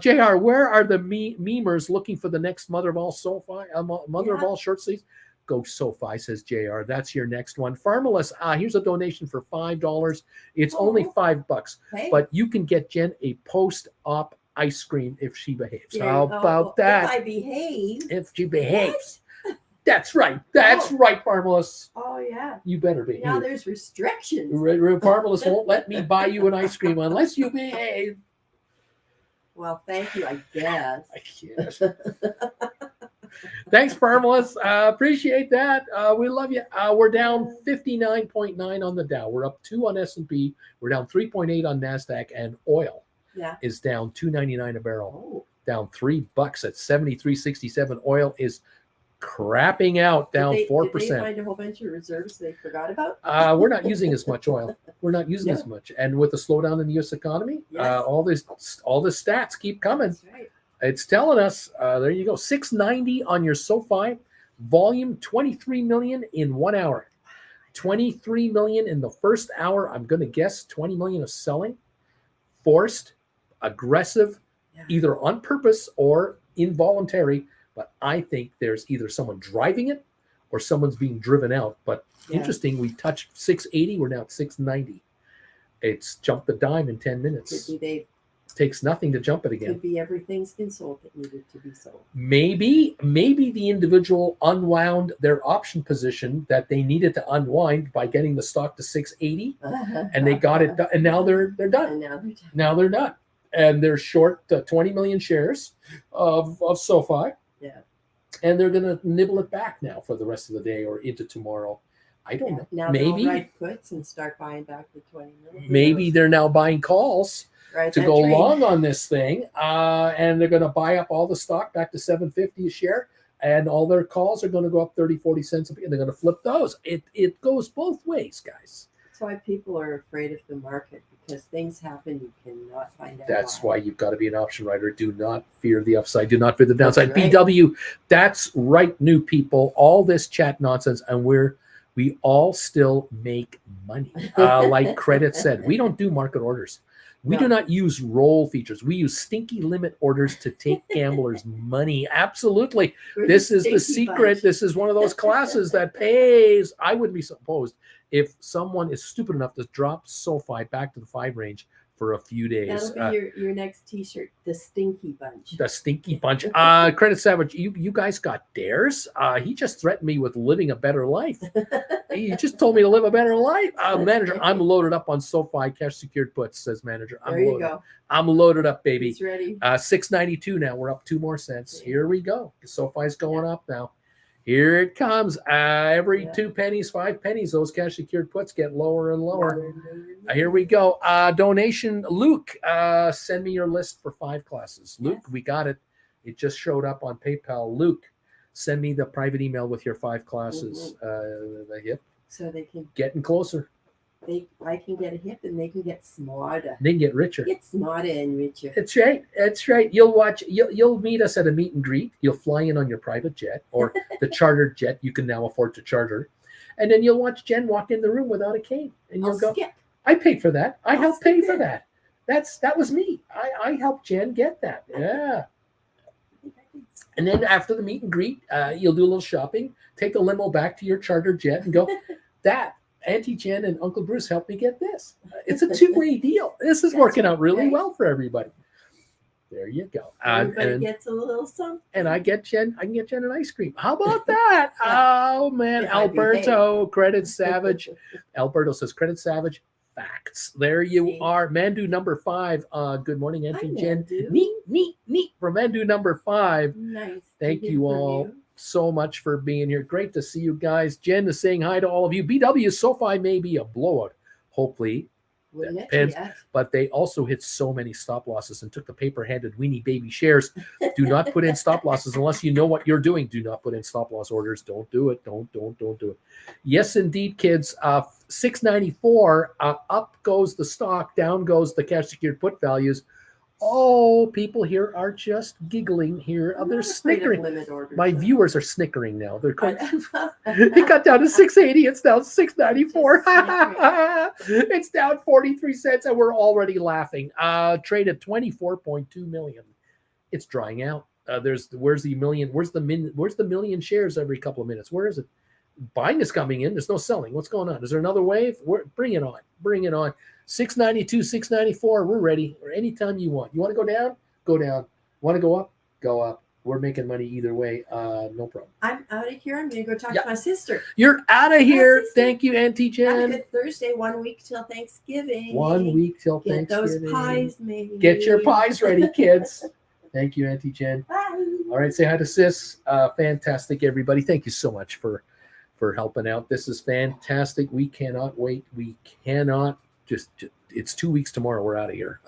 JR, where are the memers looking for the next mother of all SoFi? Mother of all short sleeves? Go SoFi, says JR. That's your next one. Farmaless, here's a donation for $5. It's only $5, but you can get Jen a post-op ice cream if she behaves. How about that? If I behave. If she behaves. What? That's right. That's right, Farmaless. Oh, yeah. You better behave. Now there's restrictions. Farmaless won't let me buy you an ice cream unless you behave. Well, thank you, I guess. I guess. Thanks, Farmaless. Appreciate that. We love you. We're down 59.9 on the Dow. We're up 2 on S&P. We're down 3.8 on NASDAQ. And oil is down $2.99 a barrel. Down $3 at 73.67. Oil is crapping out, down 4%. Did they find a whole bunch of reserves they forgot about? We're not using as much oil. We're not using as much. And with the slowdown in the U.S. economy, all the stats keep coming. That's right. It's telling us, there you go, 690 on your SoFi, volume 23 million in 1 hour. 23 million in the first hour. I'm going to guess 20 million of selling, forced, aggressive, either on purpose or involuntary. But I think there's either someone driving it or someone's being driven out. But interesting, we touched 680. We're now at 690. It's jumped the dime in 10 minutes. Could be Takes nothing to jump it again. Could be everything's been sold that needed to be sold. Maybe the individual unwound their option position that they needed to unwind by getting the stock to 680, and they got it done, and now they're done. And now they're done, and they're short 20 million shares of SoFi. Yeah, and they're gonna nibble it back now for the rest of the day or into tomorrow. I don't know. Now maybe they'll write puts and start buying back the 20 million. Maybe they're now buying calls to go long on this thing, and they're going to buy up all the stock back to $7.50 a share, and all their calls are going to go up 30-40 cents a piece, and they're going to flip those. It goes both ways, guys. That's why people are afraid of the market, because things happen you cannot find out. That's why you've got to be an option writer. Do not fear the upside. Do not fear the downside. That's right. BW, that's right, new people. All this chat nonsense, and we all still make money. Like Credit said, we don't do market orders. We do not use roll features. We use stinky limit orders to take gamblers' money. Absolutely. This is the secret. Bunch. This is one of those classes that pays. I wouldn't be surprised if someone is stupid enough to drop SoFi back to the 5 range for a few days. That'll be your next T-shirt, the Stinky Bunch. The Stinky Bunch. Credit Savage, you guys got dares. He just threatened me with living a better life. He just told me to live a better life. Manager, I'm loaded up on SoFi cash secured puts, says manager. There you go. I'm loaded up, baby. It's ready. 692 now. We're up 2 more cents. Here we go. SoFi's going up now. Here it comes. Every 2 pennies, 5 pennies, those cash secured puts get lower and lower. Here we go. Donation. Luke, send me your list for 5 classes. Luke, we got it. It just showed up on PayPal. Luke, send me the private email with your 5 classes. Yep. So they can getting closer. I can get a hip and they can get smarter. They can get richer. Get smarter and richer. That's right. That's right. You'll meet us at a meet and greet. You'll fly in on your private jet or the chartered jet you can now afford to charter. And then you'll watch Jen walk in the room without a cane. And you'll go, skip. I paid for that. I helped pay for that. That was me. I helped Jen get that. Yeah. And then after the meet and greet, you'll do a little shopping, take a limo back to your chartered jet and go, that Auntie Jen and Uncle Bruce helped me get this. It's a 2-way deal. This is working out really well for everybody. There you go. Everybody gets a little something. And I can get Jen an ice cream. How about that? Oh man, Alberto, Credit Savage. Alberto says Credit Savage. Facts. There you are. Mandu number 5. Good morning, Auntie Jen. Neat from Mandu number 5. Nice. Thank you all so much for being here. Great to see you guys. Jen is saying hi to all of you. BW, SoFi may be a blowout. Hopefully. That depends. But they also hit so many stop losses and took the paper-handed weenie baby shares. Do not put in stop losses unless you know what you're doing. Do not put in stop loss orders. Don't do it. Don't do it. Yes, indeed, kids. 694. Up goes the stock. Down goes the cash secured put values. Oh, people here are just giggling here. They're snickering. My viewers are snickering now. They're going, it got down to 680. It's down 694. It's down 43 cents, and we're already laughing. Traded 24.2 million. It's drying out. Where's the million shares every couple of minutes? Where is it? Buying is coming in. There's no selling. What's going on? Is there another wave? Bring it on. Bring it on. 692, 694. We're ready. Or anytime you want. You want to go down? Go down. Want to go up? Go up. We're making money either way. No problem. I'm out of here. I'm going to go talk to my sister. You're out of here. Thank you, Auntie Jen. Have a good Thursday. 1 week till Thanksgiving. 1 week till Thanksgiving. Get those pies made. Get your pies ready, kids. Thank you, Auntie Jen. Bye. All right. Say hi to Sis. Fantastic, everybody. Thank you so much for helping out. This is fantastic. We cannot wait. We cannot just it's 2 weeks tomorrow. We're out of here.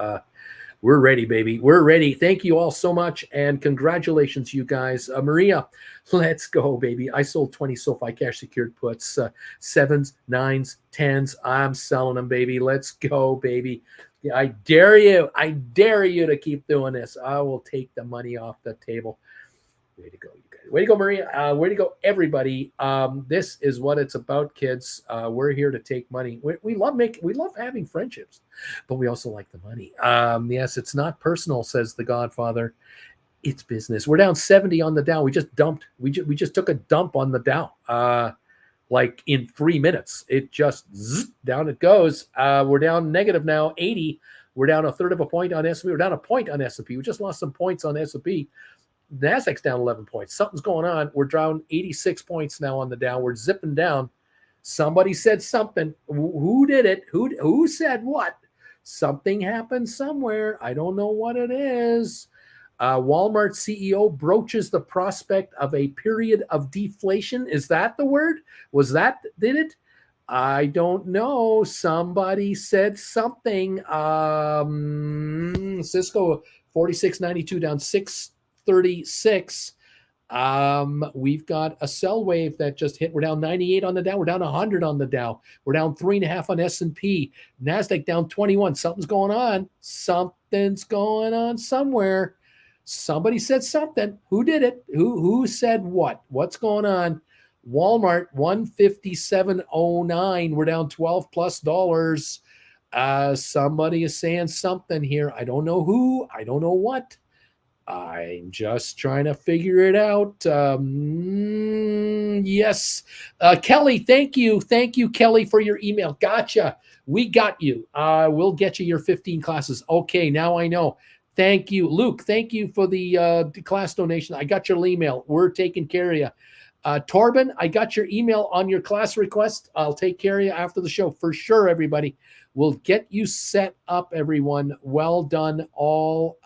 We're ready, baby. We're ready. Thank you all so much. And congratulations, you guys. Maria, let's go, baby. I sold 20 SoFi cash secured puts, 7s, 9s, 10s. I'm selling them, baby. Let's go, baby. I dare you. I dare you to keep doing this. I will take the money off the table. Way to go, you guys. Way to go, Maria. Way to go, everybody. This is what it's about, kids. We're here to take money. We love having friendships, but we also like the money. Yes, it's not personal, says the Godfather. It's business. We're down 70 on the Dow. We just dumped. We just took a dump on the Dow. Like in 3 minutes, it just down it goes. We're down negative now, 80. We're down a third of a point on S&P. We're down a point on S&P. We just lost some points on S&P. Nasdaq's down 11 points. Something's going on. We're down 86 points now on the Dow. We're zipping down. Somebody said something. Who did it? Who said what? Something happened somewhere. I don't know what it is. Walmart CEO broaches the prospect of a period of deflation. Is that the word? Did it? I don't know. Somebody said something. Cisco 46.92 down 636. We've got a sell wave that just hit. We're down 98 on the Dow. We're down 100 on the Dow. We're down 3.5 on S&P. Nasdaq down 21. Something's going on. Something's going on somewhere. Somebody said something. Who did it? Who said what? What's going on? Walmart 157.09. We're down 12 plus dollars. Somebody is saying something here. I don't know who. I don't know what. I'm just trying to figure it out. Yes. Kelly, thank you. Thank you, Kelly, for your email. Gotcha. We got you. We'll get you your 15 classes. Okay, now I know. Thank you. Luke, thank you for the class donation. I got your email. We're taking care of you. Torben, I got your email on your class request. I'll take care of you after the show. For sure, everybody. We'll get you set up, everyone. Well done, all.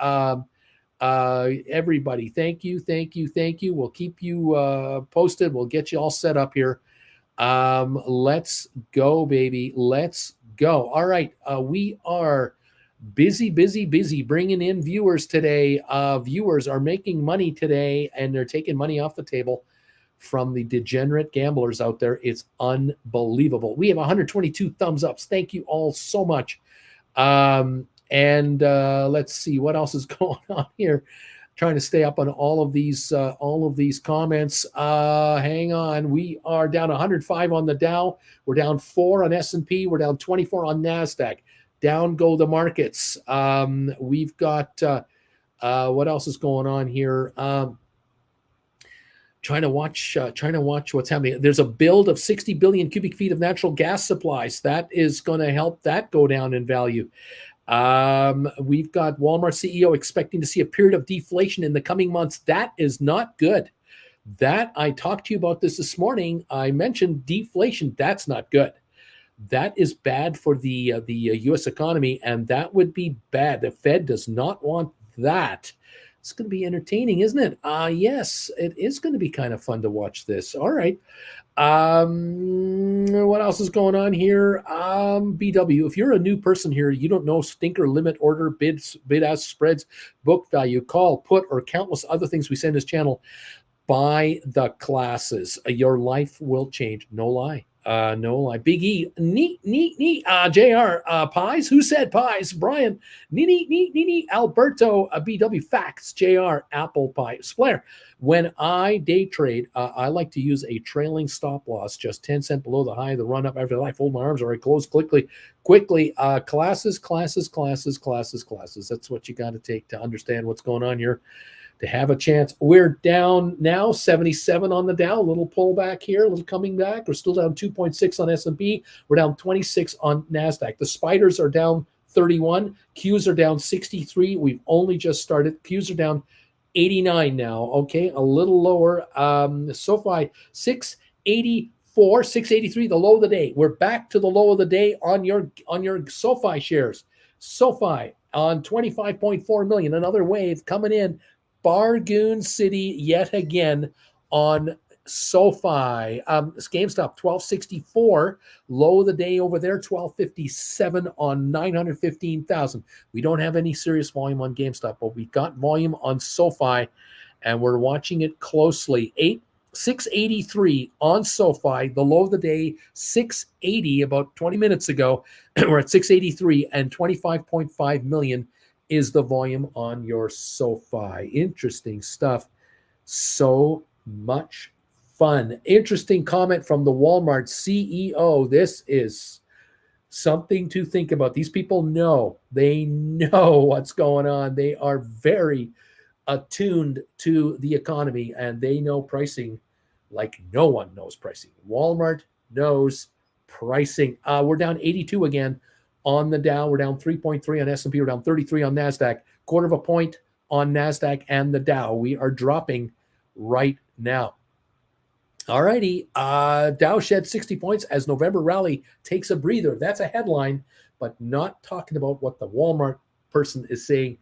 Everybody, thank you. We'll keep you posted. We'll get you all set up here. Let's go, baby. Let's go. All right. We are busy bringing in viewers today. Viewers are making money today, and they're taking money off the table from the degenerate gamblers out there. It's unbelievable. We have 122 thumbs ups. Thank you all so much. And let's see what else is going on here. Trying to stay up on all of these comments. Hang on. We are down 105 on the Dow. We're down 4 on S&P. We're down 24 on Nasdaq. Down go the markets. We've got what else is going on here? Trying to watch what's happening. There's a build of 60 billion cubic feet of natural gas supplies. That is going to help that go down in value. We've got Walmart CEO expecting to see a period of deflation in the coming months. That is not good. That I talked to you about this morning. I mentioned deflation. That's not good. That is bad for the U.S. economy, and that would be bad. The Fed does not want that. It's going to be entertaining, isn't it? Yes, it is going to be kind of fun to watch this. All right. What else is going on here? BW, if you're a new person here, you don't know stinker, limit order, bid-ask spreads, book value, call, put, or countless other things we say in this channel, buy the classes. Your life will change. No lie. No lie. Big E, neat. JR, pies. Who said pies? Brian, neat. Alberto, BW, facts. JR, apple pie. Splair. When I day trade, I like to use a trailing stop loss, just 10 cents below the high of the run up after that. I fold my arms or I close quickly. Classes. That's what you got to take to understand what's going on here. To have a chance. We're down now 77 on the Dow, a little pullback here, a little coming back. We're still down 2.6 on S&P. We're down 26 on Nasdaq. The spiders are down 31. Qs are down 63. We've only just started. Qs are down 89 now. Okay, a little lower. SoFi 684, 683, the low of the day. We're back to the low of the day on your SoFi shares. SoFi on 25.4 million. Another wave coming in. Bargoon City yet again on SoFi. GameStop 1264, low of the day over there, 1257 on 915,000. We don't have any serious volume on GameStop, but we got volume on SoFi, and we're watching it closely. 683 on SoFi, the low of the day, 680 about 20 minutes ago. We're at 683 and 25.5 million is the volume on your SoFi. Interesting stuff. SoFi. much fun. Interesting comment from the Walmart CEO. This is something to think about. These people know, they know what's going on. They are very attuned to the economy and they know pricing like no one knows pricing. Walmart knows pricing. We're down 82 again on the Dow. We're down 3.3 on S&P. We're down 33 on NASDAQ. Quarter of a point on NASDAQ and the Dow. We are dropping right now. All righty. Dow shed 60 points as November rally takes a breather. That's a headline, but not talking about what the Walmart person is saying.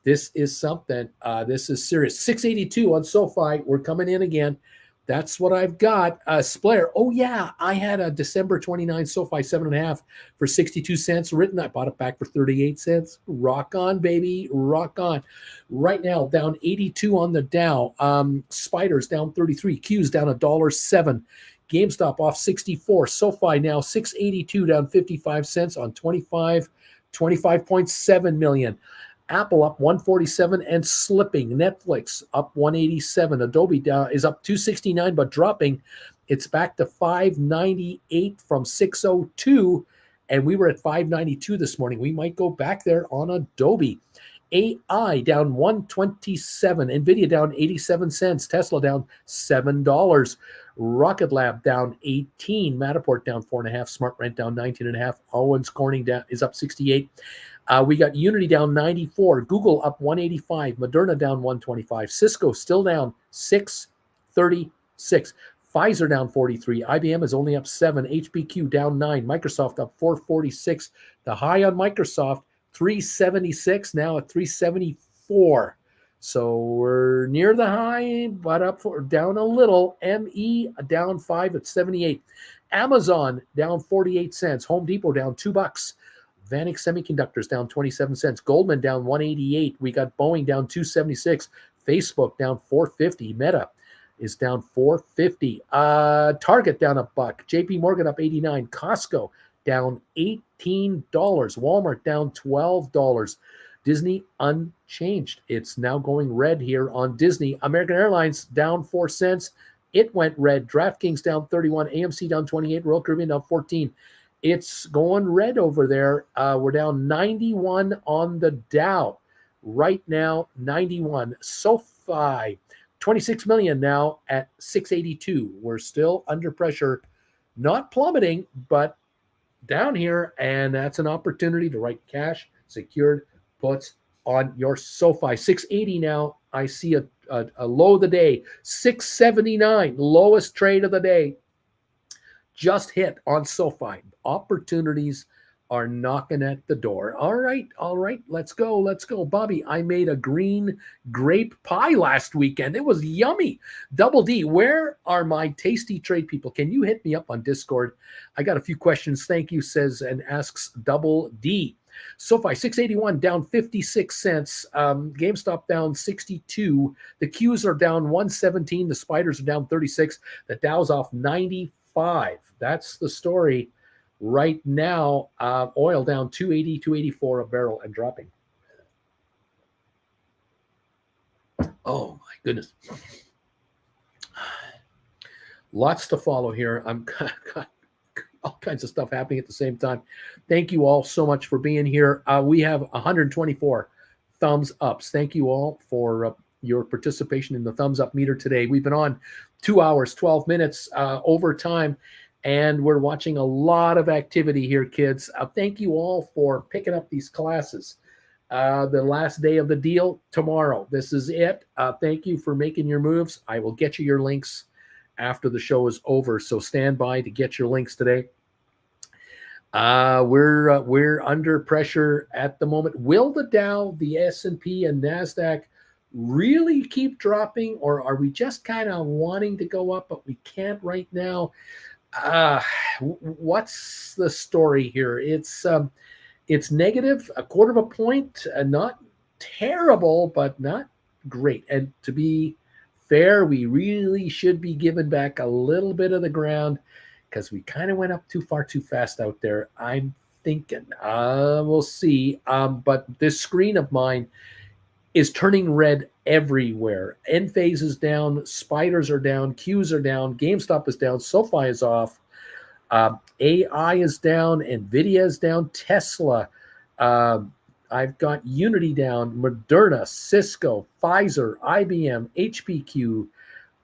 This is something. This is serious. 682 on SoFi. We're coming in again. That's what I've got. Splair. Oh, yeah. I had a December 29 SoFi 7.5 for 62 cents written. I bought it back for 38 cents. Rock on, baby. Rock on. Right now, down 82 on the Dow. Spiders down 33. Q's down $1.07. GameStop off 64. SoFi now 682 down 55 cents on 25.7 million. Apple up 147 and slipping. Netflix up 187. Adobe down is up 269 but dropping. It's back to 598 from 602, and we were at 592 this morning. We might go back there on Adobe. AI down 127. Nvidia down 87 cents. Tesla down $7. Rocket Lab down 18. Matterport down 4.5. Smart Rent down 19.5. Owens Corning down is up 68. We got Unity down 94. Google up 185. Moderna down 125. Cisco still down 636. Pfizer down 43. IBM is only up 7. HPQ down 9. Microsoft up 446. The high on Microsoft 376, now at 374. So we're near the high, but down a little. ME down 5 at 78. Amazon down 48 cents. Home Depot down $2. Vanik Semiconductors down 27 cents. Goldman down 188. We got Boeing down 276. Facebook down 450. Meta is down 450. Target down $1. JP Morgan up 89. Costco down $18. Walmart down $12. Disney unchanged. It's now going red here on Disney. American Airlines down 4 cents. It went red. DraftKings down 31. AMC down 28. Royal Caribbean down 14. It's going red over there. We're down 91 on the Dow. Right now, 91. SoFi, 26 million now at 682. We're still under pressure. Not plummeting, but down here, and that's an opportunity to write cash secured puts on your SoFi. 680 now. I see a low of the day. 679, lowest trade of the day. Just hit on SoFi. Opportunities are knocking at the door. All right. Let's go. Bobby, I made a green grape pie last weekend. It was yummy. Double D, where are my tasty trade people? Can you hit me up on Discord? I got a few questions. Thank you, says and asks Double D. SoFi 681 down 56 cents. GameStop down 62. The Qs are down 117. The Spiders are down 36. The Dow's off 95. That's the story right now. Oil down 280, 284 a barrel and dropping. Oh my goodness. Lots to follow here. I'm got all kinds of stuff happening at the same time. Thank you all so much for being here. We have 124 thumbs ups. Thank you all for your participation in the thumbs up meter today. We've been on 2 hours, 12 minutes over time, and we're watching a lot of activity here, kids. Thank you all for picking up these classes. The last day of the deal tomorrow. This is it. Thank you for making your moves. I will get you your links after the show is over, so stand by to get your links today. We're under pressure at the moment. Will the Dow, the S&P, and NASDAQ really keep dropping, or are we just kind of wanting to go up, but we can't right now? What's the story here? It's negative, a quarter of a point, not terrible, but not great. And to be fair, we really should be giving back a little bit of the ground because we kind of went up too far too fast out there. I'm thinking we'll see. But this screen of mine is turning red everywhere. Enphase is down, spiders are down, Qs are down, GameStop is down, SoFi is off, AI is down, Nvidia is down, Tesla. I've got Unity down, Moderna, Cisco, Pfizer, IBM, HPQ.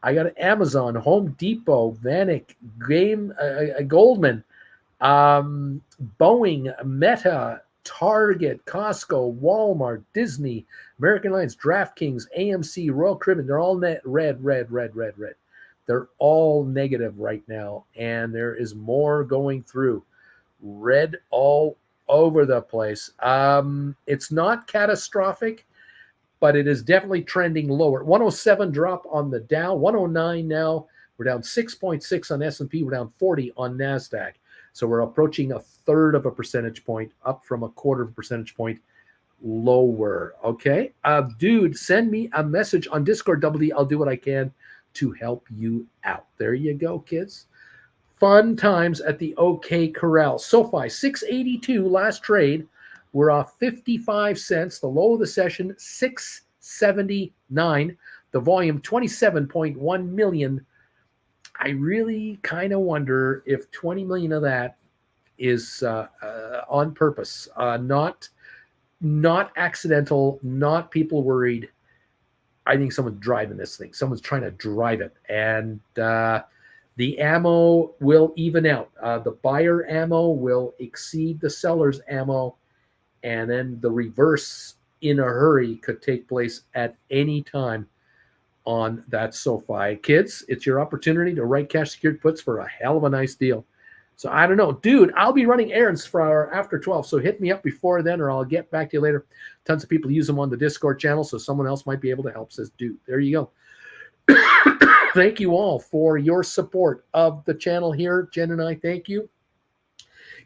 I got Amazon, Home Depot, Vanik, Goldman, Boeing, Meta, Target, Costco, Walmart, Disney, American Airlines, DraftKings, AMC, Royal Caribbean. They're all red. They're all negative right now, and there is more going through. Red all over the place. It's not catastrophic, but it is definitely trending lower. 107 drop on the Dow, 109 now. We're down 6.6 on S&P. We're down 40 on NASDAQ. So we're approaching a third of a percentage point, up from a quarter of a percentage point lower. Okay. Dude, send me a message on Discord, Double D. I'll do what I can to help you out. There you go, kids. Fun times at the OK Corral. SoFi, 682 last trade. We're off 55 cents. The low of the session, 679. The volume, 27.1 million. I really kind of wonder if 20 million of that is on purpose, not accidental, not people worried. I think someone's driving this thing. Someone's trying to drive it. And the ammo will even out. The buyer ammo will exceed the seller's ammo. And then the reverse in a hurry could take place at any time on that SoFi. Kids, it's your opportunity to write cash secured puts for a hell of a nice deal. So I don't know. Dude, I'll be running errands for after 12, so hit me up before then or I'll get back to you later. Tons of people use them on the Discord channel, so someone else might be able to help, says dude. There you go. Thank you all for your support of the channel here. Jen and I thank you.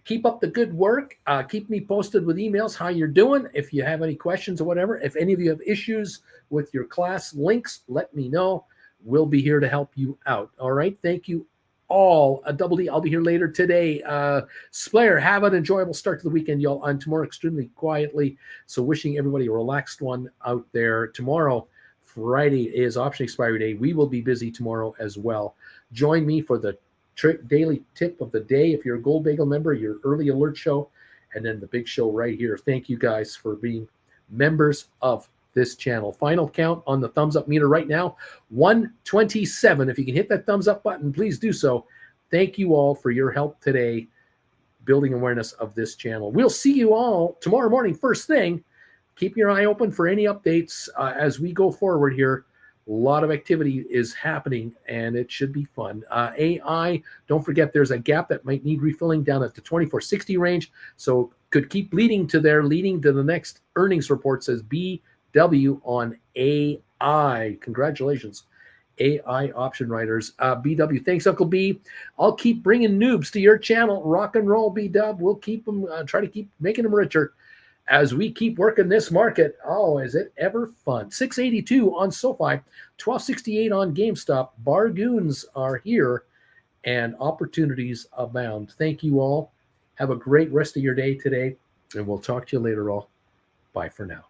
Keep up the good work. Keep me posted with emails how you're doing. If you have any questions or whatever, if any of you have issues with your class links, let me know. We'll be here to help you out. All right. Thank you all. Double D, I'll be here later today. Splayer, have an enjoyable start to the weekend, y'all. I'm tomorrow extremely quietly. So wishing everybody a relaxed one out there. Tomorrow, Friday, is option expiry day. We will be busy tomorrow as well. Join me for the daily tip of the day. If you're a Gold Bagel member, your early alert show, and then the big show right here. Thank you guys for being members of this channel. Final count on the thumbs up meter right now, 127. If you can hit that thumbs up button, please do so. Thank you all for your help today building awareness of this channel. We'll see you all tomorrow morning first thing. Keep your eye open for any updates as we go forward here. A lot of activity is happening, and it should be fun. AI, don't forget there's a gap that might need refilling down at the 2460 range, so could keep leading to the next earnings report, says BW on AI. Congratulations, AI option writers. BW, thanks, Uncle B. I'll keep bringing noobs to your channel. Rock and roll, B-Dub. We'll keep them, try to keep making them richer as we keep working this market. Oh, is it ever fun? 682 on SoFi, 1268 on GameStop. Bargains are here and opportunities abound. Thank you all. Have a great rest of your day today, and we'll talk to you later all. Bye for now.